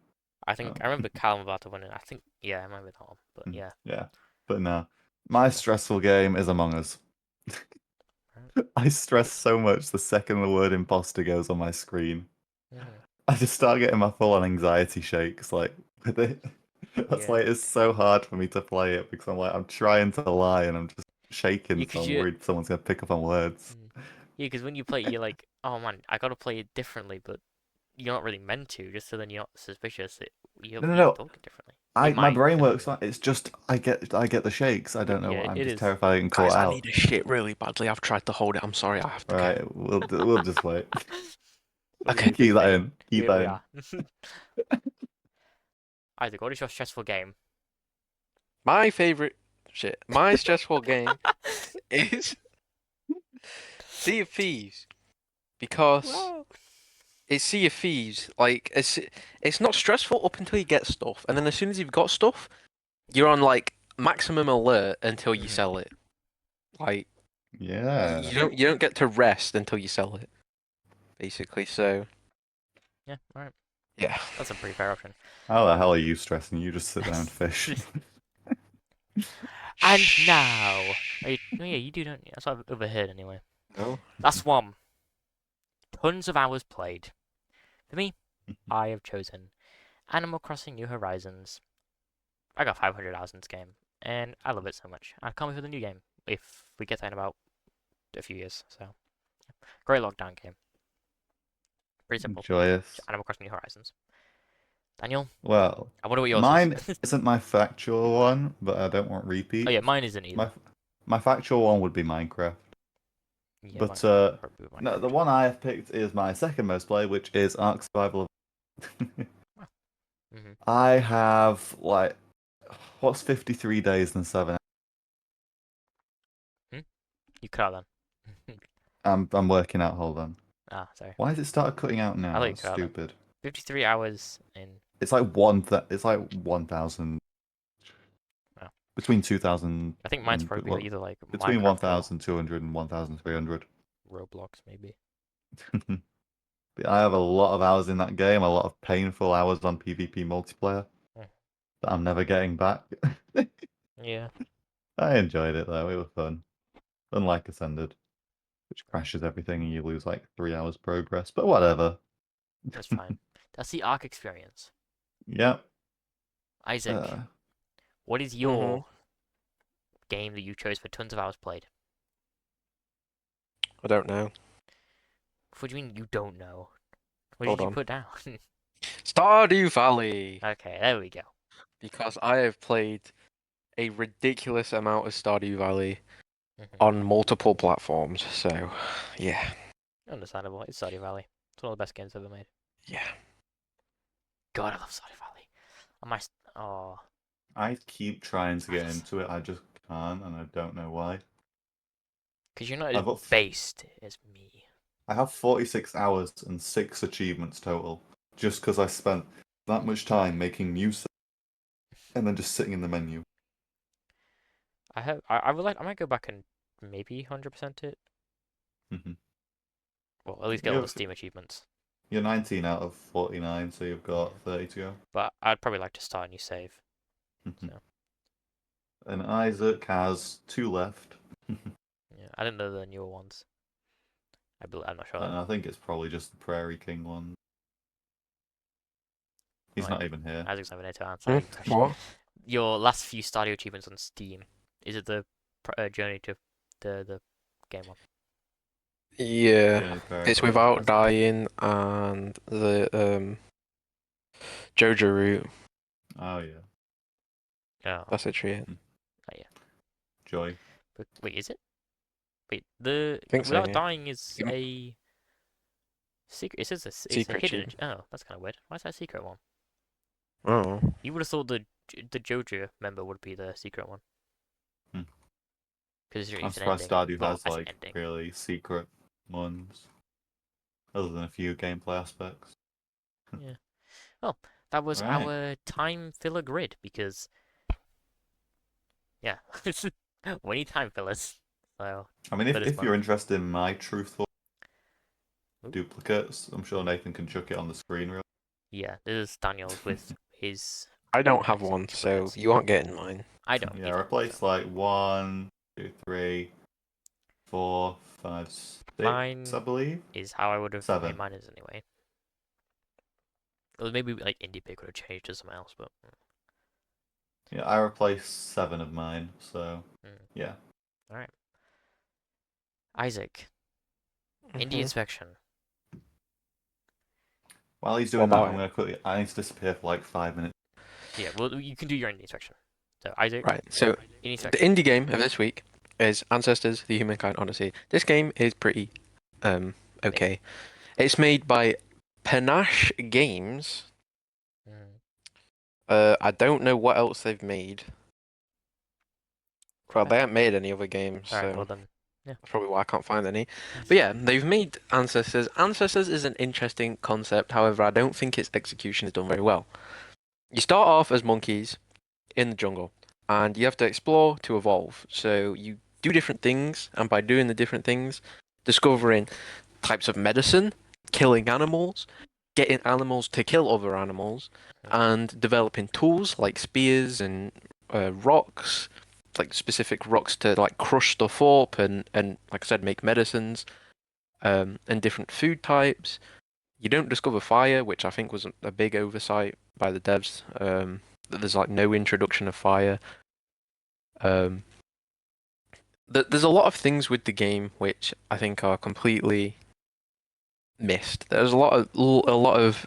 Speaker 2: I think
Speaker 3: Oh.
Speaker 2: I remember Callum about to win it. I think I remember that one. But yeah.
Speaker 3: Yeah, but no. My stressful game is Among Us. I stress so much the second the word imposter goes on my screen.
Speaker 2: Mhm.
Speaker 3: I just start getting my full on anxiety shakes like with it. That's
Speaker 2: Yeah.
Speaker 3: why it's so hard for me to play it because I'm trying to lie and I'm just shaking,
Speaker 2: Yeah,
Speaker 3: so
Speaker 2: 'cause
Speaker 3: I'm
Speaker 2: you.
Speaker 3: worried someone's gonna pick up on words.
Speaker 2: Yeah, because when you play, you're like, oh man, I gotta play it differently, but you're not really meant to, just so then you're not suspicious. You're
Speaker 3: No.
Speaker 2: talking differently. Your
Speaker 3: My
Speaker 2: mind
Speaker 3: brain
Speaker 2: does
Speaker 3: works
Speaker 2: anyway.
Speaker 3: fine. It's just I get the shakes. I don't know
Speaker 2: Yeah,
Speaker 3: what. I'm
Speaker 2: it
Speaker 3: just
Speaker 2: is.
Speaker 3: terrified of getting
Speaker 1: Guys,
Speaker 3: caught
Speaker 1: I
Speaker 3: out.
Speaker 1: need a shit really badly. I've tried to hold it. I'm sorry. I have to
Speaker 3: All
Speaker 1: go.
Speaker 3: right, we'll just wait.
Speaker 1: Okay.
Speaker 3: Keep that in. Keep
Speaker 2: We
Speaker 3: that in.
Speaker 2: are. Isaac, what is your stressful game?
Speaker 1: My stressful game is Sea of Thieves because
Speaker 2: Wow.
Speaker 1: it's Sea of Thieves. Like it's not stressful up until you get stuff, and then as soon as you've got stuff, you're on like maximum alert until you sell it. Like
Speaker 3: Yeah.
Speaker 1: you don't get to rest until you sell it, basically. So
Speaker 2: Yeah, alright.
Speaker 1: yeah.
Speaker 2: That's a pretty fair option.
Speaker 3: How the hell are you stressing? You just sit there and fish.
Speaker 2: And now. Oh, yeah, you do, don't you? That's what I've overheard anyway.
Speaker 1: No.
Speaker 2: Last one. Tons of hours played. For me, I have chosen Animal Crossing New Horizons. I got 500 hours in this game, and I love it so much. I can't wait for the new game if we get that in about a few years. So, great lockdown game. Pretty simple.
Speaker 3: Joyous.
Speaker 2: Just Animal Crossing New Horizons. Daniel,
Speaker 3: Well,
Speaker 2: I wonder what yours
Speaker 3: mine
Speaker 2: is.
Speaker 3: isn't my factual one, but I don't want
Speaker 2: Oh
Speaker 3: repeat.
Speaker 2: yeah, mine isn't either.
Speaker 3: My factual one would be Minecraft.
Speaker 2: Yeah,
Speaker 3: But
Speaker 2: probably
Speaker 3: no, the
Speaker 2: Minecraft.
Speaker 3: one I have picked is my second most played, which is Ark Survival.
Speaker 2: Mhm.
Speaker 3: I have like what's 53 days and 7
Speaker 2: You cut out then.
Speaker 3: I'm working out, hold on.
Speaker 2: Ah, sorry.
Speaker 3: Why has it started cutting out
Speaker 2: I
Speaker 3: now?
Speaker 2: thought you
Speaker 3: That's
Speaker 2: cut out then.
Speaker 3: stupid.
Speaker 2: 53 hours in.
Speaker 3: It's like it's like 1,000
Speaker 2: Wow.
Speaker 3: between 2,000
Speaker 2: I think mine's
Speaker 3: and
Speaker 2: probably either like
Speaker 3: between
Speaker 2: Minecraft or
Speaker 3: 1,200 and 1,300.
Speaker 2: Roblox, maybe.
Speaker 3: But I have a lot of hours in that game, a lot of painful hours on PvP multiplayer
Speaker 2: Hmm.
Speaker 3: that I'm never getting back.
Speaker 2: Yeah.
Speaker 3: I enjoyed it though, it was fun. Unlike Ascended, which crashes everything and you lose like 3 hours progress, but whatever.
Speaker 2: That's fine. That's the Ark experience.
Speaker 3: Yep.
Speaker 2: Isaac, what is
Speaker 1: Mhm.
Speaker 2: your game that you chose for tons of hours played?
Speaker 1: I don't know.
Speaker 2: What do you mean you don't know? What
Speaker 1: Hold
Speaker 2: did you
Speaker 1: on.
Speaker 2: put down?
Speaker 1: Stardew Valley.
Speaker 2: Okay, there we go.
Speaker 1: Because I have played a ridiculous amount of Stardew Valley
Speaker 2: Mhm.
Speaker 1: on multiple platforms. So, yeah.
Speaker 2: Understandable. It's Stardew Valley. It's one of the best games ever made.
Speaker 1: Yeah.
Speaker 2: God, I love Stardew Valley. Oh,
Speaker 3: I keep trying to get into it, I just can't, and I don't know why.
Speaker 2: because you're not
Speaker 3: I've
Speaker 2: as
Speaker 3: got
Speaker 2: based as me.
Speaker 3: I have 46 hours and 6 achievements total, just because I spent that much time making new stuff and then just sitting in the menu.
Speaker 2: I would like. I might go back and maybe 100% it.
Speaker 3: Mhm.
Speaker 2: Well, at least get all the Steam achievements.
Speaker 3: You're 19 out of 49, so you've got 30 to go.
Speaker 2: But I'd probably like to start a new save.
Speaker 3: Mhm.
Speaker 2: So.
Speaker 3: And Isaac has 2 left.
Speaker 2: Yeah, I didn't know the newer ones. I'm not sure.
Speaker 3: And I think it's probably just the Prairie King one. He's
Speaker 2: Right.
Speaker 3: not even here.
Speaker 2: Isaac's never there to answer any question.
Speaker 1: What?
Speaker 2: Your last few Stardew achievements on Steam, is it the journey to the game one?
Speaker 1: Yeah.
Speaker 3: Yeah,
Speaker 1: It's
Speaker 3: Prairie.
Speaker 1: without dying and the Jojo route.
Speaker 3: Oh, yeah.
Speaker 2: Oh,
Speaker 1: That's it, tree.
Speaker 2: oh yeah.
Speaker 3: Joy.
Speaker 2: But wait, is it? Wait, the
Speaker 1: think so,
Speaker 2: Without
Speaker 1: yeah.
Speaker 2: Dying is
Speaker 1: Mm.
Speaker 2: a secret. It says it's a
Speaker 1: Secret
Speaker 2: hidden.
Speaker 1: cheat.
Speaker 2: Oh, that's kind of weird. Why is that a secret one?
Speaker 1: Oh.
Speaker 2: You would have thought the JoJo member would be the secret one.
Speaker 3: Hmm.
Speaker 2: Because
Speaker 3: I'm
Speaker 2: it's an
Speaker 3: surprised
Speaker 2: ending.
Speaker 3: Stardew
Speaker 2: Well,
Speaker 3: has
Speaker 2: that's an
Speaker 3: like
Speaker 2: ending.
Speaker 3: really secret ones, other than a few gameplay aspects.
Speaker 2: Yeah. Well, that was
Speaker 3: Right.
Speaker 2: our time filler grid because, yeah, we need time fillers. So
Speaker 3: I mean,
Speaker 2: for this
Speaker 3: if you're
Speaker 2: month.
Speaker 3: interested in my truthful
Speaker 2: Oop.
Speaker 3: duplicates, I'm sure Nathan can chuck it on the screen real.
Speaker 2: Yeah, this is Daniel's with his.
Speaker 1: I don't have
Speaker 2: Isaac
Speaker 1: one, so
Speaker 2: duplicates.
Speaker 1: you aren't getting mine.
Speaker 2: I don't
Speaker 3: Yeah,
Speaker 2: either.
Speaker 3: replace
Speaker 2: So.
Speaker 3: like 1, 2, 3, 4, 5, 6,
Speaker 2: Mine
Speaker 3: I believe.
Speaker 2: is how I would have
Speaker 3: 7.
Speaker 2: made mine is anyway. Or maybe like Indie Pig would have changed to something else, but.
Speaker 3: Yeah, I replaced 7 of mine, so yeah.
Speaker 2: Alright. Isaac, Indie
Speaker 1: Mhm.
Speaker 2: inspection.
Speaker 3: While he's
Speaker 1: What
Speaker 3: doing that,
Speaker 1: about
Speaker 3: I'm
Speaker 1: it?
Speaker 3: gonna quickly. I need to disappear for like 5 minutes.
Speaker 2: Yeah, well, you can do your Indie inspection. So, Isaac,
Speaker 1: Right, so
Speaker 2: Indie
Speaker 1: the
Speaker 2: inspection.
Speaker 1: indie game of this week is Ancestors: The Humankind Odyssey. This game is pretty okay. It's made by Panache Games.
Speaker 2: Mm.
Speaker 1: I don't know what else they've made. Well,
Speaker 2: Okay.
Speaker 1: they haven't made any other games,
Speaker 2: Alright,
Speaker 1: so
Speaker 2: well then. Yeah.
Speaker 1: that's probably why I can't find any. But yeah, they've made Ancestors. Ancestors is an interesting concept, however, I don't think its execution is done very well. You start off as monkeys in the jungle, and you have to explore to evolve. So you do different things, and by doing the different things, discovering types of medicine, killing animals, getting animals to kill other animals, and developing tools like spears and rocks, like specific rocks to like crush stuff up and like I said, make medicines, and different food types. You don't discover fire, which I think was a big oversight by the devs. That there's like no introduction of fire. There's a lot of things with the game which I think are completely missed. There's a lot of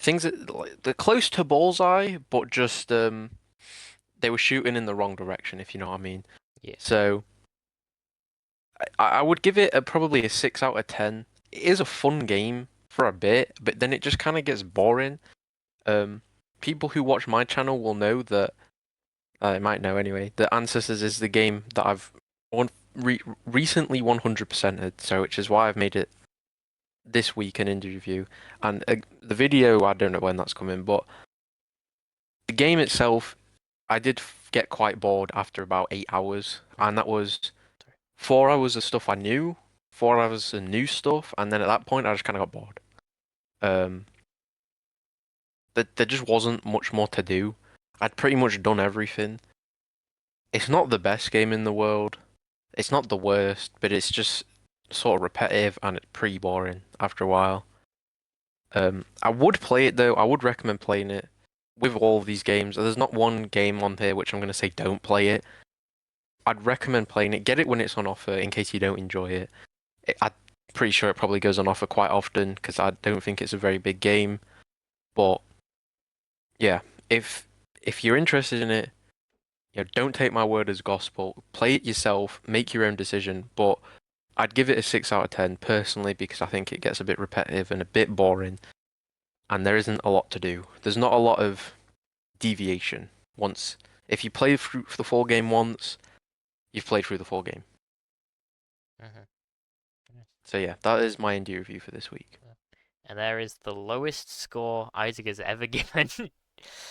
Speaker 1: things that like, they're close to bullseye, but just they were shooting in the wrong direction, if you know what I mean.
Speaker 2: Yeah.
Speaker 1: So I would give it probably a 6 out of 10. It is a fun game for a bit, but then it just kind of gets boring. People who watch my channel will know that I might know anyway. That Ancestors is the game that I've recently 100%ed, so which is why I've made it this week an indie review. And the video, I don't know when that's coming, but the game itself, I did get quite bored after about 8 hours, and that was 4 hours of stuff I knew, 4 hours of new stuff, and then at that point I just kind of got bored. There just wasn't much more to do. I'd pretty much done everything. It's not the best game in the world. It's not the worst, but it's just sort of repetitive and it's pretty boring after a while. I would play it though. I would recommend playing it with all of these games. There's not one game on here which I'm going to say don't play it. I'd recommend playing it. Get it when it's on offer in case you don't enjoy it. I'm pretty sure it probably goes on offer quite often because I don't think it's a very big game. But yeah, if you're interested in it, don't take my word as gospel. Play it yourself, make your own decision. But I'd give it a 6 out of 10 personally because I think it gets a bit repetitive and a bit boring, and there isn't a lot to do. There's not a lot of deviation. If you play through the full game once, you've played through the full game. So yeah, that is my indie review for this week.
Speaker 2: And there is the lowest score Isaac has ever given in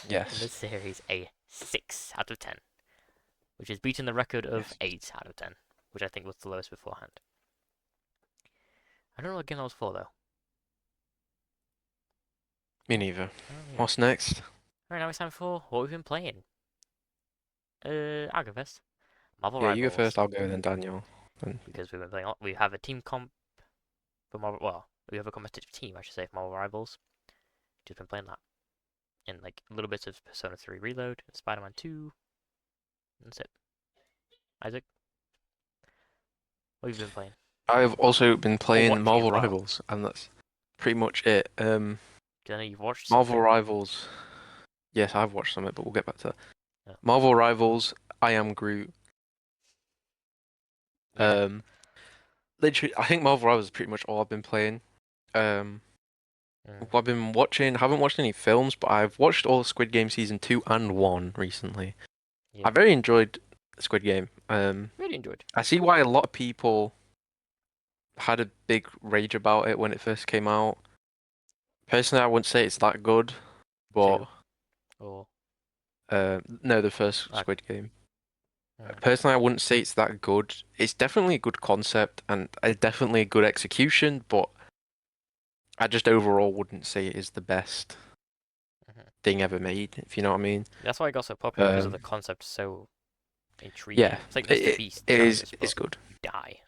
Speaker 1: Yes.
Speaker 2: this series, a 6 out of 10, which has beaten the record of 8 out of 10, which I think was the lowest beforehand. I don't know what game that was for, though.
Speaker 1: Me neither.
Speaker 2: Oh, yeah.
Speaker 1: What's next?
Speaker 2: Alright, now it's time for what we've been playing. I'll go first. Marvel
Speaker 1: Yeah,
Speaker 2: Rivals.
Speaker 1: you go first. I'll go then, Daniel.
Speaker 2: Because we've been playing a lot. We have a team comp for Marvel. Well, we have a competitive team, I should say, for Marvel Rivals. Just been playing that. And like little bits of Persona 3 Reload, Spider-Man 2. That's it. Isaac, what have you been playing?
Speaker 1: I've also been playing
Speaker 2: watching
Speaker 1: Marvel
Speaker 2: as well.
Speaker 1: Rivals, and that's pretty much it.
Speaker 2: Because I know you've watched
Speaker 1: Marvel
Speaker 2: something.
Speaker 1: Rivals. Yes, I've watched some of it, but we'll get back to that.
Speaker 2: Yeah.
Speaker 1: Marvel Rivals, I Am Groot. Um, literally, I think Marvel Rivals is pretty much all I've been playing. What I've been watching, haven't watched any films, but I've watched all Squid Game season 2 and 1 recently.
Speaker 2: Yeah.
Speaker 1: I very enjoyed Squid Game.
Speaker 2: Really enjoyed.
Speaker 1: I see why a lot of people had a big rage about it when it first came out. Personally, I wouldn't say it's that good, but
Speaker 2: Or
Speaker 1: no, the first
Speaker 2: Like-
Speaker 1: Squid Game.
Speaker 2: Mm.
Speaker 1: Personally, I wouldn't say it's that good. It's definitely a good concept and definitely a good execution, but I just overall wouldn't say it is the best thing ever made, if you know what I mean.
Speaker 2: that's why it got so popular because of the concept so intriguing.
Speaker 1: Yeah,
Speaker 2: It's like Mr. Beast.
Speaker 1: it is.
Speaker 2: It's
Speaker 1: It's good.
Speaker 2: You die.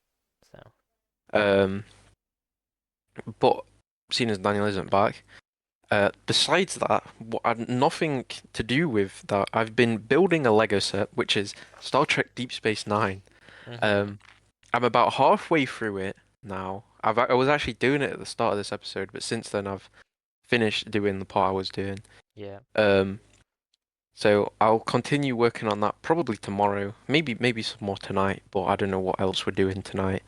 Speaker 2: So
Speaker 1: But seeing as Daniel isn't back, besides that, nothing to do with that. I've been building a Lego set, which is Star Trek Deep Space Nine. I'm about halfway through it now. I was actually doing it at the start of this episode, but since then I've finished doing the part I was doing.
Speaker 2: Yeah.
Speaker 1: So I'll continue working on that probably tomorrow. Maybe some more tonight, but I don't know what else we're doing tonight.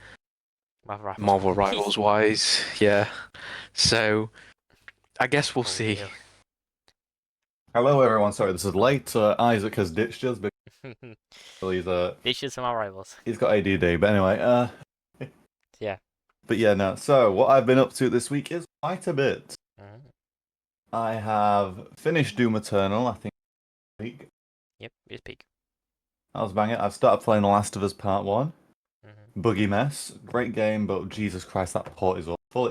Speaker 1: Marvel Rivals wise, yeah. So I guess we'll see.
Speaker 2: Yeah.
Speaker 3: Hello, everyone. Sorry, this is late. Isaac has ditched us because
Speaker 2: Dishes from our rivals.
Speaker 3: he's got ADD. But anyway,
Speaker 2: Yeah.
Speaker 3: But yeah, no. So what I've been up to this week is quite a bit. I have finished Doom Eternal, I think, this week.
Speaker 2: Yep, it's peak.
Speaker 3: I was banging it. I've started playing The Last of Us Part 1. Buggy Mess. Great game, but Jesus Christ, that port is awful.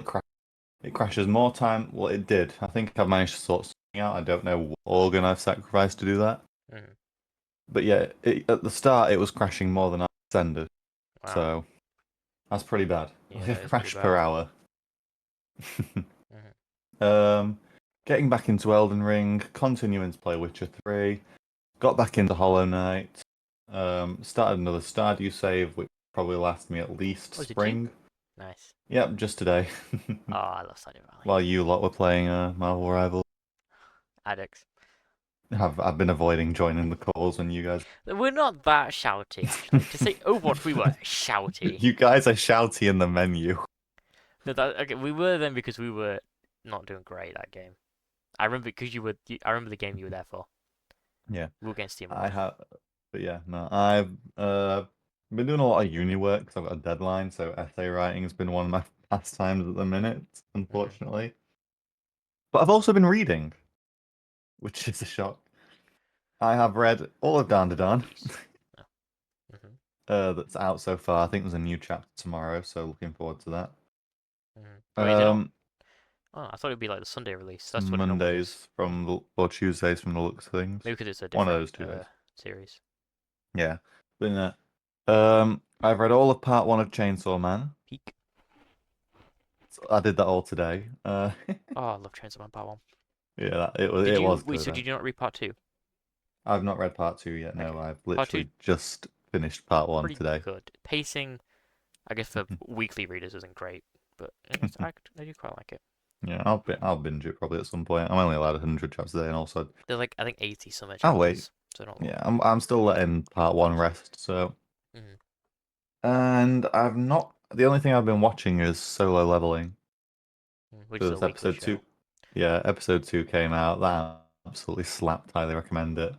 Speaker 3: It crashes more time. Well, it did. I think I've managed to sort something out. I don't know what organ I've sacrificed to do that. But yeah, at the start, it was crashing more than I intended.
Speaker 2: Wow.
Speaker 3: So that's pretty bad.
Speaker 2: Yeah,
Speaker 3: Like a crash per hour.
Speaker 2: Mhm.
Speaker 3: Getting back into Elden Ring, continuing to play Witcher 3, got back into Hollow Knight, started another Stardew save, which probably lasts me at least
Speaker 2: Oh, did you?
Speaker 3: spring.
Speaker 2: Nice.
Speaker 3: Yep, just today.
Speaker 2: Oh, I love Stardew Valley.
Speaker 3: While you lot were playing Marvel Rivals.
Speaker 2: Addicts.
Speaker 3: I've been avoiding joining the calls when you guys...
Speaker 2: We're not that shouty, actually. To say Overwatch, we were shouty.
Speaker 3: You guys are shouty in the menu.
Speaker 2: No, okay, we were then because we were not doing great that game. I remember because I remember the game you were there for.
Speaker 3: Yeah.
Speaker 2: We were against Team
Speaker 3: I have... But yeah, no, I've been doing a lot of uni work because I've got a deadline, so essay writing has been one of my pastimes at the minute, unfortunately. But I've also been reading, which is a shock. I have read all of Dawn to Dawn. That's out so far. I think there's a new chapter tomorrow, so looking forward to that.
Speaker 2: Oh, I thought it'd be like the Sunday release. That's what
Speaker 3: Mondays or Tuesdays from the looks of things.
Speaker 2: Maybe because it's a
Speaker 3: one of
Speaker 2: different
Speaker 3: those 2 days.
Speaker 2: series.
Speaker 3: Yeah. But I've read all of part 1 of Chainsaw Man.
Speaker 2: Peak.
Speaker 3: So I did that all today.
Speaker 2: Oh, I love Chainsaw Man Part 1.
Speaker 3: Yeah, it was
Speaker 2: Wait,
Speaker 3: good.
Speaker 2: so did you not read Part 2?
Speaker 3: I've not read part 2 yet. No,
Speaker 2: Okay.
Speaker 3: I've literally just finished part 1
Speaker 2: Pretty
Speaker 3: today.
Speaker 2: good. Pacing, I guess for weekly readers isn't great, but I do quite like it.
Speaker 3: Yeah, I'll binge it probably at some point. I'm only allowed 100 chapters a day, and also
Speaker 2: There's like I think 80 some chapters.
Speaker 3: I'll wait.
Speaker 2: So not
Speaker 3: Yeah, I'm still letting part 1 rest. So, and I've not. The only thing I've been watching is Solo Leveling.
Speaker 2: Which is
Speaker 3: episode 2. Yeah, episode 2 came out. That absolutely slapped. Highly recommend it.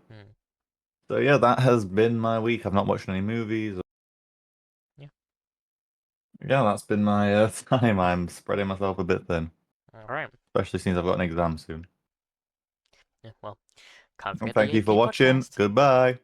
Speaker 3: So yeah, that has been my week. I've not watched any movies. Yeah, that's been my time. I'm spreading myself a bit thin.
Speaker 2: Alright.
Speaker 3: Especially since I've got an exam soon.
Speaker 2: Yeah, well, can't
Speaker 3: And
Speaker 2: forget
Speaker 3: thank
Speaker 2: the
Speaker 3: you for
Speaker 2: AFK
Speaker 3: watching.
Speaker 2: Podcast.
Speaker 3: Goodbye.